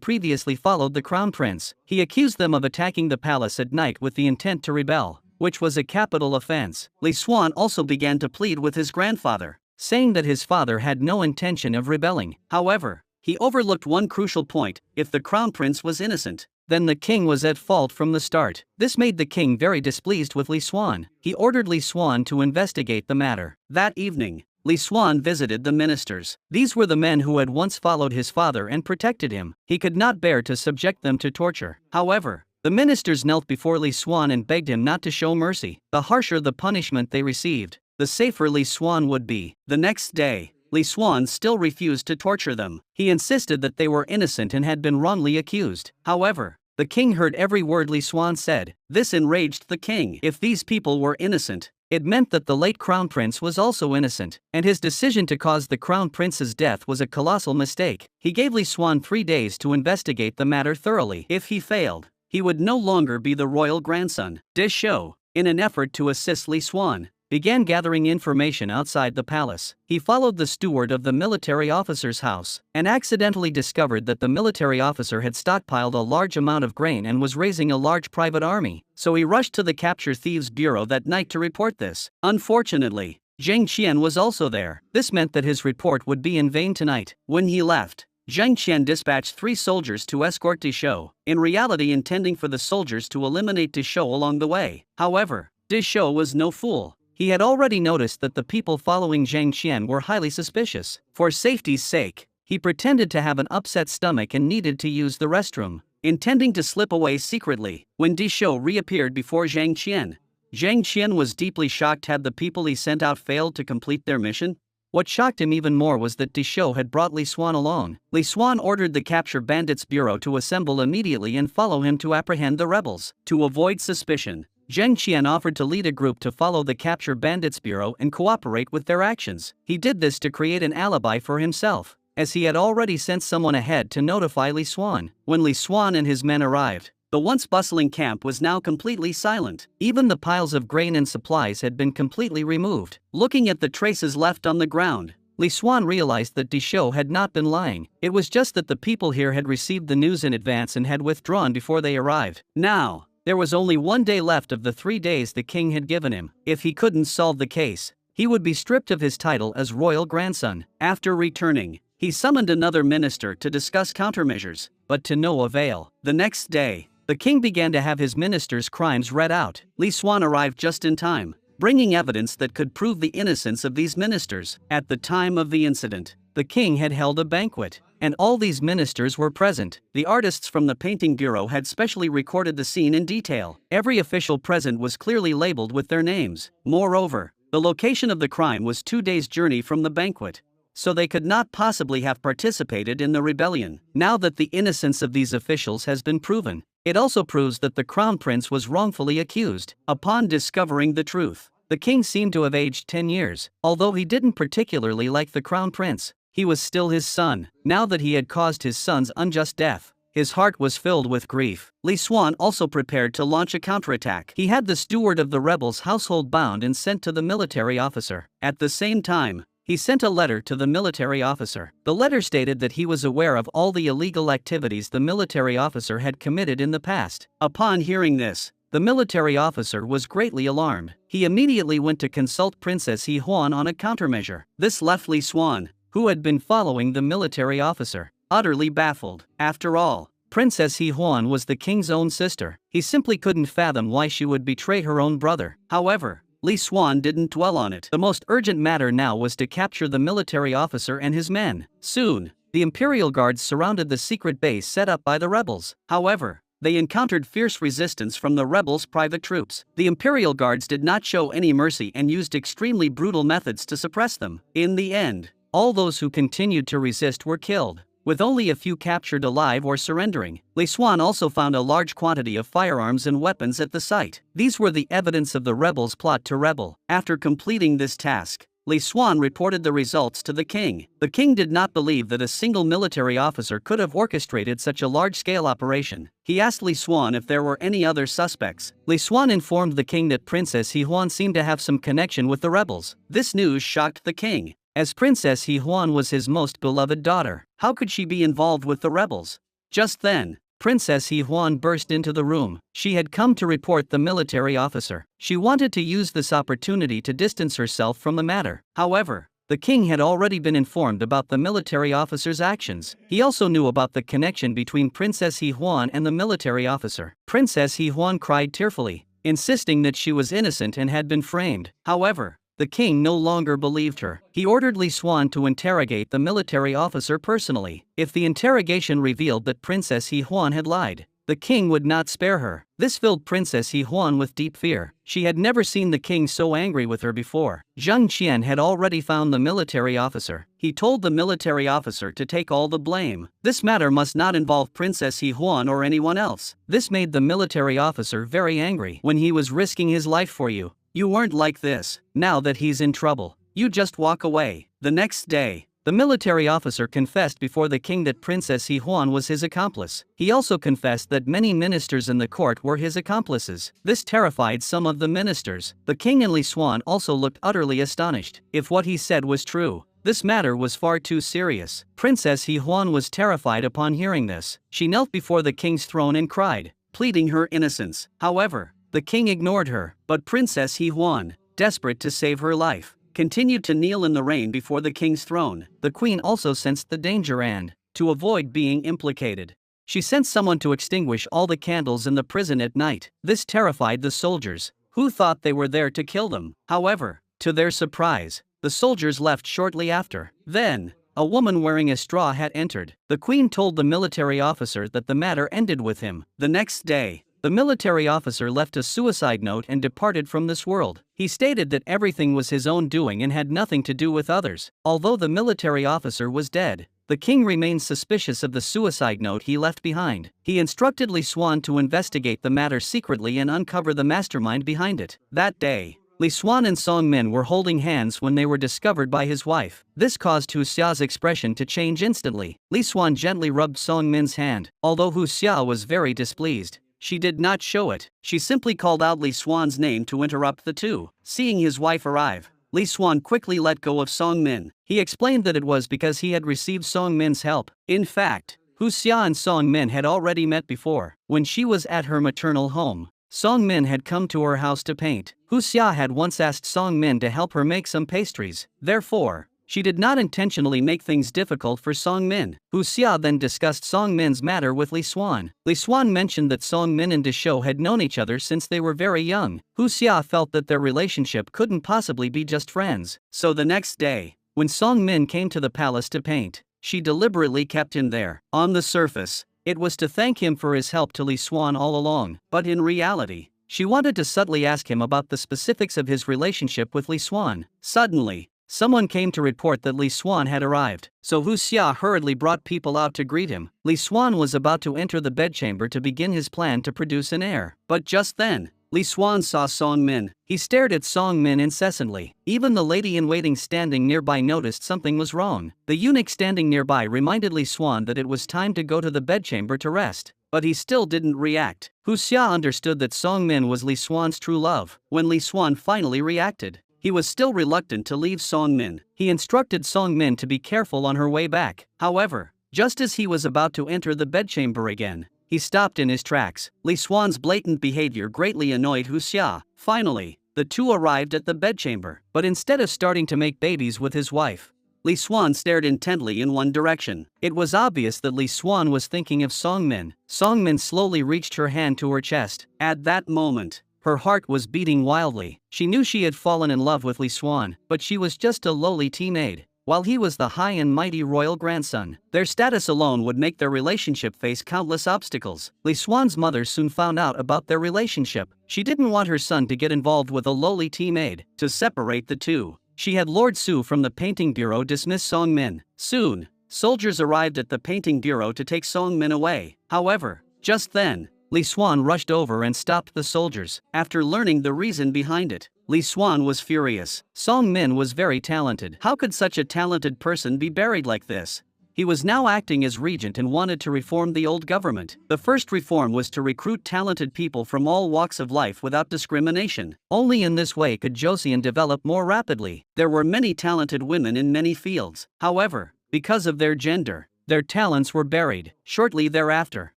previously followed the crown prince. He accused them of attacking the palace at night with the intent to rebel, which was a capital offense. Li Xuan also began to plead with his grandfather, saying that his father had no intention of rebelling. However, he overlooked one crucial point: if the crown prince was innocent, then the king was at fault from the start. This made the king very displeased with Li Xuan. He ordered Li Xuan to investigate the matter. That evening, Li Xuan visited the ministers. These were the men who had once followed his father and protected him. He could not bear to subject them to torture. However, the ministers knelt before Li Xuan and begged him not to show mercy. The harsher the punishment they received, the safer Li Xuan would be. The next day, Li Xuan still refused to torture them. He insisted that they were innocent and had been wrongly accused. However, the king heard every word Li Xuan said. This enraged the king. If these people were innocent, it meant that the late crown prince was also innocent, and his decision to cause the crown prince's death was a colossal mistake. He gave Li Xuan 3 days to investigate the matter thoroughly. If he failed, he would no longer be the royal grandson. Dishou, in an effort to assist Li Xuan, began gathering information outside the palace. He followed the steward of the military officer's house and accidentally discovered that the military officer had stockpiled a large amount of grain and was raising a large private army. So he rushed to the Capture Thieves Bureau that night to report this. Unfortunately, Zhang Qian was also there. This meant that his report would be in vain tonight. When he left, Zhang Qian dispatched 3 soldiers to escort Dishou, in reality intending for the soldiers to eliminate Dishou along the way. However, Dishou was no fool. He had already noticed that the people following Zhang Qian were highly suspicious. For safety's sake, he pretended to have an upset stomach and needed to use the restroom, intending to slip away secretly. When Dishou reappeared before Zhang Qian was deeply shocked. Had the people he sent out failed to complete their mission? What shocked him even more was that Dishou had brought Li Xuan along. Li Xuan ordered the Capture Bandits Bureau to assemble immediately and follow him to apprehend the rebels. To avoid suspicion, Zhang Qian offered to lead a group to follow the Capture Bandits Bureau and cooperate with their actions. He did this to create an alibi for himself, as he had already sent someone ahead to notify Li Xuan. When Li Xuan and his men arrived, the once bustling camp was now completely silent. Even the piles of grain and supplies had been completely removed. Looking at the traces left on the ground, Li Xuan realized that Dishou had not been lying. It was just that the people here had received the news in advance and had withdrawn before they arrived. Now, there was only 1 day left of the 3 days the king had given him. If he couldn't solve the case, he would be stripped of his title as royal grandson. After returning, he summoned another minister to discuss countermeasures, but to no avail. The next day, the king began to have his ministers' crimes read out. Li Xuan arrived just in time, bringing evidence that could prove the innocence of these ministers. At the time of the incident, the king had held a banquet, and all these ministers were present. The artists from the painting bureau had specially recorded the scene in detail. Every official present was clearly labeled with their names. Moreover, the location of the crime was 2 days' journey from the banquet, so they could not possibly have participated in the rebellion. Now that the innocence of these officials has been proven, it also proves that the crown prince was wrongfully accused. Upon discovering the truth, the king seemed to have aged 10 years. Although he didn't particularly like the crown prince, he was still his son. Now that he had caused his son's unjust death, his heart was filled with grief. Li Xuan also prepared to launch a counterattack. He had the steward of the rebels' household bound and sent to the military officer. At the same time, he sent a letter to the military officer. The letter stated that he was aware of all the illegal activities the military officer had committed in the past. Upon hearing this, the military officer was greatly alarmed. He immediately went to consult Princess He Huan on a countermeasure. This left Li Xuan, who had been following the military officer, utterly baffled. After all, Princess He Huan was the king's own sister. He simply couldn't fathom why she would betray her own brother. However, Li Xuan didn't dwell on it. The most urgent matter now was to capture the military officer and his men. Soon, the Imperial Guards surrounded the secret base set up by the rebels. However, they encountered fierce resistance from the rebels' private troops. The Imperial Guards did not show any mercy and used extremely brutal methods to suppress them. In the end, all those who continued to resist were killed, with only a few captured alive or surrendering. Li Xuan also found a large quantity of firearms and weapons at the site. These were the evidence of the rebels' plot to rebel. After completing this task, Li Xuan reported the results to the king. The king did not believe that a single military officer could have orchestrated such a large-scale operation. He asked Li Xuan if there were any other suspects. Li Xuan informed the king that Princess He Huan seemed to have some connection with the rebels. This news shocked the king, as Princess He Huan was his most beloved daughter. How could she be involved with the rebels? Just then, Princess He Huan burst into the room. She had come to report the military officer. She wanted to use this opportunity to distance herself from the matter. However, the king had already been informed about the military officer's actions. He also knew about the connection between Princess He Huan and the military officer. Princess He Huan cried tearfully, insisting that she was innocent and had been framed. However, the king no longer believed her. He ordered Li Xuan to interrogate the military officer personally. If the interrogation revealed that Princess He Huan had lied, the king would not spare her. This filled Princess He Huan with deep fear. She had never seen the king so angry with her before. Zheng Qian had already found the military officer. He told the military officer to take all the blame. This matter must not involve Princess He Huan or anyone else. This made the military officer very angry. When he was risking his life for you, you weren't like this. Now that he's in trouble, you just walk away. The next day, the military officer confessed before the king that Princess He Huan was his accomplice. He also confessed that many ministers in the court were his accomplices. This terrified some of the ministers. The king and Li Xuan also looked utterly astonished. If what he said was true, this matter was far too serious. Princess He Huan was terrified upon hearing this. She knelt before the king's throne and cried, pleading her innocence. However, the king ignored her, but Princess He Huan, desperate to save her life, continued to kneel in the rain before the king's throne. The queen also sensed the danger and, to avoid being implicated, she sent someone to extinguish all the candles in the prison at night. This terrified the soldiers, who thought they were there to kill them. However, to their surprise, the soldiers left shortly after. Then, a woman wearing a straw hat entered. The queen told the military officer that the matter ended with him. The next day, the military officer left a suicide note and departed from this world. He stated that everything was his own doing and had nothing to do with others. Although the military officer was dead, the king remained suspicious of the suicide note he left behind. He instructed Li Xuan to investigate the matter secretly and uncover the mastermind behind it. That day, Li Xuan and Song Min were holding hands when they were discovered by his wife. This caused Hu Xia's expression to change instantly. Li Xuan gently rubbed Song Min's hand. Although Hu Xia was very displeased, she did not show it. She simply called out Li Xuan's name to interrupt the two. Seeing his wife arrive, Li Xuan quickly let go of Song Min. He explained that it was because he had received Song Min's help. In fact, Hu Xia and Song Min had already met before. When she was at her maternal home, Song Min had come to her house to paint. Hu Xia had once asked Song Min to help her make some pastries. Therefore, she did not intentionally make things difficult for Song Min. Hu Xia then discussed Song Min's matter with Li Xuan. Li Xuan mentioned that Song Min and Deshou had known each other since they were very young. Hu Xia felt that their relationship couldn't possibly be just friends. So the next day, when Song Min came to the palace to paint, she deliberately kept him there. On the surface, it was to thank him for his help to Li Xuan all along, but in reality, she wanted to subtly ask him about the specifics of his relationship with Li Xuan. Suddenly, someone came to report that Li Xuan had arrived, so Hu Xia hurriedly brought people out to greet him. Li Xuan was about to enter the bedchamber to begin his plan to produce an heir. But just then, Li Xuan saw Song Min. He stared at Song Min incessantly. Even the lady-in-waiting standing nearby noticed something was wrong. The eunuch standing nearby reminded Li Xuan that it was time to go to the bedchamber to rest, but he still didn't react. Hu Xia understood that Song Min was Li Xuan's true love. When Li Xuan finally reacted, he was still reluctant to leave Song Min. He instructed Song Min to be careful on her way back. However, just as he was about to enter the bedchamber again, he stopped in his tracks. Li Xuan's blatant behavior greatly annoyed Hu Xia. Finally, the two arrived at the bedchamber, but instead of starting to make babies with his wife, Li Xuan stared intently in one direction. It was obvious that Li Xuan was thinking of Song Min. Song Min slowly reached her hand to her chest. At that moment, Her heart was beating wildly. She knew she had fallen in love with Li Xuan, but she was just a lowly tea maid, while he was the high and mighty royal grandson. Their status alone would make their relationship face countless obstacles. Li Xuan's mother soon found out about their relationship. She didn't want her son to get involved with a lowly tea maid. To separate the two, she had Lord Su from the painting bureau dismiss Song Min. Soon, soldiers arrived at the painting bureau to take Song Min away. However, just then, Li Xuan rushed over and stopped the soldiers. After learning the reason behind it, Li Xuan was furious. Song Min was very talented. How could such a talented person be buried like this? He was now acting as regent and wanted to reform the old government. The first reform was to recruit talented people from all walks of life without discrimination. Only in this way could Joseon develop more rapidly. There were many talented women in many fields. However, because of their gender, their talents were buried. Shortly thereafter,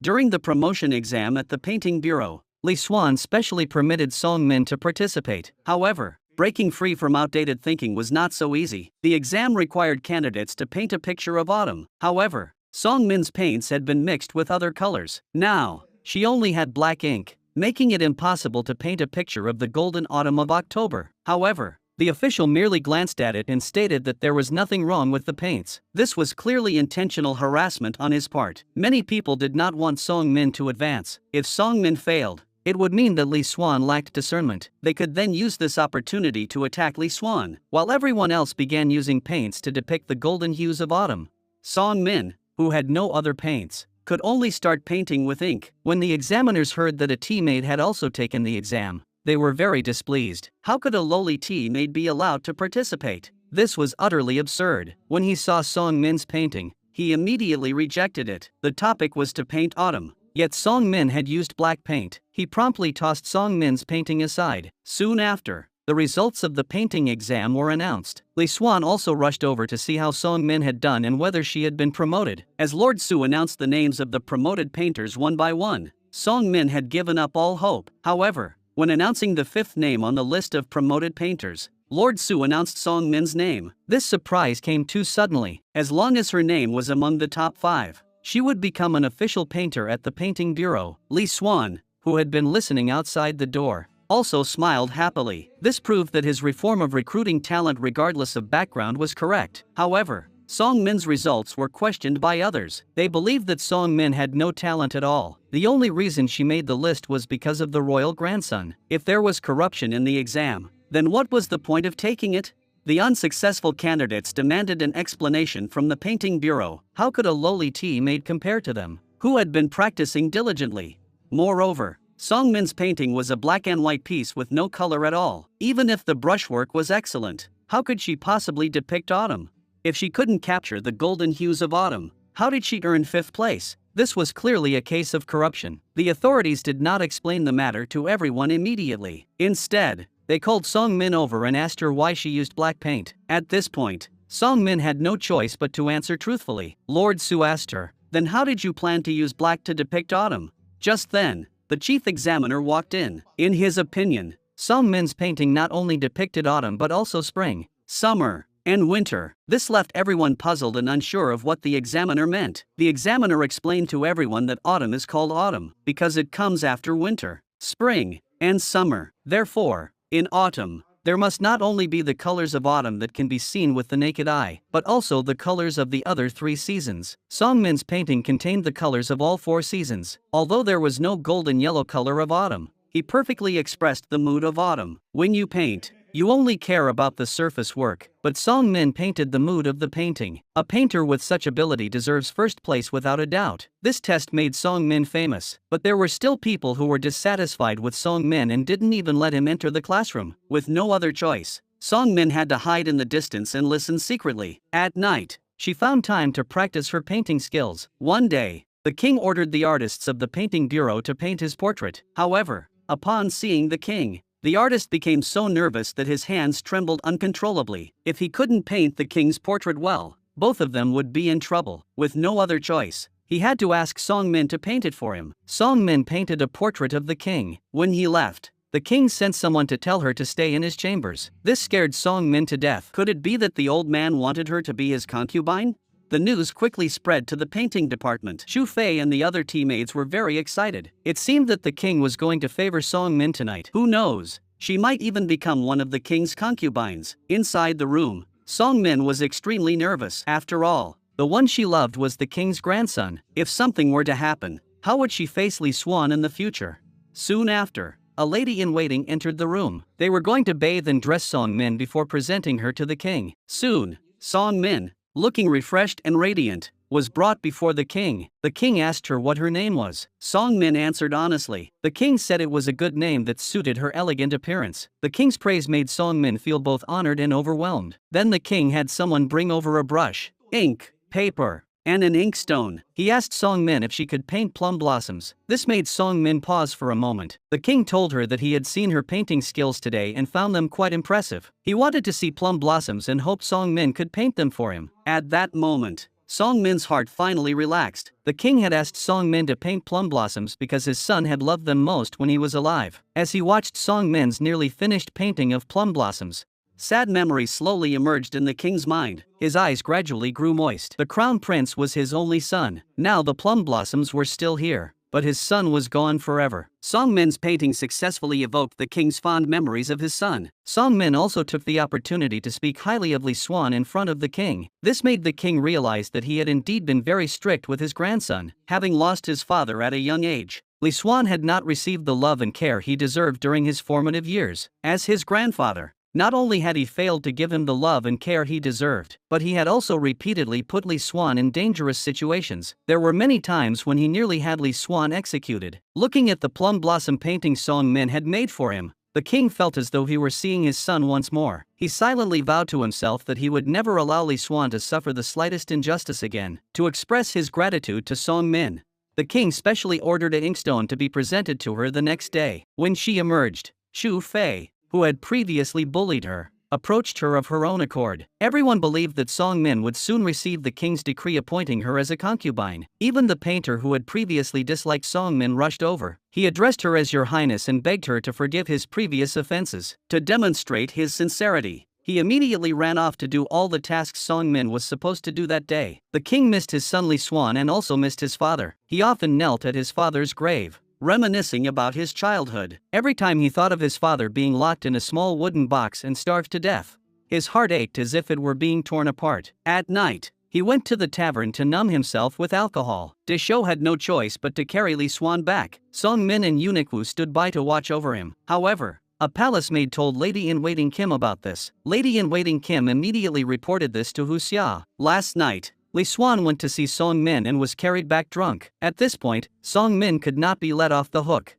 during the promotion exam at the painting bureau, Li Xuan specially permitted Song Min to participate. However, breaking free from outdated thinking was not so easy. The exam required candidates to paint a picture of autumn. However, Song Min's paints had been mixed with other colors. Now, she only had black ink, making it impossible to paint a picture of the golden autumn of October. However, the official merely glanced at it and stated that there was nothing wrong with the paints. This was clearly intentional harassment on his part. Many people did not want Song Min to advance. If Song Min failed, it would mean that Li Xuan lacked discernment. They could then use this opportunity to attack Li Xuan, while everyone else began using paints to depict the golden hues of autumn. Song Min, who had no other paints, could only start painting with ink. When the examiners heard that a tea maid had also taken the exam, they were very displeased. How could a lowly tea maid be allowed to participate? This was utterly absurd. When he saw Song Min's painting, he immediately rejected it. The topic was to paint autumn. Yet Song Min had used black paint. He promptly tossed Song Min's painting aside. Soon after, the results of the painting exam were announced. Li Xuan also rushed over to see how Song Min had done and whether she had been promoted. As Lord Su announced the names of the promoted painters one by one, Song Min had given up all hope. However, when announcing the fifth name on the list of promoted painters, Lord Su announced Song Min's name. This surprise came too suddenly. As long as her name was among the top 5, she would become an official painter at the painting bureau. Li Xuan, who had been listening outside the door, also smiled happily. This proved that his reform of recruiting talent regardless of background was correct. However, Song Min's results were questioned by others. They believed that Song Min had no talent at all. The only reason she made the list was because of the royal grandson. If there was corruption in the exam, then what was the point of taking it? The unsuccessful candidates demanded an explanation from the painting bureau. How could a lowly tea maid compare to them, who had been practicing diligently? Moreover, Song Min's painting was a black and white piece with no color at all. Even if the brushwork was excellent, how could she possibly depict autumn? If she couldn't capture the golden hues of autumn, how did she earn 5th place? This was clearly a case of corruption. The authorities did not explain the matter to everyone immediately. Instead, they called Song Min over and asked her why she used black paint. At this point, Song Min had no choice but to answer truthfully. Lord Su asked her, "Then how did you plan to use black to depict autumn?" Just then, the chief examiner walked in. In his opinion, Song Min's painting not only depicted autumn but also spring, summer, and winter. This left everyone puzzled and unsure of what the examiner meant. The examiner explained to everyone that autumn is called autumn because it comes after winter, spring, and summer. Therefore, in autumn, there must not only be the colors of autumn that can be seen with the naked eye, but also the colors of the other 3 seasons. Song Min's painting contained the colors of all 4 seasons. Although there was no golden yellow color of autumn, he perfectly expressed the mood of autumn. When you paint, you only care about the surface work, but Song Min painted the mood of the painting. A painter with such ability deserves 1st place without a doubt. This test made Song Min famous, but there were still people who were dissatisfied with Song Min and didn't even let him enter the classroom. With no other choice, Song Min had to hide in the distance and listen secretly. At night, she found time to practice her painting skills. One day, the king ordered the artists of the painting bureau to paint his portrait. However, upon seeing the king, the artist became so nervous that his hands trembled uncontrollably. If he couldn't paint the king's portrait well, both of them would be in trouble. With no other choice, he had to ask Song Min to paint it for him. Song Min painted a portrait of the king. When he left, the king sent someone to tell her to stay in his chambers. This scared Song Min to death. Could it be that the old man wanted her to be his concubine? The news quickly spread to the painting department. Xu Fei and the other teammates were very excited. It seemed that the king was going to favor Song Min tonight. Who knows? She might even become one of the king's concubines. Inside the room, Song Min was extremely nervous. After all, the one she loved was the king's grandson. If something were to happen, how would she face Li Xuan in the future? Soon after, a lady-in-waiting entered the room. They were going to bathe and dress Song Min before presenting her to the king. Soon, Song Min, looking refreshed and radiant, was brought before the king. The king asked her what her name was. Song Min answered honestly. The king said it was a good name that suited her elegant appearance. The king's praise made Song Min feel both honored and overwhelmed. Then the king had someone bring over a brush, ink, paper, and an inkstone. He asked Song Min if she could paint plum blossoms. This made Song Min pause for a moment. The king told her that he had seen her painting skills today and found them quite impressive. He wanted to see plum blossoms and hoped Song Min could paint them for him. At that moment, Song Min's heart finally relaxed. The king had asked Song Min to paint plum blossoms because his son had loved them most when he was alive. As he watched Song Min's nearly finished painting of plum blossoms, sad memories slowly emerged in the king's mind. His eyes gradually grew moist. The crown prince was his only son. Now the plum blossoms were still here, but his son was gone forever. Song Min's painting successfully evoked the king's fond memories of his son. Song Min also took the opportunity to speak highly of Li Xuan in front of the king. This made the king realize that he had indeed been very strict with his grandson, having lost his father at a young age. Li Xuan had not received the love and care he deserved during his formative years. As his grandfather, not only had he failed to give him the love and care he deserved, but he had also repeatedly put Li Xuan in dangerous situations. There were many times when he nearly had Li Xuan executed. Looking at the plum blossom painting Song Min had made for him, the king felt as though he were seeing his son once more. He silently vowed to himself that he would never allow Li Xuan to suffer the slightest injustice again. To express his gratitude to Song Min, the king specially ordered an inkstone to be presented to her the next day. When she emerged, Xu Fei, who had previously bullied her, approached her of her own accord. Everyone believed that Song Min would soon receive the king's decree appointing her as a concubine. Even the painter who had previously disliked Song Min rushed over. He addressed her as Your Highness and begged her to forgive his previous offenses. To demonstrate his sincerity, he immediately ran off to do all the tasks Song Min was supposed to do that day. The king missed his son Li Xuan and also missed his father. He often knelt at his father's grave, reminiscing about his childhood. Every time he thought of his father being locked in a small wooden box and starved to death, his heart ached as if it were being torn apart. At night, he went to the tavern to numb himself with alcohol. Desho had no choice but to carry Li Xuan back. Song Min and eunuch Wu stood by to watch over him. However, a palace maid told Lady-in-Waiting Kim about this. Lady-in-Waiting Kim immediately reported this to Hu Xia. Last night, Li Xuan went to see Song Min and was carried back drunk. At this point, Song Min could not be let off the hook.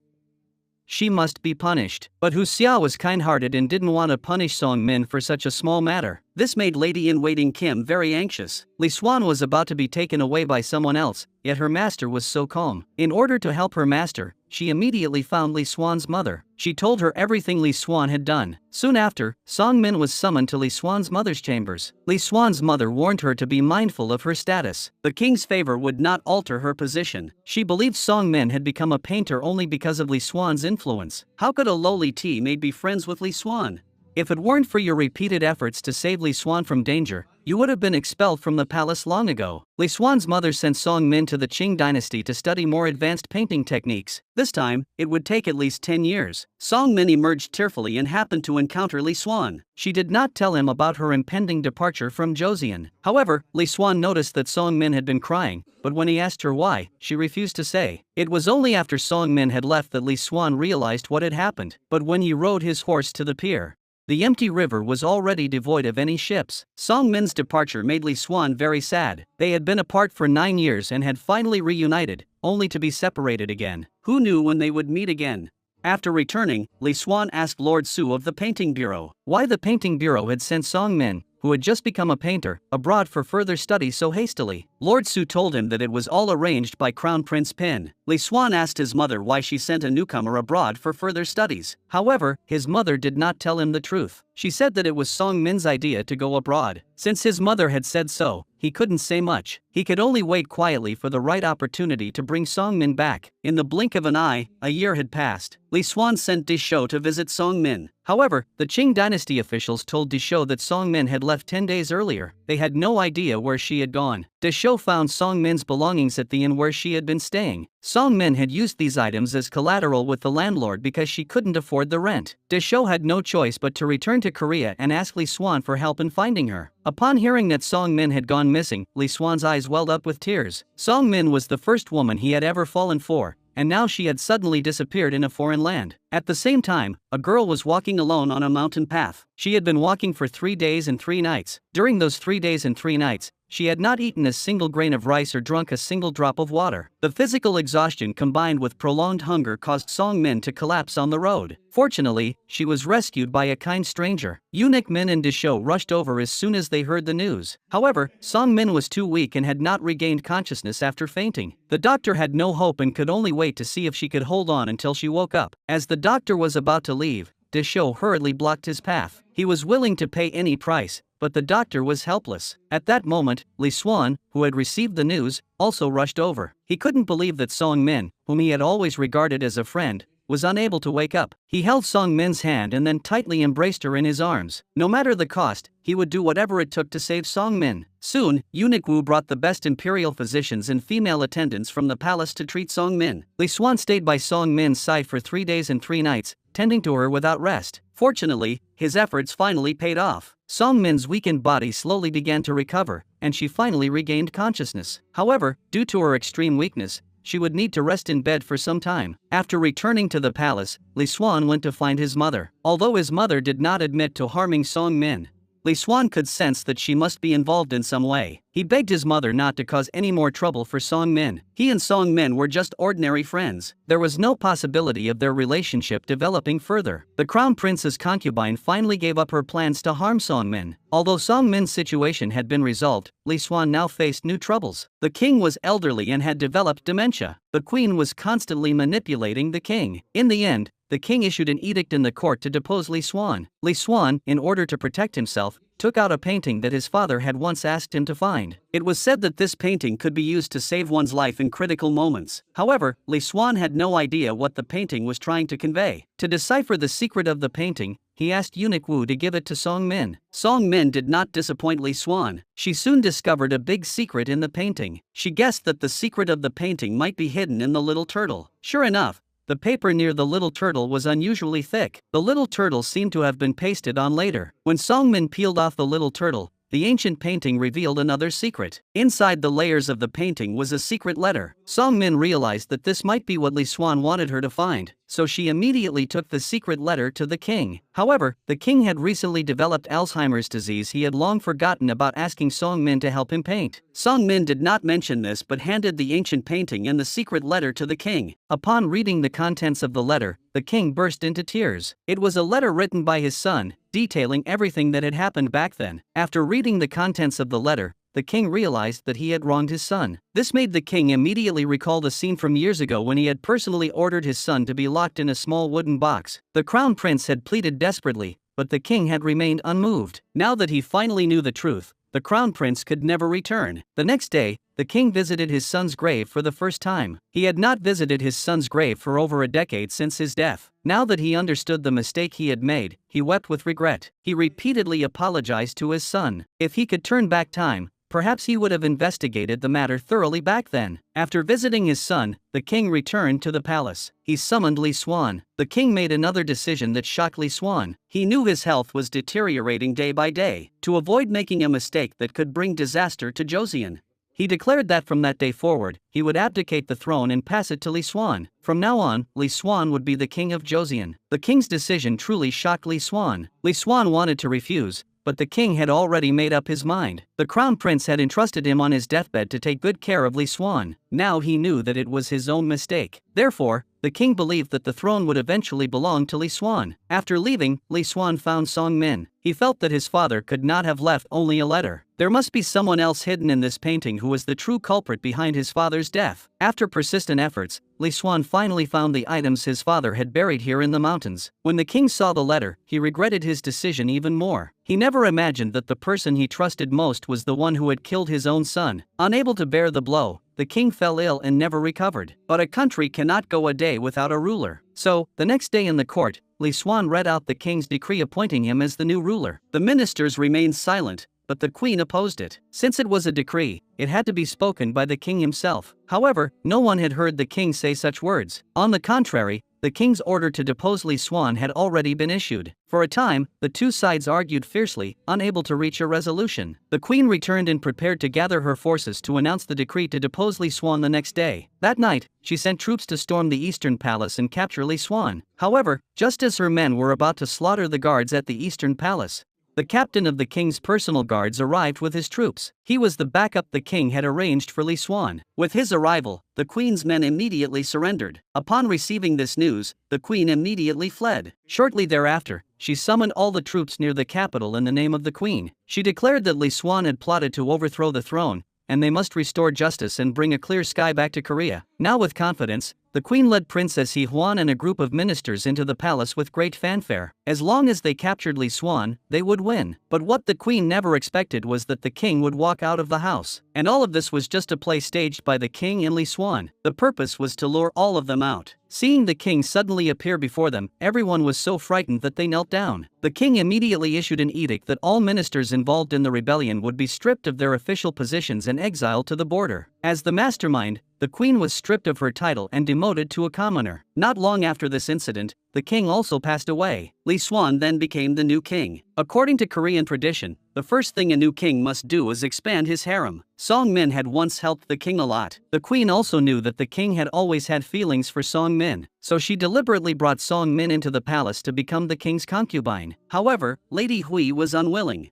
She must be punished. But Hu Xia was kind-hearted and didn't want to punish Song Min for such a small matter. This made Lady-in-Waiting Kim very anxious. Li Xuan was about to be taken away by someone else, yet her master was so calm. In order to help her master, she immediately found Li Xuan's mother. She told her everything Li Xuan had done. Soon after, Song Min was summoned to Li Xuan's mother's chambers. Li Xuan's mother warned her to be mindful of her status. The king's favor would not alter her position. She believed Song Min had become a painter only because of Li Xuan's influence. How could a lowly tea maid be friends with Li Xuan? If it weren't for your repeated efforts to save Li Xuan from danger, you would have been expelled from the palace long ago. Li Xuan's mother sent Song Min to the Qing dynasty to study more advanced painting techniques. This time, it would take at least 10 years. Song Min emerged tearfully and happened to encounter Li Xuan. She did not tell him about her impending departure from Joseon. However, Li Xuan noticed that Song Min had been crying, but when he asked her why, she refused to say. It was only after Song Min had left that Li Xuan realized what had happened. But when he rode his horse to the pier, the empty river was already devoid of any ships. Song Min's departure made Li Xuan very sad. They had been apart for 9 years and had finally reunited, only to be separated again. Who knew when they would meet again? After returning, Li Xuan asked Lord Su of the Painting Bureau why the Painting Bureau had sent Song Min, who had just become a painter, abroad for further study so hastily. Lord Su told him that it was all arranged by Crown Prince Pin. Li Xuan asked his mother why she sent a newcomer abroad for further studies. However, his mother did not tell him the truth. She said that it was Song Min's idea to go abroad. Since his mother had said so, he couldn't say much. He could only wait quietly for the right opportunity to bring Song Min back. In the blink of an eye, a year had passed. Li Xuan sent Desho to visit Song Min. However, the Qing dynasty officials told Desho that Song Min had left 10 days earlier. They had no idea where she had gone. Desho found Song Min's belongings at the inn where she had been staying. Song Min had used these items as collateral with the landlord because she couldn't afford the rent. Desho had no choice but to return to Korea and ask Lee Swan for help in finding her. Upon hearing that Song Min had gone missing, Lee Swan's eyes welled up with tears. Song Min was the first woman he had ever fallen for, and now she had suddenly disappeared in a foreign land. At the same time, a girl was walking alone on a mountain path. She had been walking for 3 days and 3 nights. During those 3 days and 3 nights, she had not eaten a single grain of rice or drunk a single drop of water. The physical exhaustion combined with prolonged hunger caused Song Min to collapse on the road. Fortunately, she was rescued by a kind stranger. Eunuch Min and Desho rushed over as soon as they heard the news. However, Song Min was too weak and had not regained consciousness after fainting. The doctor had no hope and could only wait to see if she could hold on until she woke up. As the doctor was about to leave, Desho hurriedly blocked his path. He was willing to pay any price, but the doctor was helpless. At that moment, Lee Swan, who had received the news, also rushed over. He couldn't believe that Song Min, whom he had always regarded as a friend, was unable to wake up. He held Song Min's hand and then tightly embraced her in his arms. No matter the cost, he would do whatever it took to save Song Min. Soon, Eunuch Wu brought the best imperial physicians and female attendants from the palace to treat Song Min. Lee Swan stayed by Song Min's side for 3 days and 3 nights, tending to her without rest. Fortunately, his efforts finally paid off. Song Min's weakened body slowly began to recover, and she finally regained consciousness. However, due to her extreme weakness, she would need to rest in bed for some time. After returning to the palace, Lee Swan went to find his mother. Although his mother did not admit to harming Song Min, Lee Swan could sense that she must be involved in some way. He begged his mother not to cause any more trouble for Song Min. He and Song Min were just ordinary friends. There was no possibility of their relationship developing further. The crown prince's concubine finally gave up her plans to harm Song Min. Although Song Min's situation had been resolved, Lee Swan now faced new troubles. The king was elderly and had developed dementia. The queen was constantly manipulating the king. In the end, the king issued an edict in the court to depose Lee Swan. Lee Swan, in order to protect himself, took out a painting that his father had once asked him to find. It was said that this painting could be used to save one's life in critical moments. However, Lee Swan had no idea what the painting was trying to convey. To decipher the secret of the painting, he asked Eunuch Wu to give it to Song Min. Song Min did not disappoint Lee Swan. She soon discovered a big secret in the painting. She guessed that the secret of the painting might be hidden in the little turtle. Sure enough, the paper near the little turtle was unusually thick. The little turtle seemed to have been pasted on later. When Song Min peeled off the little turtle, the ancient painting revealed another secret. Inside the layers of the painting was a secret letter. Song Min realized that this might be what Lee Swan wanted her to find, so she immediately took the secret letter to the king. However, the king had recently developed Alzheimer's disease. He had long forgotten about asking Song Min to help him paint. Song Min did not mention this but handed the ancient painting and the secret letter to the king. Upon reading the contents of the letter, the king burst into tears. It was a letter written by his son, detailing everything that had happened back then. After reading the contents of the letter, the king realized that he had wronged his son. This made the king immediately recall the scene from years ago when he had personally ordered his son to be locked in a small wooden box. The crown prince had pleaded desperately, but the king had remained unmoved. Now that he finally knew the truth, the crown prince could never return. The next day, the king visited his son's grave for the first time. He had not visited his son's grave for over a decade since his death. Now that he understood the mistake he had made, he wept with regret. He repeatedly apologized to his son. If he could turn back time, perhaps he would have investigated the matter thoroughly back then. After visiting his son, the king returned to the palace. He summoned Lee Swan. The king made another decision that shocked Lee Swan. He knew his health was deteriorating day by day. To avoid making a mistake that could bring disaster to Joseon, he declared that from that day forward, he would abdicate the throne and pass it to Lee Swan. From now on, Lee Swan would be the king of Joseon. The king's decision truly shocked Lee Swan. Lee Swan wanted to refuse, but the king had already made up his mind. The crown prince had entrusted him on his deathbed to take good care of Lee Swan. Now he knew that it was his own mistake. Therefore, the king believed that the throne would eventually belong to Lee Swan. After leaving, Lee Swan found Song Min. He felt that his father could not have left only a letter. There must be someone else hidden in this painting who was the true culprit behind his father's death. After persistent efforts, Lee Swan finally found the items his father had buried here in the mountains. When the king saw the letter, he regretted his decision even more. He never imagined that the person he trusted most was the one who had killed his own son. Unable to bear the blow, the king fell ill and never recovered. But a country cannot go a day without a ruler. So, the next day in the court, Lee Swan read out the king's decree appointing him as the new ruler. The ministers remained silent, but the queen opposed it. Since it was a decree, it had to be spoken by the king himself. However, no one had heard the king say such words. On the contrary, the king's order to depose Li Xuan had already been issued. For a time, the two sides argued fiercely, unable to reach a resolution. The queen returned and prepared to gather her forces to announce the decree to depose Li Xuan the next day. That night, she sent troops to storm the eastern palace and capture Li Xuan. However, just as her men were about to slaughter the guards at the eastern palace, the captain of the king's personal guards arrived with his troops. He was the backup the king had arranged for Li Xuan. With his arrival, the queen's men immediately surrendered. Upon receiving this news, the queen immediately fled. Shortly thereafter, she summoned all the troops near the capital in the name of the queen. She declared that Li Xuan had plotted to overthrow the throne, and they must restore justice and bring a clear sky back to Korea. Now with confidence, the queen led Princess He Huan and a group of ministers into the palace with great fanfare. As long as they captured Li Xuan, they would win. But what the queen never expected was that the king would walk out of the house. And all of this was just a play staged by the king and Li Xuan. The purpose was to lure all of them out. Seeing the king suddenly appear before them, everyone was so frightened that they knelt down. The king immediately issued an edict that all ministers involved in the rebellion would be stripped of their official positions and exiled to the border. As the mastermind, the queen was stripped of her title and demoted to a commoner. Not long after this incident, the king also passed away. Li Xuan then became the new king. According to Korean tradition, the first thing a new king must do is expand his harem. Song Min had once helped the king a lot. The queen also knew that the king had always had feelings for Song Min, so she deliberately brought Song Min into the palace to become the king's concubine. However, Lady Hui was unwilling.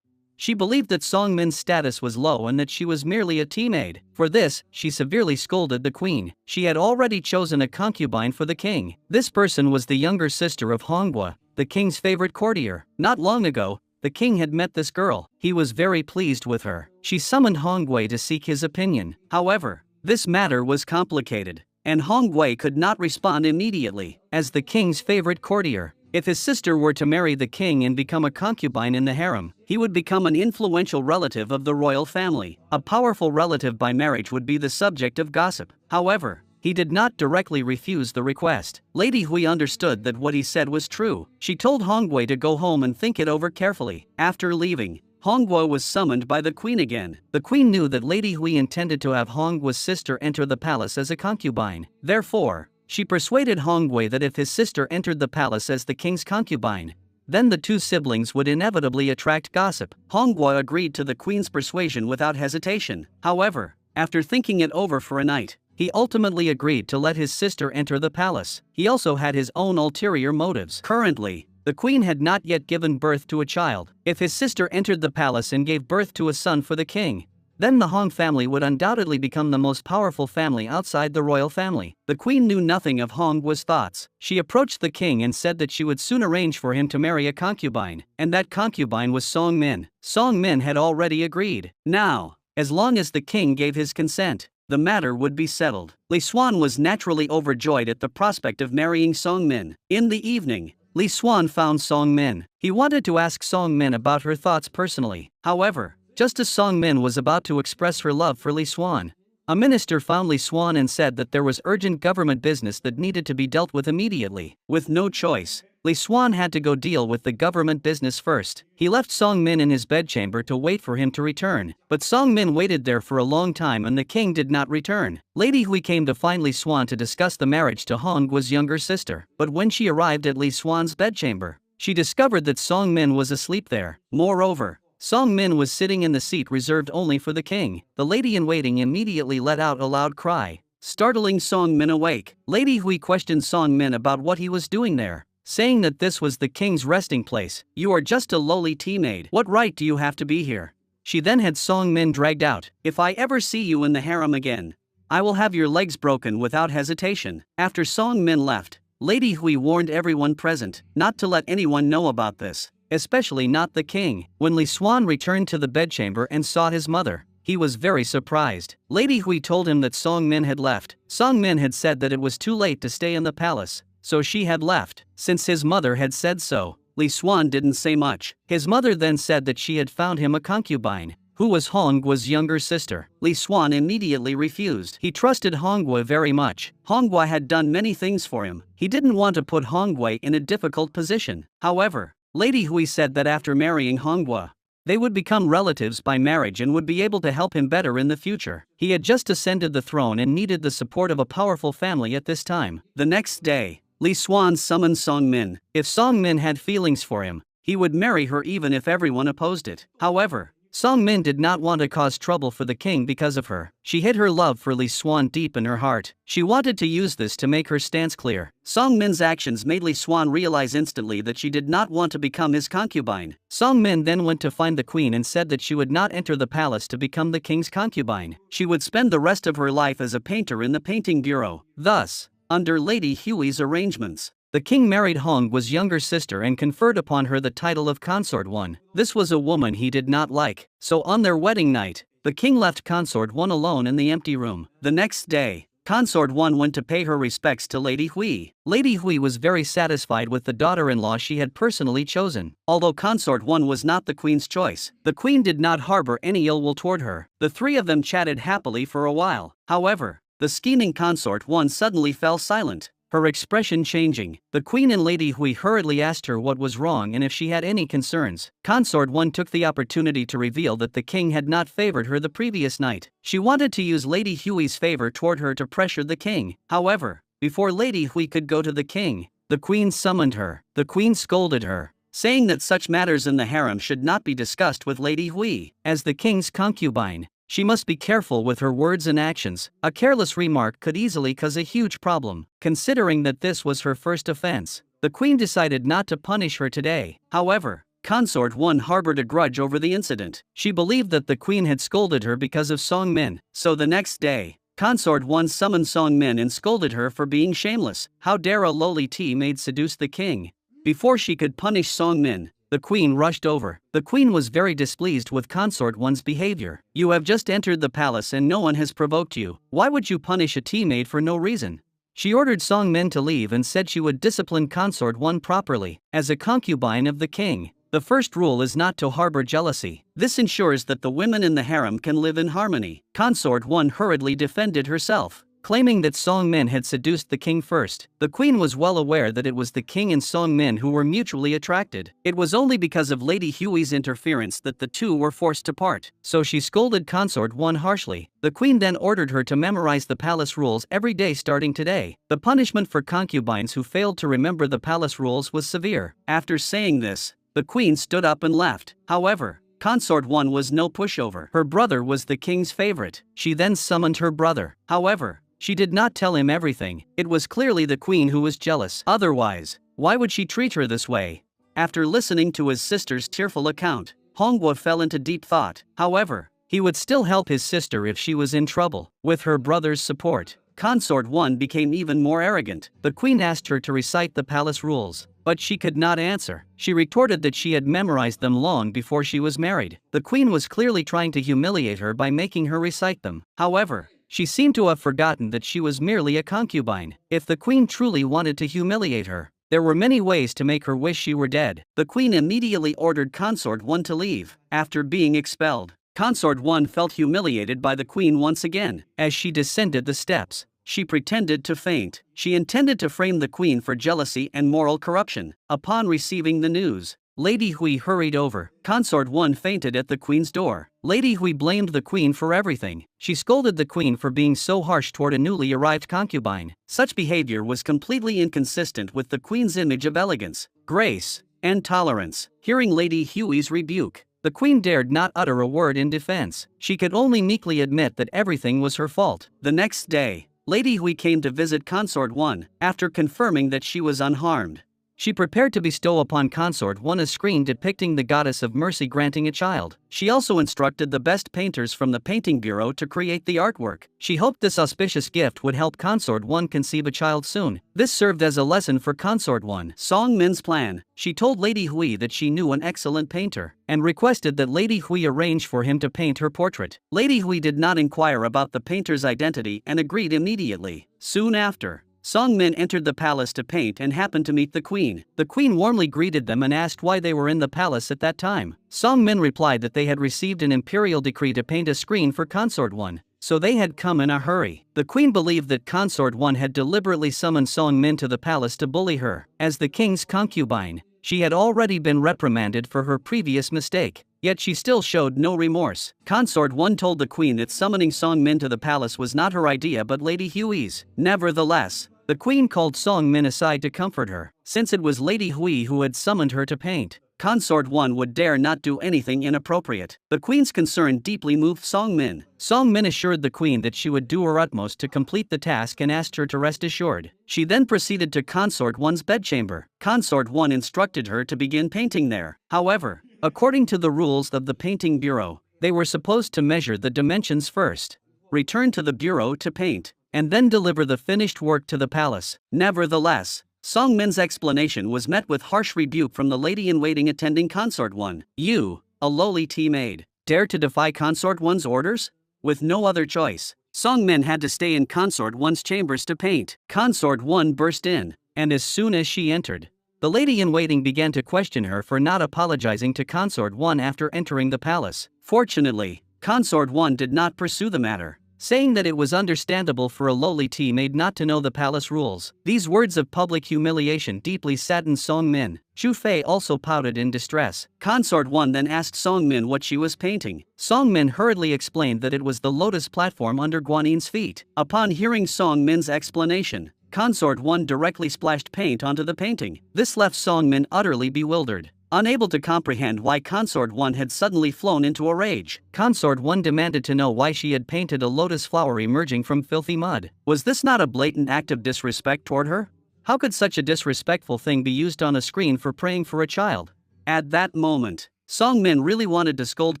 She believed that Song Min's status was low and that she was merely a tea maid. For this, she severely scolded the queen. She had already chosen a concubine for the king. This person was the younger sister of Hongwa, the king's favorite courtier. Not long ago, the king had met this girl. He was very pleased with her. She summoned Hongwei to seek his opinion. However, this matter was complicated, and Hongwei could not respond immediately. As the king's favorite courtier, if his sister were to marry the king and become a concubine in the harem, he would become an influential relative of the royal family. A powerful relative by marriage would be the subject of gossip. However, he did not directly refuse the request. Lady Hui understood that what he said was true. She told Hongwei to go home and think it over carefully. After leaving, Hongguo was summoned by the queen again. The queen knew that Lady Hui intended to have Hongguo's sister enter the palace as a concubine. Therefore, she persuaded Hongwei that if his sister entered the palace as the king's concubine, then the two siblings would inevitably attract gossip. Hongguo agreed to the queen's persuasion without hesitation. However, after thinking it over for a night, he ultimately agreed to let his sister enter the palace. He also had his own ulterior motives. Currently, the queen had not yet given birth to a child. If his sister entered the palace and gave birth to a son for the king, then the Hong family would undoubtedly become the most powerful family outside the royal family. The queen knew nothing of Hongguo's thoughts. She approached the king and said that she would soon arrange for him to marry a concubine, and that concubine was Song Min. Song Min had already agreed. Now, as long as the king gave his consent, the matter would be settled. Li Xuan was naturally overjoyed at the prospect of marrying Song Min. In the evening, Li Xuan found Song Min. He wanted to ask Song Min about her thoughts personally. However, just as Song Min was about to express her love for Li Xuan, a minister found Li Xuan and said that there was urgent government business that needed to be dealt with immediately. With no choice, Li Xuan had to go deal with the government business first. He left Song Min in his bedchamber to wait for him to return, but Song Min waited there for a long time and the king did not return. Lady Hui came to find Li Xuan to discuss the marriage to Hongguo's younger sister, but when she arrived at Li Xuan's bedchamber, she discovered that Song Min was asleep there. Moreover, Song Min was sitting in the seat reserved only for the king. The lady-in-waiting immediately let out a loud cry, startling Song Min awake. Lady Hui questioned Song Min about what he was doing there, saying that this was the king's resting place. "You are just a lowly tea maid. What right do you have to be here?" She then had Song Min dragged out. "If I ever see you in the harem again, I will have your legs broken without hesitation." After Song Min left, Lady Hui warned everyone present not to let anyone know about this, especially not the king. When Li Xuan returned to the bedchamber and saw his mother, he was very surprised. Lady Hui told him that Song Min had left. Song Min had said that it was too late to stay in the palace, so she had left. Since his mother had said so, Li Xuan didn't say much. His mother then said that she had found him a concubine, who was Hongguo's younger sister. Li Xuan immediately refused. He trusted Hongguo very much. Hongguo had done many things for him. He didn't want to put Hongguo in a difficult position. However, Lady Hui said that after marrying Hongguo, They would become relatives by marriage and would be able to help him better in the future. He had just ascended the throne and needed the support of a powerful family at this time. The next day, Li Xuan summoned Song Min. If Song Min had feelings for him, he would marry her even if everyone opposed it. However, Song Min did not want to cause trouble for the king because of her. She hid her love for Li Xuan deep in her heart. She wanted to use this to make her stance clear. Song Min's actions made Li Xuan realize instantly that she did not want to become his concubine. Song Min then went to find the queen and said that she would not enter the palace to become the king's concubine. She would spend the rest of her life as a painter in the painting bureau. Thus, under Lady Hui's arrangements, the king married Hong's younger sister and conferred upon her the title of Consort One. This was a woman he did not like, so on their wedding night, the king left Consort One alone in the empty room. The next day, Consort One went to pay her respects to Lady Hui. Lady Hui was very satisfied with the daughter-in-law she had personally chosen. Although Consort One was not the queen's choice, the queen did not harbor any ill will toward her. The three of them chatted happily for a while. However, the scheming Consort One suddenly fell silent, her expression changing. The queen and Lady Hui hurriedly asked her what was wrong and if she had any concerns. Consort One took the opportunity to reveal that the king had not favored her the previous night. She wanted to use Lady Hui's favor toward her to pressure the king. However, before Lady Hui could go to the king, the queen summoned her. The queen scolded her, saying that such matters in the harem should not be discussed with Lady Hui. As the king's concubine, she must be careful with her words and actions. A careless remark could easily cause a huge problem. Considering that this was her first offense, the queen decided not to punish her today. However, Consort One harbored a grudge over the incident. She believed that the queen had scolded her because of Song Min. So the next day, Consort One summoned Song Min and scolded her for being shameless. How dare a lowly tea-maid seduce the king? Before she could punish Song Min, the queen rushed over. The queen was very displeased with Consort One's behavior. You have just entered the palace and no one has provoked you. Why would you punish a tea-maid for no reason? She ordered Song Min to leave and said she would discipline Consort One properly. As a concubine of the king, the first rule is not to harbor jealousy. This ensures that the women in the harem can live in harmony. Consort One hurriedly defended herself, claiming that Song Min had seduced the king first. The queen was well aware that it was the king and Song Min who were mutually attracted. It was only because of Lady Hui's interference that the two were forced to part. So she scolded Consort One harshly. The queen then ordered her to memorize the palace rules every day starting today. The punishment for concubines who failed to remember the palace rules was severe. After saying this, the queen stood up and left. However, Consort One was no pushover. Her brother was the king's favorite. She then summoned her brother. However, she did not tell him everything. It was clearly the queen who was jealous. Otherwise, why would she treat her this way? After listening to his sister's tearful account, Hongguo fell into deep thought. However, he would still help his sister if she was in trouble. With her brother's support, Consort One became even more arrogant. The queen asked her to recite the palace rules, but she could not answer. She retorted that she had memorized them long before she was married. The queen was clearly trying to humiliate her by making her recite them. However, she seemed to have forgotten that she was merely a concubine. If the queen truly wanted to humiliate her, there were many ways to make her wish she were dead. The queen immediately ordered Consort One to leave. After being expelled, Consort One felt humiliated by the queen once again. As she descended the steps, she pretended to faint. She intended to frame the queen for jealousy and moral corruption. Upon receiving the news, Lady Hui hurried over. Consort One fainted at the queen's door. Lady Hui blamed the queen for everything. She scolded the queen for being so harsh toward a newly arrived concubine. Such behavior was completely inconsistent with the queen's image of elegance, grace, and tolerance. Hearing Lady Hui's rebuke, the queen dared not utter a word in defense. She could only meekly admit that everything was her fault. The next day, Lady Hui came to visit Consort One. After confirming that she was unharmed, she prepared to bestow upon Consort One a screen depicting the goddess of mercy granting a child. She also instructed the best painters from the painting bureau to create the artwork. She hoped this auspicious gift would help Consort One conceive a child soon. This served as a lesson for Consort One. Song Min's plan. She told Lady Hui that she knew an excellent painter, and requested that Lady Hui arrange for him to paint her portrait. Lady Hui did not inquire about the painter's identity and agreed immediately. Soon after, Song Min entered the palace to paint and happened to meet the queen. The queen warmly greeted them and asked why they were in the palace at that time. Song Min replied that they had received an imperial decree to paint a screen for Consort One, so they had come in a hurry. The queen believed that Consort One had deliberately summoned Song Min to the palace to bully her. As the king's concubine, she had already been reprimanded for her previous mistake. Yet she still showed no remorse. Consort 1 told the queen that summoning Song Min to the palace was not her idea but Lady Hui's. Nevertheless, the queen called Song Min aside to comfort her, since it was Lady Hui who had summoned her to paint. Consort 1 would dare not do anything inappropriate. The queen's concern deeply moved Song Min. Song Min assured the queen that she would do her utmost to complete the task and asked her to rest assured. She then proceeded to Consort 1's bedchamber. Consort 1 instructed her to begin painting there. However, according to the rules of the painting bureau, they were supposed to measure the dimensions first, return to the bureau to paint, and then deliver the finished work to the palace. Nevertheless, Song Min's explanation was met with harsh rebuke from the lady-in-waiting attending Consort 1. You, a lowly tea maid, dare to defy Consort 1's orders? With no other choice, Song Min had to stay in Consort 1's chambers to paint. Consort 1 burst in, and as soon as she entered, the lady-in-waiting began to question her for not apologizing to Consort 1 after entering the palace. Fortunately, Consort 1 did not pursue the matter, saying that it was understandable for a lowly tea maid not to know the palace rules. These words of public humiliation deeply saddened Song Min. Xu Fei also pouted in distress. Consort 1 then asked Song Min what she was painting. Song Min hurriedly explained that it was the lotus platform under Guanin's feet. Upon hearing Song Min's explanation, Consort 1 directly splashed paint onto the painting. This left Song Min utterly bewildered. Unable to comprehend why Consort 1 had suddenly flown into a rage, Consort 1 demanded to know why she had painted a lotus flower emerging from filthy mud. Was this not a blatant act of disrespect toward her? How could such a disrespectful thing be used on a screen for praying for a child? At that moment, Song Min really wanted to scold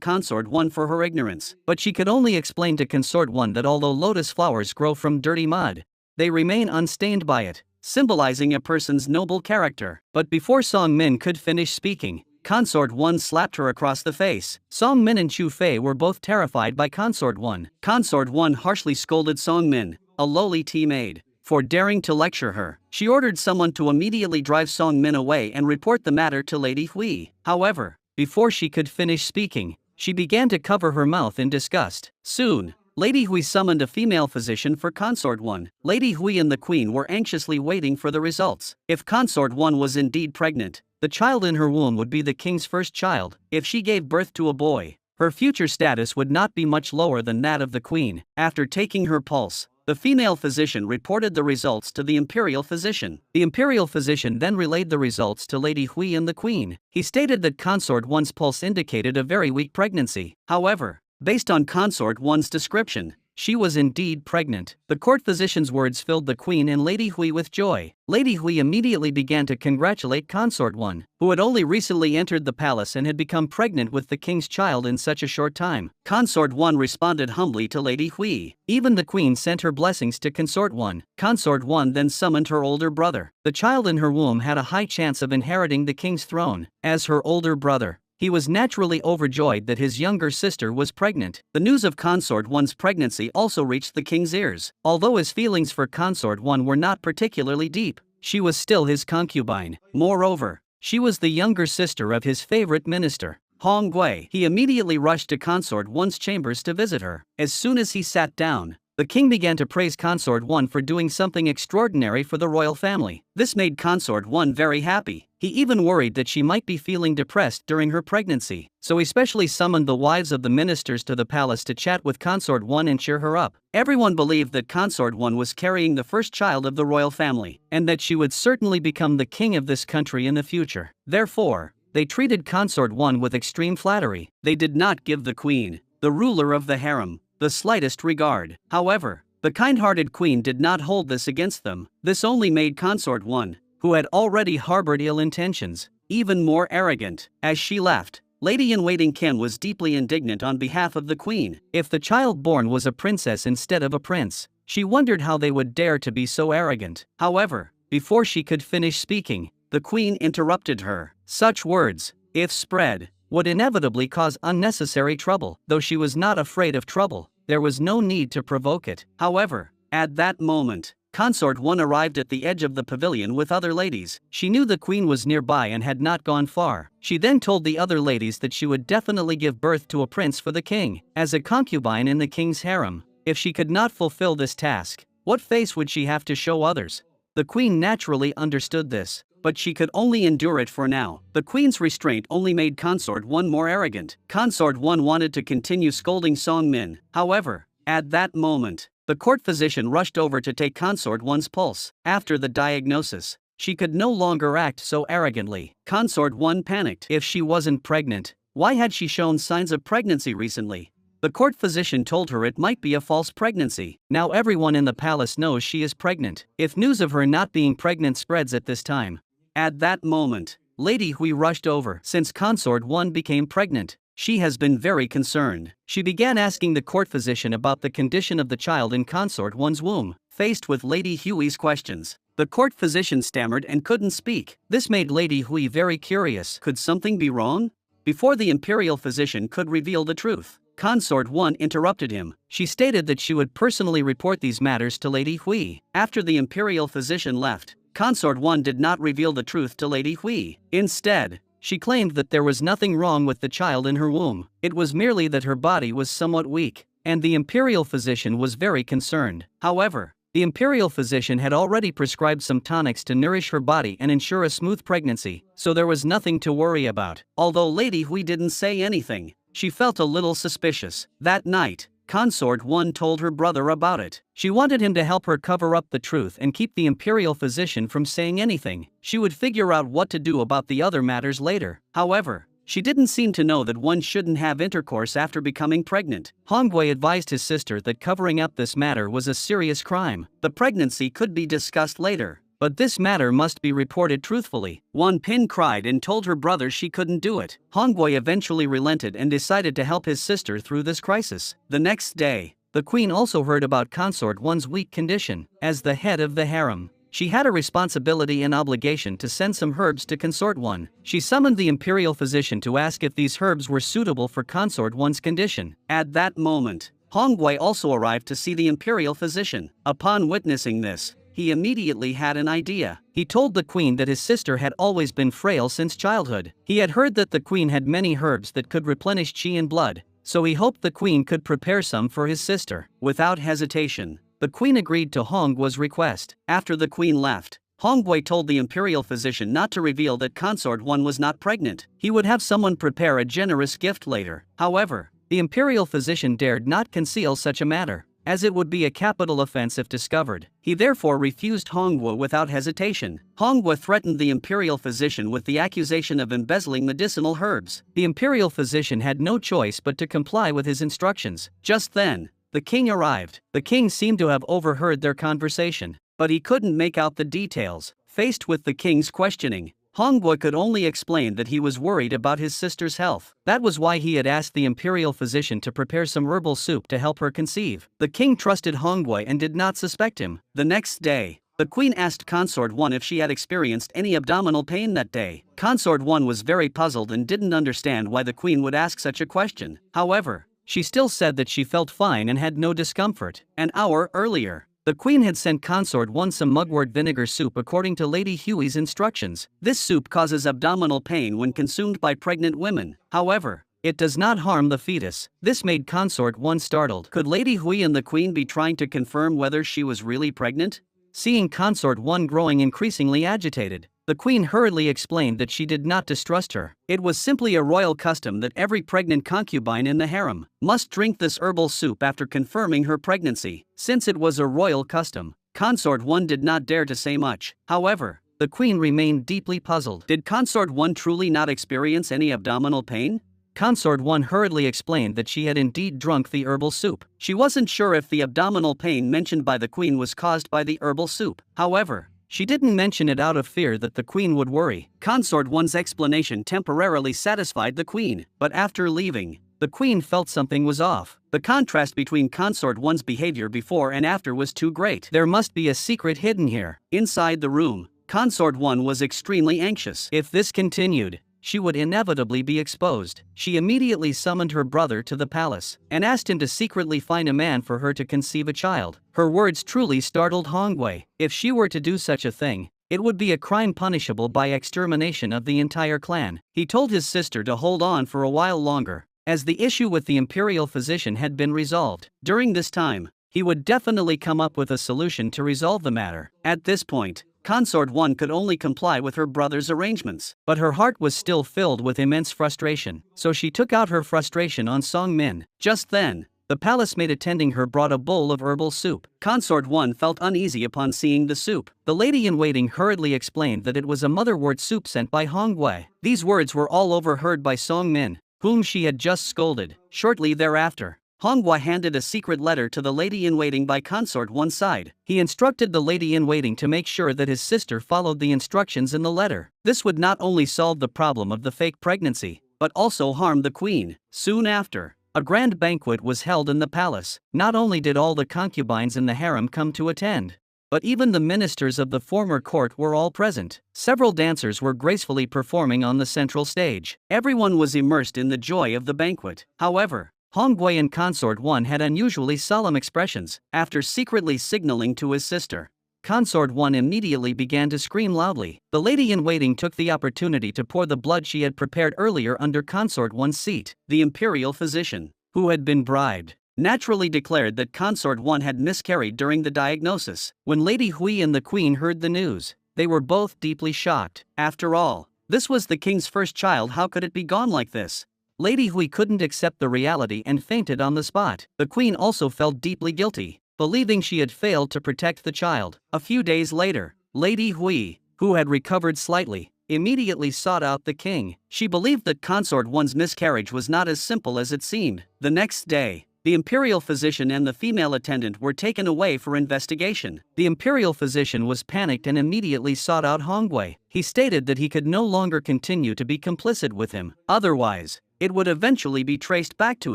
Consort 1 for her ignorance, but she could only explain to Consort 1 that although lotus flowers grow from dirty mud, they remain unstained by it, symbolizing a person's noble character. But before Song Min could finish speaking, Consort 1 slapped her across the face. Song Min and Xu Fei were both terrified by Consort 1. Consort 1 harshly scolded Song Min, a lowly tea maid, for daring to lecture her. She ordered someone to immediately drive Song Min away and report the matter to Lady Hui. However, before she could finish speaking, she began to cover her mouth in disgust. Soon, Lady Hui summoned a female physician for Consort 1. Lady Hui and the queen were anxiously waiting for the results. If Consort 1 was indeed pregnant, the child in her womb would be the king's first child. If she gave birth to a boy, her future status would not be much lower than that of the queen. After taking her pulse, the female physician reported the results to the imperial physician. The imperial physician then relayed the results to Lady Hui and the queen. He stated that Consort 1's pulse indicated a very weak pregnancy. However, based on Consort 1's description, she was indeed pregnant. The court physician's words filled the queen and Lady Hui with joy. Lady Hui immediately began to congratulate Consort 1, who had only recently entered the palace and had become pregnant with the king's child in such a short time. Consort 1 responded humbly to Lady Hui. Even the queen sent her blessings to Consort 1. Consort 1 then summoned her older brother. The child in her womb had a high chance of inheriting the king's throne. As her older brother, he was naturally overjoyed that his younger sister was pregnant. The news of Consort 1's pregnancy also reached the king's ears. Although his feelings for Consort 1 were not particularly deep, she was still his concubine. Moreover, she was the younger sister of his favorite minister, Hong Gui. He immediately rushed to Consort 1's chambers to visit her. As soon as he sat down, the king began to praise Consort 1 for doing something extraordinary for the royal family. This made Consort 1 very happy. He even worried that she might be feeling depressed during her pregnancy, so he specially summoned the wives of the ministers to the palace to chat with Consort 1 and cheer her up. Everyone believed that Consort 1 was carrying the first child of the royal family, and that she would certainly become the king of this country in the future. Therefore, they treated Consort 1 with extreme flattery. They did not give the queen, the ruler of the harem, the slightest regard. However, the kind-hearted queen did not hold this against them. This only made Consort 1, who had already harbored ill intentions, even more arrogant. As she left, Lady-in-Waiting Ken was deeply indignant on behalf of the queen. If the child born was a princess instead of a prince, she wondered how they would dare to be so arrogant. However, before she could finish speaking, the queen interrupted her. Such words, if spread, would inevitably cause unnecessary trouble. Though she was not afraid of trouble, there was no need to provoke it. However, at that moment, Consort 1 arrived at the edge of the pavilion with other ladies. She knew the queen was nearby and had not gone far. She then told the other ladies that she would definitely give birth to a prince for the king, as a concubine in the king's harem. If she could not fulfill this task, what face would she have to show others? The queen naturally understood this. but she could only endure it for now. The queen's restraint only made Consort 1 more arrogant. Consort 1 wanted to continue scolding Song Min. However, at that moment, the court physician rushed over to take Consort 1's pulse. After the diagnosis, she could no longer act so arrogantly. Consort 1 panicked. If she wasn't pregnant, why had she shown signs of pregnancy recently? The court physician told her it might be a false pregnancy. Now everyone in the palace knows she is pregnant. If news of her not being pregnant spreads at this time. At that moment, Lady Hui rushed over. Since Consort 1 became pregnant, she has been very concerned. She began asking the court physician about the condition of the child in Consort 1's womb. Faced with Lady Hui's questions, the court physician stammered and couldn't speak. This made Lady Hui very curious. Could something be wrong? Before the imperial physician could reveal the truth, Consort 1 interrupted him. She stated that she would personally report these matters to Lady Hui. After the imperial physician left, Consort 1 did not reveal the truth to Lady Hui. Instead, she claimed that there was nothing wrong with the child in her womb. It was merely that her body was somewhat weak, and the imperial physician was very concerned. However, the imperial physician had already prescribed some tonics to nourish her body and ensure a smooth pregnancy, so there was nothing to worry about. Although Lady Hui didn't say anything, she felt a little suspicious. That night, Consort 1 told her brother about it. She wanted him to help her cover up the truth and keep the imperial physician from saying anything. She would figure out what to do about the other matters later. However, she didn't seem to know that one shouldn't have intercourse after becoming pregnant. Hongwei advised his sister that covering up this matter was a serious crime. The pregnancy could be discussed later, but this matter must be reported truthfully. Wan Pin cried and told her brother she couldn't do it. Hongwei eventually relented and decided to help his sister through this crisis. The next day, the queen also heard about Consort 1's weak condition. As the head of the harem, she had a responsibility and obligation to send some herbs to Consort 1. She summoned the imperial physician to ask if these herbs were suitable for Consort 1's condition. At that moment, Hongwei also arrived to see the imperial physician. Upon witnessing this, he immediately had an idea. He told the queen that his sister had always been frail since childhood. He had heard that the queen had many herbs that could replenish qi and blood, so he hoped the queen could prepare some for his sister. Without hesitation, the queen agreed to Hongwei's request. After the queen left, Hongwei told the imperial physician not to reveal that Consort 1 was not pregnant. He would have someone prepare a generous gift later. However, the imperial physician dared not conceal such a matter, as it would be a capital offense if discovered. He therefore refused Hongwei without hesitation. Hongwei threatened the imperial physician with the accusation of embezzling medicinal herbs. The imperial physician had no choice but to comply with his instructions. Just then, the king arrived. The king seemed to have overheard their conversation, but he couldn't make out the details. Faced with the king's questioning, Hongwei could only explain that he was worried about his sister's health. That was why he had asked the imperial physician to prepare some herbal soup to help her conceive. The king trusted Hongwei and did not suspect him. The next day, the queen asked Consort 1 if she had experienced any abdominal pain that day. Consort 1 was very puzzled and didn't understand why the queen would ask such a question. However, she still said that she felt fine and had no discomfort. An hour earlier, the queen had sent Consort 1 some mugwort vinegar soup according to Lady Hui's instructions. This soup causes abdominal pain when consumed by pregnant women. However, it does not harm the fetus. This made Consort 1 startled. Could Lady Hui and the queen be trying to confirm whether she was really pregnant? Seeing Consort 1 growing increasingly agitated, the queen hurriedly explained that she did not distrust her. It was simply a royal custom that every pregnant concubine in the harem must drink this herbal soup after confirming her pregnancy. Since it was a royal custom, Consort 1 did not dare to say much. However, the queen remained deeply puzzled. Did Consort 1 truly not experience any abdominal pain? Consort 1 hurriedly explained that she had indeed drunk the herbal soup. She wasn't sure if the abdominal pain mentioned by the queen was caused by the herbal soup. However, she didn't mention it out of fear that the queen would worry. Consort 1's explanation temporarily satisfied the queen, but after leaving, the queen felt something was off. The contrast between Consort 1's behavior before and after was too great. There must be a secret hidden here. Inside the room, Consort 1 was extremely anxious. If this continued, she would inevitably be exposed. She immediately summoned her brother to the palace and asked him to secretly find a man for her to conceive a child. Her words truly startled Hongwei. If she were to do such a thing, it would be a crime punishable by extermination of the entire clan. He told his sister to hold on for a while longer, as the issue with the imperial physician had been resolved. During this time, he would definitely come up with a solution to resolve the matter. At this point, Consort 1 could only comply with her brother's arrangements. But her heart was still filled with immense frustration, so she took out her frustration on Song Min. Just then, the palace maid attending her brought a bowl of herbal soup. Consort 1 felt uneasy upon seeing the soup. The lady-in-waiting hurriedly explained that it was a motherwort soup sent by Hong Wei. These words were all overheard by Song Min, whom she had just scolded. Shortly thereafter, Hong Wei handed a secret letter to the lady-in-waiting by Consort 1's side. He instructed the lady-in-waiting to make sure that his sister followed the instructions in the letter. This would not only solve the problem of the fake pregnancy, but also harm the queen. Soon after, a grand banquet was held in the palace. Not only did all the concubines in the harem come to attend, but even the ministers of the former court were all present. Several dancers were gracefully performing on the central stage. Everyone was immersed in the joy of the banquet. However, Hong Wei and Consort 1 had unusually solemn expressions. After secretly signaling to his sister, Consort 1 immediately began to scream loudly. The lady-in-waiting took the opportunity to pour the blood she had prepared earlier under Consort 1's seat. The imperial physician, who had been bribed, naturally declared that Consort 1 had miscarried during the diagnosis. When Lady Hui and the queen heard the news, they were both deeply shocked. After all, this was the king's first child. How could it be gone like this? Lady Hui couldn't accept the reality and fainted on the spot. The queen also felt deeply guilty, believing she had failed to protect the child. A few days later, Lady Hui, who had recovered slightly, immediately sought out the king. She believed that Consort 1's miscarriage was not as simple as it seemed. The next day, the imperial physician and the female attendant were taken away for investigation. The imperial physician was panicked and immediately sought out Hong Wei. He stated that he could no longer continue to be complicit with him. Otherwise, it would eventually be traced back to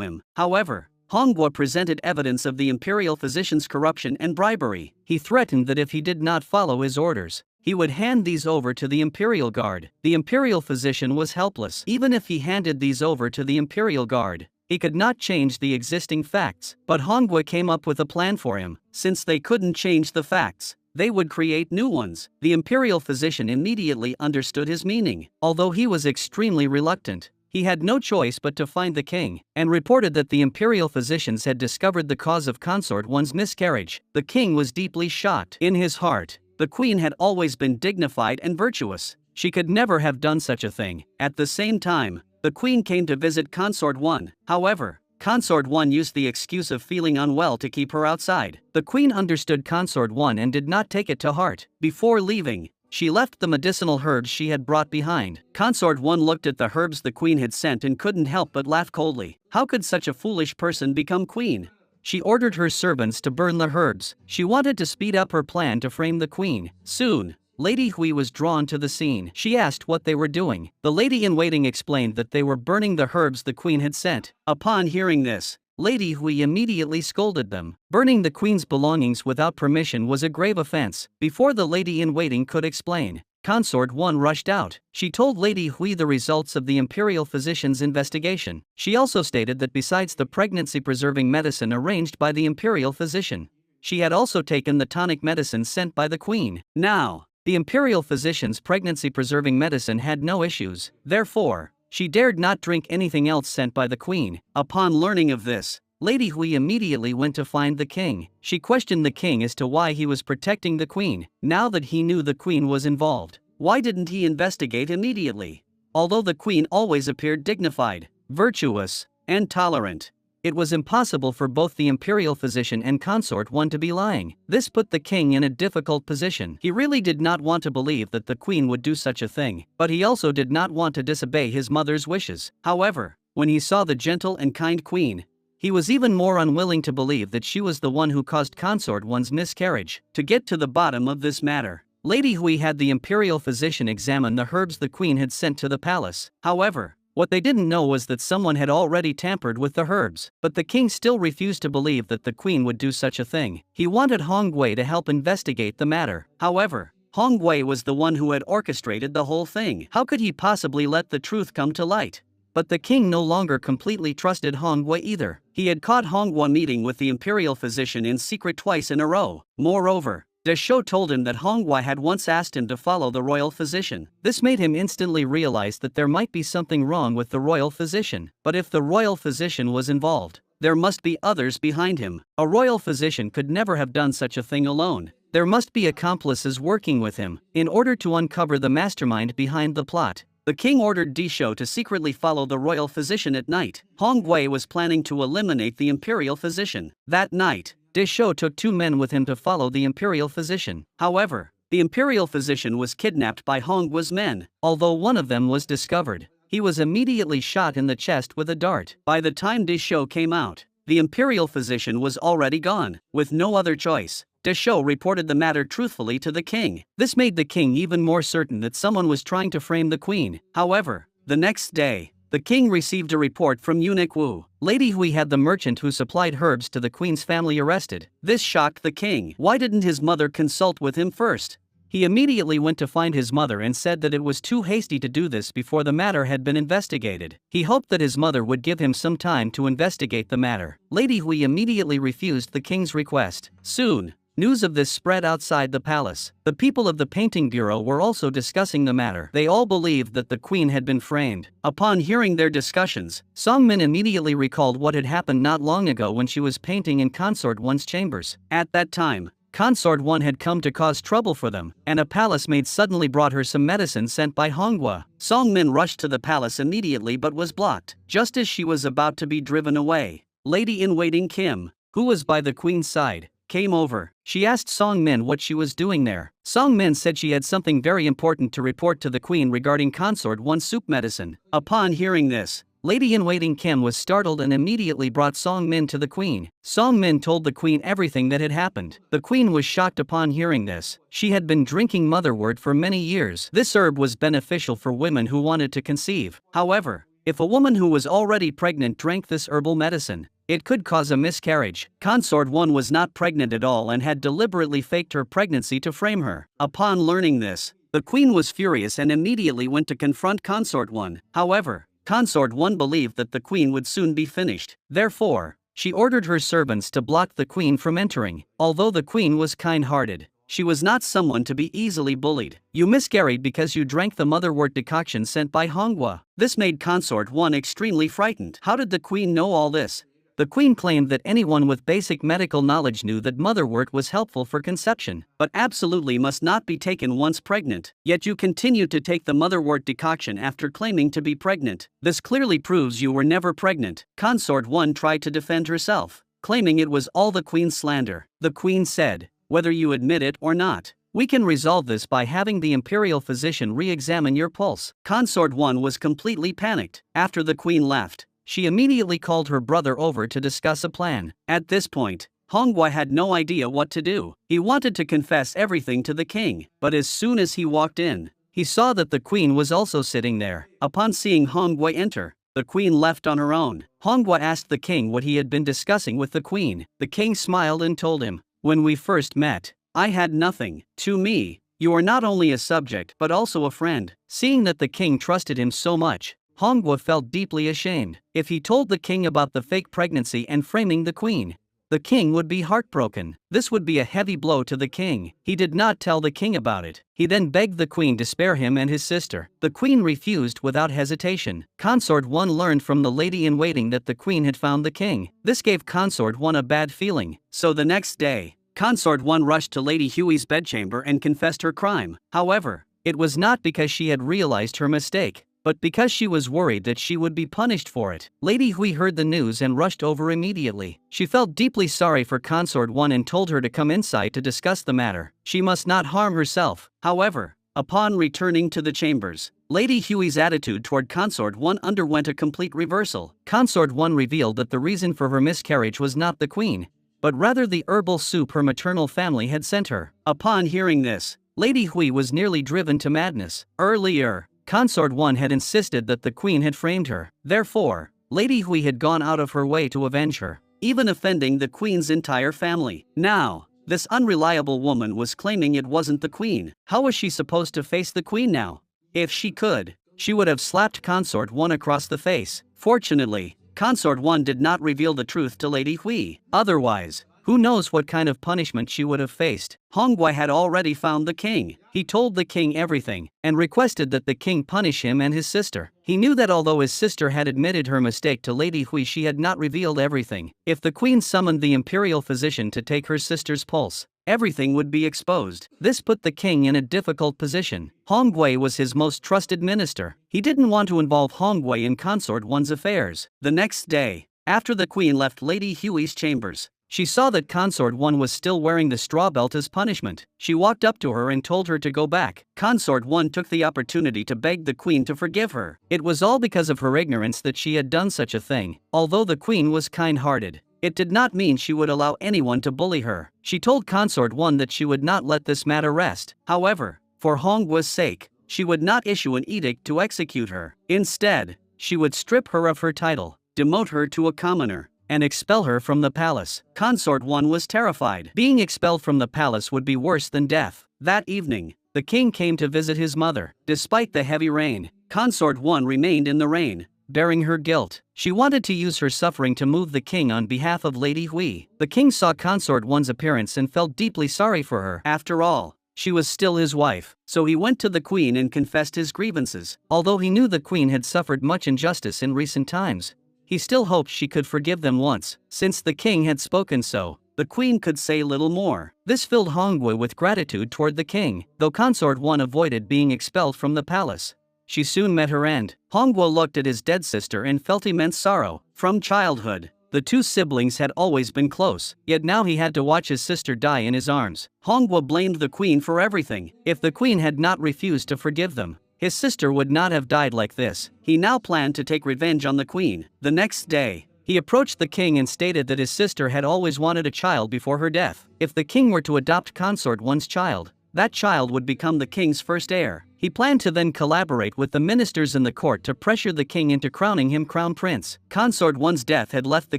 him. However, Hong Wei presented evidence of the imperial physician's corruption and bribery. He threatened that if he did not follow his orders, he would hand these over to the imperial guard. The imperial physician was helpless. Even if he handed these over to the imperial guard, he could not change the existing facts. But Hong Wei came up with a plan for him. Since they couldn't change the facts, they would create new ones. The imperial physician immediately understood his meaning. Although he was extremely reluctant, he had no choice but to find the king, and reported that the imperial physicians had discovered the cause of Consort 1's miscarriage. The king was deeply shocked. In his heart, the queen had always been dignified and virtuous. She could never have done such a thing. At the same time, the queen came to visit Consort 1. However, Consort 1 used the excuse of feeling unwell to keep her outside. The queen understood Consort 1 and did not take it to heart. Before leaving, she left the medicinal herbs she had brought behind. Consort 1 looked at the herbs the queen had sent and couldn't help but laugh coldly. How could such a foolish person become queen? She ordered her servants to burn the herbs. She wanted to speed up her plan to frame the queen. Soon, Lady Hui was drawn to the scene. She asked what they were doing. The lady-in-waiting explained that they were burning the herbs the queen had sent. Upon hearing this, Lady Hui immediately scolded them. Burning the queen's belongings without permission was a grave offense. Before the lady-in-waiting could explain, Consort 1 rushed out. She told Lady Hui the results of the imperial physician's investigation. She also stated that besides the pregnancy-preserving medicine arranged by the imperial physician, she had also taken the tonic medicine sent by the queen. Now, the imperial physician's pregnancy-preserving medicine had no issues. Therefore, she dared not drink anything else sent by the queen. Upon learning of this, Lady Hui immediately went to find the king. She questioned the king as to why he was protecting the queen. Now that he knew the queen was involved, why didn't he investigate immediately? Although the queen always appeared dignified, virtuous, and tolerant, it was impossible for both the imperial physician and Consort 1 to be lying. This put the king in a difficult position. He really did not want to believe that the queen would do such a thing, but he also did not want to disobey his mother's wishes. However, when he saw the gentle and kind queen, he was even more unwilling to believe that she was the one who caused Consort 1's miscarriage. To get to the bottom of this matter, Lady Hui had the imperial physician examine the herbs the queen had sent to the palace. However, what they didn't know was that someone had already tampered with the herbs. But the king still refused to believe that the queen would do such a thing. He wanted Hong Wei to help investigate the matter. However, Hong Wei was the one who had orchestrated the whole thing. How could he possibly let the truth come to light? But the king no longer completely trusted Hong Wei either. He had caught Hong Wei meeting with the imperial physician in secret twice in a row. Moreover, Desho told him that Hong Wei had once asked him to follow the royal physician. This made him instantly realize that there might be something wrong with the royal physician. But if the royal physician was involved, there must be others behind him. A royal physician could never have done such a thing alone. There must be accomplices working with him. In order to uncover the mastermind behind the plot, the king ordered Disho to secretly follow the royal physician at night. Hong Wei was planning to eliminate the imperial physician. That night, Disho took 2 men with him to follow the imperial physician. However, the imperial physician was kidnapped by Hong Wei's men. Although one of them was discovered, he was immediately shot in the chest with a dart. By the time Disho came out, the imperial physician was already gone. With no other choice, Disho reported the matter truthfully to the king. This made the king even more certain that someone was trying to frame the queen. However, the next day, the king received a report from eunuch Wu. Lady Hui had the merchant who supplied herbs to the queen's family arrested. This shocked the king. Why didn't his mother consult with him first? He immediately went to find his mother and said that it was too hasty to do this before the matter had been investigated. He hoped that his mother would give him some time to investigate the matter. Lady Hui immediately refused the king's request. Soon, news of this spread outside the palace. The people of the painting bureau were also discussing the matter. They all believed that the queen had been framed. Upon hearing their discussions, Song Min immediately recalled what had happened not long ago when she was painting in Consort One's chambers. At that time, Consort One had come to cause trouble for them, and a palace maid suddenly brought her some medicine sent by Hongwa. Song Min rushed to the palace immediately but was blocked. Just as she was about to be driven away, Lady-in-Waiting Kim, who was by the queen's side, came over. She asked Song Min what she was doing there. Song Min said she had something very important to report to the queen regarding Consort One's soup medicine. Upon hearing this, Lady-in-Waiting Kim was startled and immediately brought Song Min to the queen. Song Min told the queen everything that had happened. The queen was shocked upon hearing this. She had been drinking motherwort for many years. This herb was beneficial for women who wanted to conceive. However, if a woman who was already pregnant drank this herbal medicine, it could cause a miscarriage. Consort One was not pregnant at all and had deliberately faked her pregnancy to frame her. Upon learning this, the queen was furious and immediately went to confront Consort One. However, Consort One believed that the queen would soon be finished. Therefore, she ordered her servants to block the queen from entering. Although the queen was kind-hearted, she was not someone to be easily bullied. You miscarried because you drank the motherwort decoction sent by Hongwa. This made Consort One extremely frightened. How did the queen know all this? The queen claimed that anyone with basic medical knowledge knew that motherwort was helpful for conception, but absolutely must not be taken once pregnant. Yet you continued to take the motherwort decoction after claiming to be pregnant. This clearly proves you were never pregnant. Consort One tried to defend herself, claiming it was all the queen's slander. The queen said, "Whether you admit it or not, we can resolve this by having the imperial physician re-examine your pulse." Consort One was completely panicked. After the queen left, she immediately called her brother over to discuss a plan. At this point, Hongwa had no idea what to do. He wanted to confess everything to the king, but as soon as he walked in, he saw that the queen was also sitting there. Upon seeing Hongwa enter, the queen left on her own. Hongwa asked the king what he had been discussing with the queen. The king smiled and told him, "When we first met, I had nothing. To me, you are not only a subject but also a friend." Seeing that the king trusted him so much, Hongwa felt deeply ashamed. If he told the king about the fake pregnancy and framing the queen, the king would be heartbroken. This would be a heavy blow to the king. He did not tell the king about it. He then begged the queen to spare him and his sister. The queen refused without hesitation. Consort One learned from the lady-in-waiting that the queen had found the king. This gave Consort One a bad feeling. So the next day, Consort One rushed to Lady Hui's bedchamber and confessed her crime. However, it was not because she had realized her mistake, but because she was worried that she would be punished for it. Lady Hui heard the news and rushed over immediately. She felt deeply sorry for Consort One and told her to come inside to discuss the matter. She must not harm herself. However, upon returning to the chambers, Lady Hui's attitude toward Consort One underwent a complete reversal. Consort One revealed that the reason for her miscarriage was not the queen, but rather the herbal soup her maternal family had sent her. Upon hearing this, Lady Hui was nearly driven to madness. Earlier, Consort One had insisted that the queen had framed her. Therefore, Lady Hui had gone out of her way to avenge her, even offending the queen's entire family. Now, this unreliable woman was claiming it wasn't the queen. How was she supposed to face the queen now? If she could, she would have slapped Consort One across the face. Fortunately, Consort One did not reveal the truth to Lady Hui. Otherwise, Who knows what kind of punishment she would have faced. Hongwei had already found the king. He told the king everything, and requested that the king punish him and his sister. He knew that although his sister had admitted her mistake to Lady Hui, she had not revealed everything. If the queen summoned the imperial physician to take her sister's pulse, everything would be exposed. This put the king in a difficult position. Hongwei was his most trusted minister. He didn't want to involve Hongwei in Consort One's affairs. The next day, after the queen left Lady Hui's chambers, she saw that Consort One was still wearing the straw belt as punishment. She walked up to her and told her to go back. Consort One took the opportunity to beg the queen to forgive her. It was all because of her ignorance that she had done such a thing. Although the queen was kind-hearted, it did not mean she would allow anyone to bully her. She told Consort One that she would not let this matter rest. However, for Hongwei's sake, she would not issue an edict to execute her. Instead, she would strip her of her title, demote her to a commoner, and expel her from the palace. Consort One was terrified. Being expelled from the palace would be worse than death. That evening, the king came to visit his mother. Despite the heavy rain, Consort One remained in the rain, bearing her guilt. She wanted to use her suffering to move the king on behalf of Lady Hui. The king saw Consort One's appearance and felt deeply sorry for her. After all, she was still his wife, so he went to the queen and confessed his grievances. Although he knew the queen had suffered much injustice in recent times, he still hoped she could forgive them once. Since the king had spoken so, the queen could say little more. This filled Hongwei with gratitude toward the king. Though Consort One avoided being expelled from the palace, she soon met her end. Hongwei looked at his dead sister and felt immense sorrow. From childhood, the two siblings had always been close, yet now he had to watch his sister die in his arms. Hongwei blamed the queen for everything. If the queen had not refused to forgive them, his sister would not have died like this. He now planned to take revenge on the queen. The next day, he approached the king and stated that his sister had always wanted a child before her death. If the king were to adopt Consort One's child, that child would become the king's first heir. He planned to then collaborate with the ministers in the court to pressure the king into crowning him crown prince. Consort One's death had left the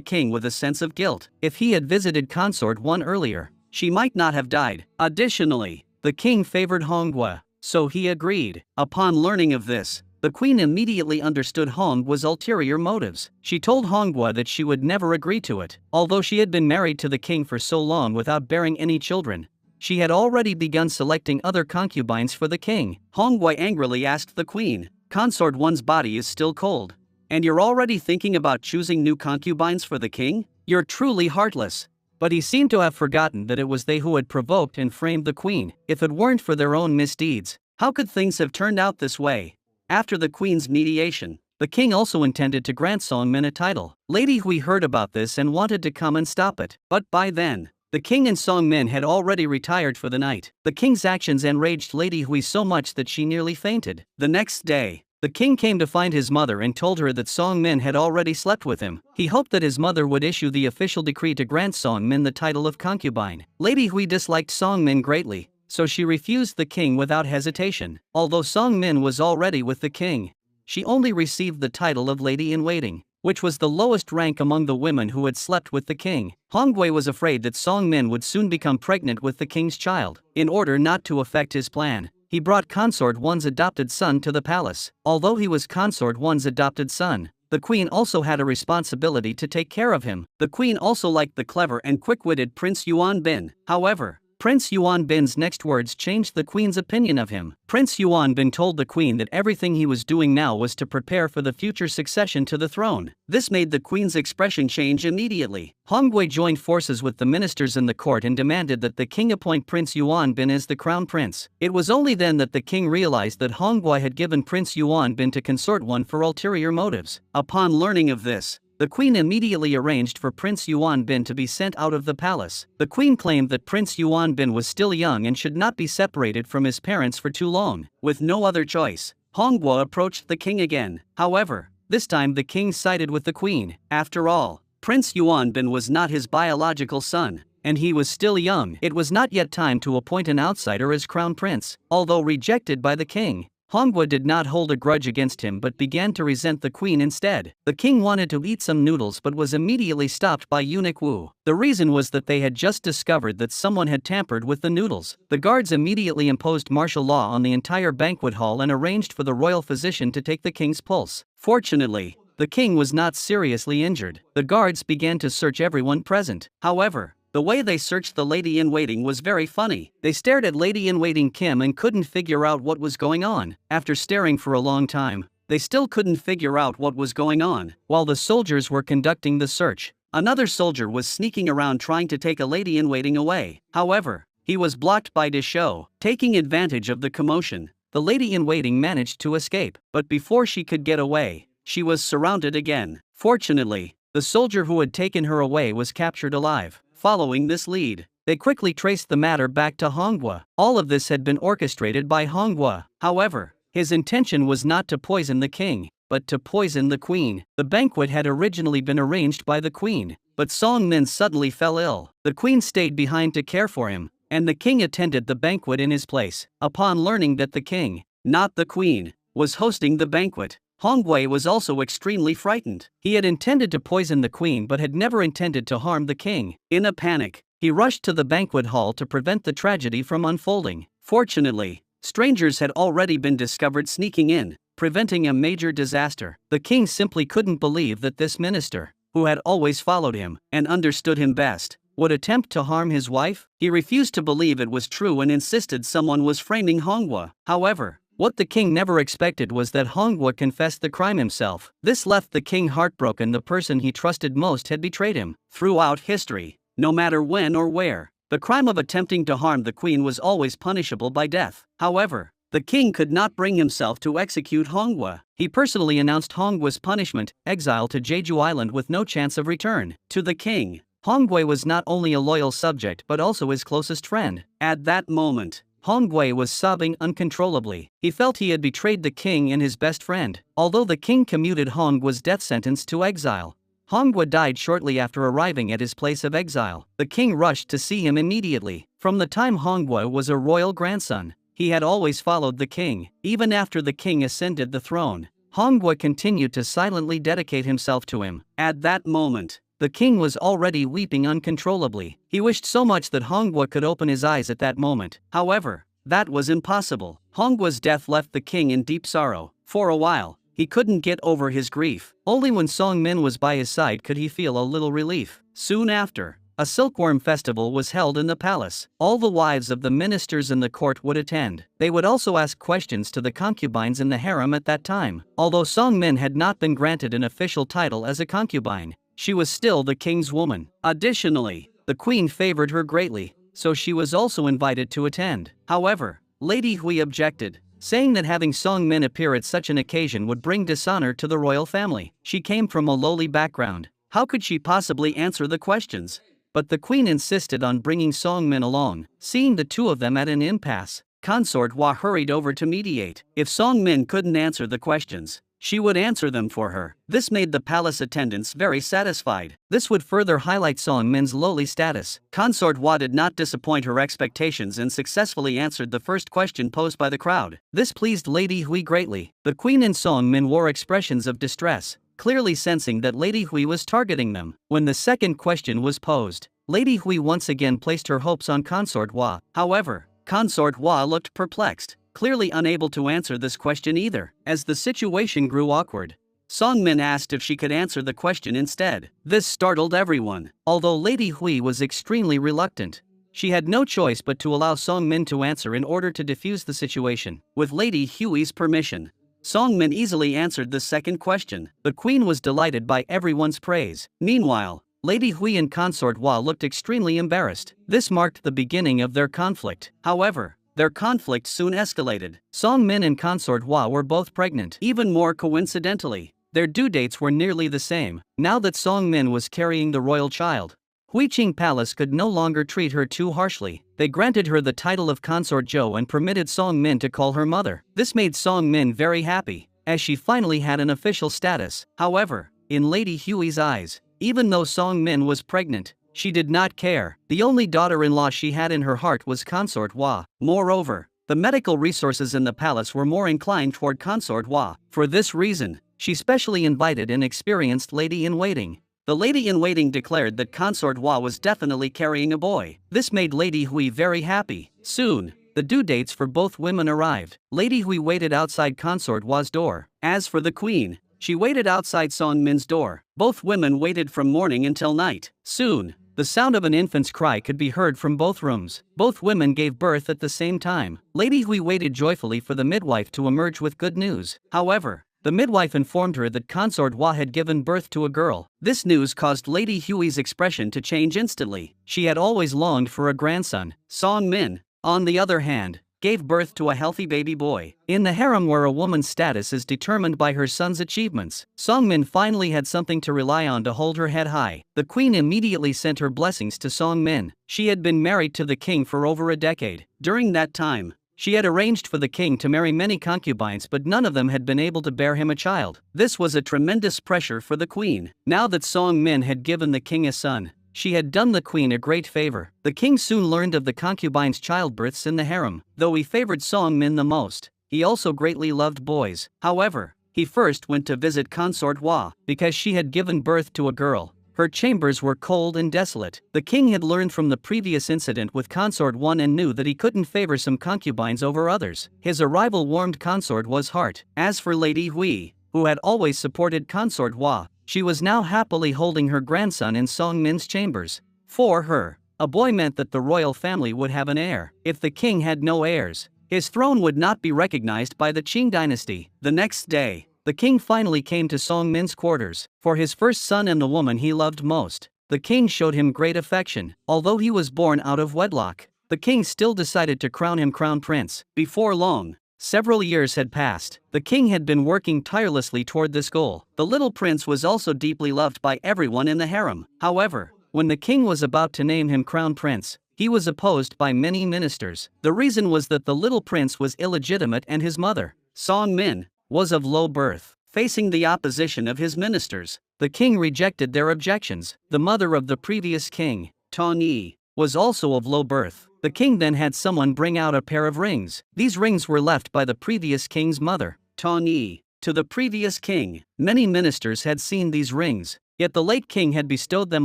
king with a sense of guilt. If he had visited Consort One earlier, she might not have died. Additionally, the king favored Hongwei, so he agreed. Upon learning of this, the queen immediately understood Hongwei's ulterior motives. She told Hongwei that she would never agree to it. Although she had been married to the king for so long without bearing any children, she had already begun selecting other concubines for the king. Hongwei angrily asked the queen, "Consort One's body is still cold, and you're already thinking about choosing new concubines for the king? You're truly heartless." But he seemed to have forgotten that it was they who had provoked and framed the queen. If it weren't for their own misdeeds, how could things have turned out this way? After the queen's mediation, the king also intended to grant Songmin a title. Lady Hui heard about this and wanted to come and stop it. But by then, the king and Songmin had already retired for the night. The king's actions enraged Lady Hui so much that she nearly fainted. The next day, the king came to find his mother and told her that Songmin had already slept with him. He hoped that his mother would issue the official decree to grant Songmin the title of concubine. Lady Hui disliked Songmin greatly, so she refused the king without hesitation. Although Songmin was already with the king, she only received the title of lady-in-waiting, which was the lowest rank among the women who had slept with the king. Hongwei was afraid that Songmin would soon become pregnant with the king's child. In order not to affect his plan, he brought Consort One's adopted son to the palace. Although he was Consort One's adopted son, the queen also had a responsibility to take care of him. The queen also liked the clever and quick-witted Prince Yuan Bin. However, Prince Yuan Bin's next words changed the queen's opinion of him. Prince Yuan Bin told the queen that everything he was doing now was to prepare for the future succession to the throne. This made the queen's expression change immediately. Hongwei joined forces with the ministers in the court and demanded that the king appoint Prince Yuan Bin as the crown prince. It was only then that the king realized that Hongwei had given Prince Yuan Bin to Consort One for ulterior motives. Upon learning of this, the queen immediately arranged for Prince Yuan Bin to be sent out of the palace. The queen claimed that Prince Yuan Bin was still young and should not be separated from his parents for too long. With no other choice, Hongwei approached the king again. However, this time the king sided with the queen. After all, Prince Yuan Bin was not his biological son, and he was still young. It was not yet time to appoint an outsider as crown prince. Although rejected by the king, Hongwei did not hold a grudge against him but began to resent the queen instead. The king wanted to eat some noodles but was immediately stopped by eunuch Wu. The reason was that they had just discovered that someone had tampered with the noodles. The guards immediately imposed martial law on the entire banquet hall and arranged for the royal physician to take the king's pulse. Fortunately, the king was not seriously injured. The guards began to search everyone present. However, The way they searched the lady-in-waiting was very funny. They stared at lady-in-waiting Kim and couldn't figure out what was going on. After staring for a long time, they still couldn't figure out what was going on. While the soldiers were conducting the search, another soldier was sneaking around trying to take a lady-in-waiting away. However, he was blocked by Desho. Taking advantage of the commotion, the lady-in-waiting managed to escape. But before she could get away, she was surrounded again. Fortunately, the soldier who had taken her away was captured alive. Following this lead, they quickly traced the matter back to Hongwa. All of this had been orchestrated by Hongwa. However, his intention was not to poison the king, but to poison the queen. The banquet had originally been arranged by the queen, but Song Min suddenly fell ill. The queen stayed behind to care for him, and the king attended the banquet in his place. Upon learning that the king, not the queen, was hosting the banquet, Hongwei was also extremely frightened. He had intended to poison the queen but had never intended to harm the king. In a panic, he rushed to the banquet hall to prevent the tragedy from unfolding. Fortunately, strangers had already been discovered sneaking in, preventing a major disaster. The king simply couldn't believe that this minister, who had always followed him and understood him best, would attempt to harm his wife. He refused to believe it was true and insisted someone was framing Hongwa. However, what the king never expected was that Hongwa confessed the crime himself. This left the king heartbroken. The person he trusted most had betrayed him. Throughout history, no matter when or where, the crime of attempting to harm the queen was always punishable by death. However, the king could not bring himself to execute Hongwa. He personally announced Hongwa's punishment, exile to Jeju Island with no chance of return. To the king, Hongwei was not only a loyal subject but also his closest friend. At that moment, Hongwei was sobbing uncontrollably. He felt he had betrayed the king and his best friend. Although the king commuted Hongwa's death sentence to exile, Hongwa died shortly after arriving at his place of exile. The king rushed to see him immediately. From the time Hongwa was a royal grandson, he had always followed the king. Even after the king ascended the throne, Hongwa continued to silently dedicate himself to him. At that moment, the king was already weeping uncontrollably. He wished so much that Hongwa could open his eyes at that moment. However, that was impossible. Hongwa's death left the king in deep sorrow. For a while, he couldn't get over his grief. Only when Song Min was by his side could he feel a little relief. Soon after, a silkworm festival was held in the palace. All the wives of the ministers in the court would attend. They would also ask questions to the concubines in the harem at that time. Although Song Min had not been granted an official title as a concubine, she was still the king's woman. Additionally, the queen favored her greatly, so she was also invited to attend. However, Lady Hui objected, saying that having Song Min appear at such an occasion would bring dishonor to the royal family. She came from a lowly background. How could she possibly answer the questions? But the queen insisted on bringing Song Min along. Seeing the two of them at an impasse, Consort Hua hurried over to mediate. If Song Min couldn't answer the questions, she would answer them for her. This made the palace attendants very satisfied. This would further highlight Song Min's lowly status. Consort Hua did not disappoint her expectations and successfully answered the first question posed by the crowd. This pleased Lady Hui greatly. The queen and Song Min wore expressions of distress, clearly sensing that Lady Hui was targeting them. When the second question was posed, Lady Hui once again placed her hopes on Consort Hua. However, Consort Hua looked perplexed, clearly unable to answer this question either. As the situation grew awkward, Song Min asked if she could answer the question instead. This startled everyone. Although Lady Hui was extremely reluctant, she had no choice but to allow Song Min to answer in order to defuse the situation. With Lady Hui's permission, Song Min easily answered the second question. The queen was delighted by everyone's praise. Meanwhile, Lady Hui and Consort Hua looked extremely embarrassed. This marked the beginning of their conflict. However, their conflict soon escalated. Song Min and Consort Hua were both pregnant. Even more coincidentally, their due dates were nearly the same. Now that Song Min was carrying the royal child, Huiqing Palace could no longer treat her too harshly. They granted her the title of Consort Zhou and permitted Song Min to call her mother. This made Song Min very happy, as she finally had an official status. However, in Lady Hui's eyes, even though Song Min was pregnant, she did not care. The only daughter-in-law she had in her heart was Consort Hua. Moreover, the medical resources in the palace were more inclined toward Consort Hua. For this reason, she specially invited an experienced lady-in-waiting. The lady-in-waiting declared that Consort Hua was definitely carrying a boy. This made Lady Hui very happy. Soon, the due dates for both women arrived. Lady Hui waited outside Consort Hua's door. As for the queen, she waited outside Song Min's door. Both women waited from morning until night. Soon, The sound of an infant's cry could be heard from both rooms. Both women gave birth at the same time. Lady Hui waited joyfully for the midwife to emerge with good news. However, the midwife informed her that Consort Hua had given birth to a girl. This news caused Lady Hui's expression to change instantly. She had always longed for a grandson. Song Min, on the other hand, gave birth to a healthy baby boy. In the harem where a woman's status is determined by her son's achievements, Song Min finally had something to rely on to hold her head high. The queen immediately sent her blessings to Song Min. She had been married to the king for over a decade. During that time, she had arranged for the king to marry many concubines, but none of them had been able to bear him a child. This was a tremendous pressure for the queen. Now that Song Min had given the king a son, she had done the queen a great favor. The king soon learned of the concubines' childbirths in the harem. Though he favored Song Min the most, he also greatly loved boys. However, he first went to visit Consort Hua. Because she had given birth to a girl, her chambers were cold and desolate. The king had learned from the previous incident with Consort Hua and knew that he couldn't favor some concubines over others. His arrival warmed Consort Hua's heart. As for Lady Hui, who had always supported Consort Hua, she was now happily holding her grandson in Song Min's chambers. For her, a boy meant that the royal family would have an heir. If the king had no heirs, his throne would not be recognized by the Qing dynasty. The next day, the king finally came to Song Min's quarters. For his first son and the woman he loved most, the king showed him great affection. Although he was born out of wedlock, the king still decided to crown him crown prince. Before long, several years had passed. The king had been working tirelessly toward this goal. The little prince was also deeply loved by everyone in the harem. However, when the king was about to name him crown prince, he was opposed by many ministers. The reason was that the little prince was illegitimate and his mother, Song Min, was of low birth. Facing the opposition of his ministers, the king rejected their objections. The mother of the previous king, Tong Yi, was also of low birth. The king then had someone bring out a pair of rings. These rings were left by the previous king's mother, Tong Yi, to the previous king. Many ministers had seen these rings, yet the late king had bestowed them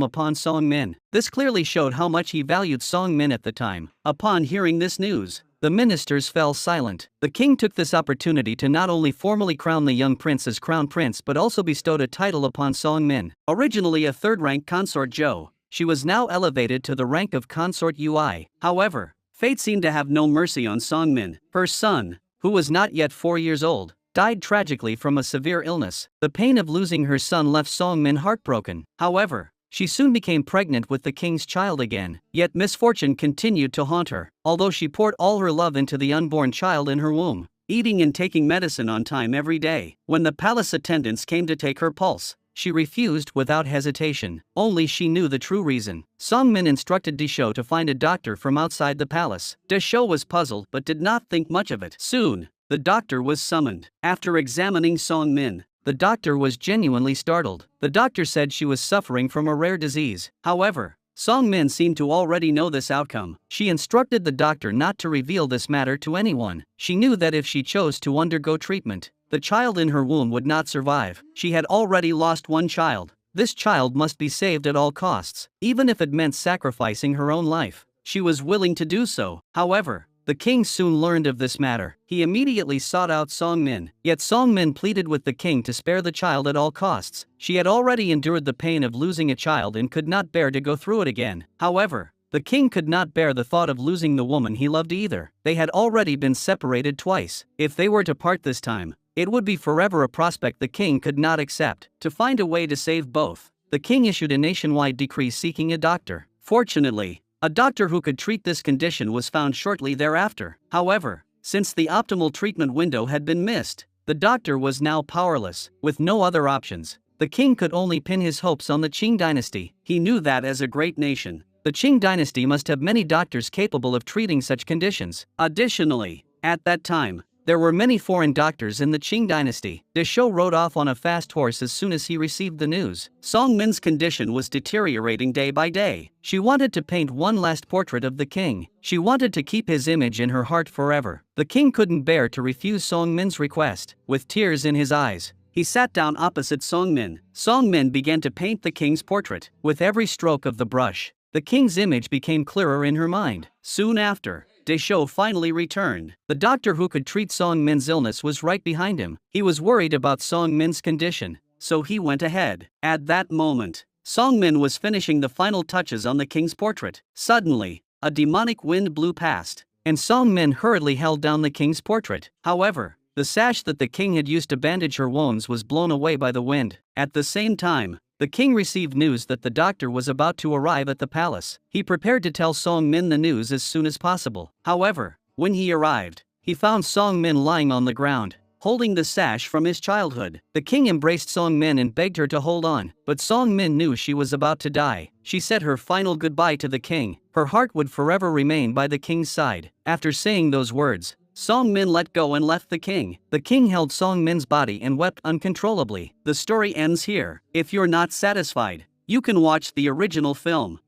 upon Song Min. This clearly showed how much he valued Song Min at the time. Upon hearing this news, the ministers fell silent. The king took this opportunity to not only formally crown the young prince as crown prince but also bestowed a title upon Song Min. Originally a third-rank consort Zhou, she was now elevated to the rank of consort Ui. However, fate seemed to have no mercy on Song Min. Her son, who was not yet 4 years old, died tragically from a severe illness. The pain of losing her son left Song Min heartbroken. However, she soon became pregnant with the king's child again. Yet misfortune continued to haunt her. Although she poured all her love into the unborn child in her womb, eating and taking medicine on time every day, when the palace attendants came to take her pulse, she refused without hesitation. Only she knew the true reason. Song Min instructed Deshou to find a doctor from outside the palace. Deshou was puzzled but did not think much of it. Soon, the doctor was summoned. After examining Song Min, the doctor was genuinely startled. The doctor said she was suffering from a rare disease. However, Song Min seemed to already know this outcome. She instructed the doctor not to reveal this matter to anyone. She knew that if she chose to undergo treatment, the child in her womb would not survive. She had already lost one child. This child must be saved at all costs. Even if it meant sacrificing her own life, she was willing to do so. However, the king soon learned of this matter. He immediately sought out Song Min. Yet Song Min pleaded with the king to spare the child at all costs. She had already endured the pain of losing a child and could not bear to go through it again. However, the king could not bear the thought of losing the woman he loved either. They had already been separated twice. If they were to part this time, it would be forever, a prospect the king could not accept. To find a way to save both, the king issued a nationwide decree seeking a doctor. Fortunately, a doctor who could treat this condition was found shortly thereafter. However, since the optimal treatment window had been missed, the doctor was now powerless. With no other options, the king could only pin his hopes on the Qing dynasty. He knew that as a great nation, the Qing dynasty must have many doctors capable of treating such conditions. Additionally, at that time, there were many foreign doctors in the Qing dynasty. Deshou rode off on a fast horse as soon as he received the news. Song Min's condition was deteriorating day by day. She wanted to paint one last portrait of the king. She wanted to keep his image in her heart forever. The king couldn't bear to refuse Song Min's request. With tears in his eyes, he sat down opposite Song Min. Song Min began to paint the king's portrait. With every stroke of the brush, the king's image became clearer in her mind. Soon after, Deshou finally returned. The doctor who could treat Song Min's illness was right behind him. He was worried about Song Min's condition, so he went ahead. At that moment, Song Min was finishing the final touches on the king's portrait. Suddenly, a demonic wind blew past, and Song Min hurriedly held down the king's portrait. However, the sash that the king had used to bandage her wounds was blown away by the wind. At the same time, the king received news that the doctor was about to arrive at the palace. He prepared to tell Song Min the news as soon as possible. However, when he arrived, he found Song Min lying on the ground, holding the sash from his childhood. The king embraced Song Min and begged her to hold on, but Song Min knew she was about to die. She said her final goodbye to the king. Her heart would forever remain by the king's side. After saying those words, Song Min let go and left the king. The king held Song Min's body and wept uncontrollably. The story ends here. If you're not satisfied, you can watch the original film.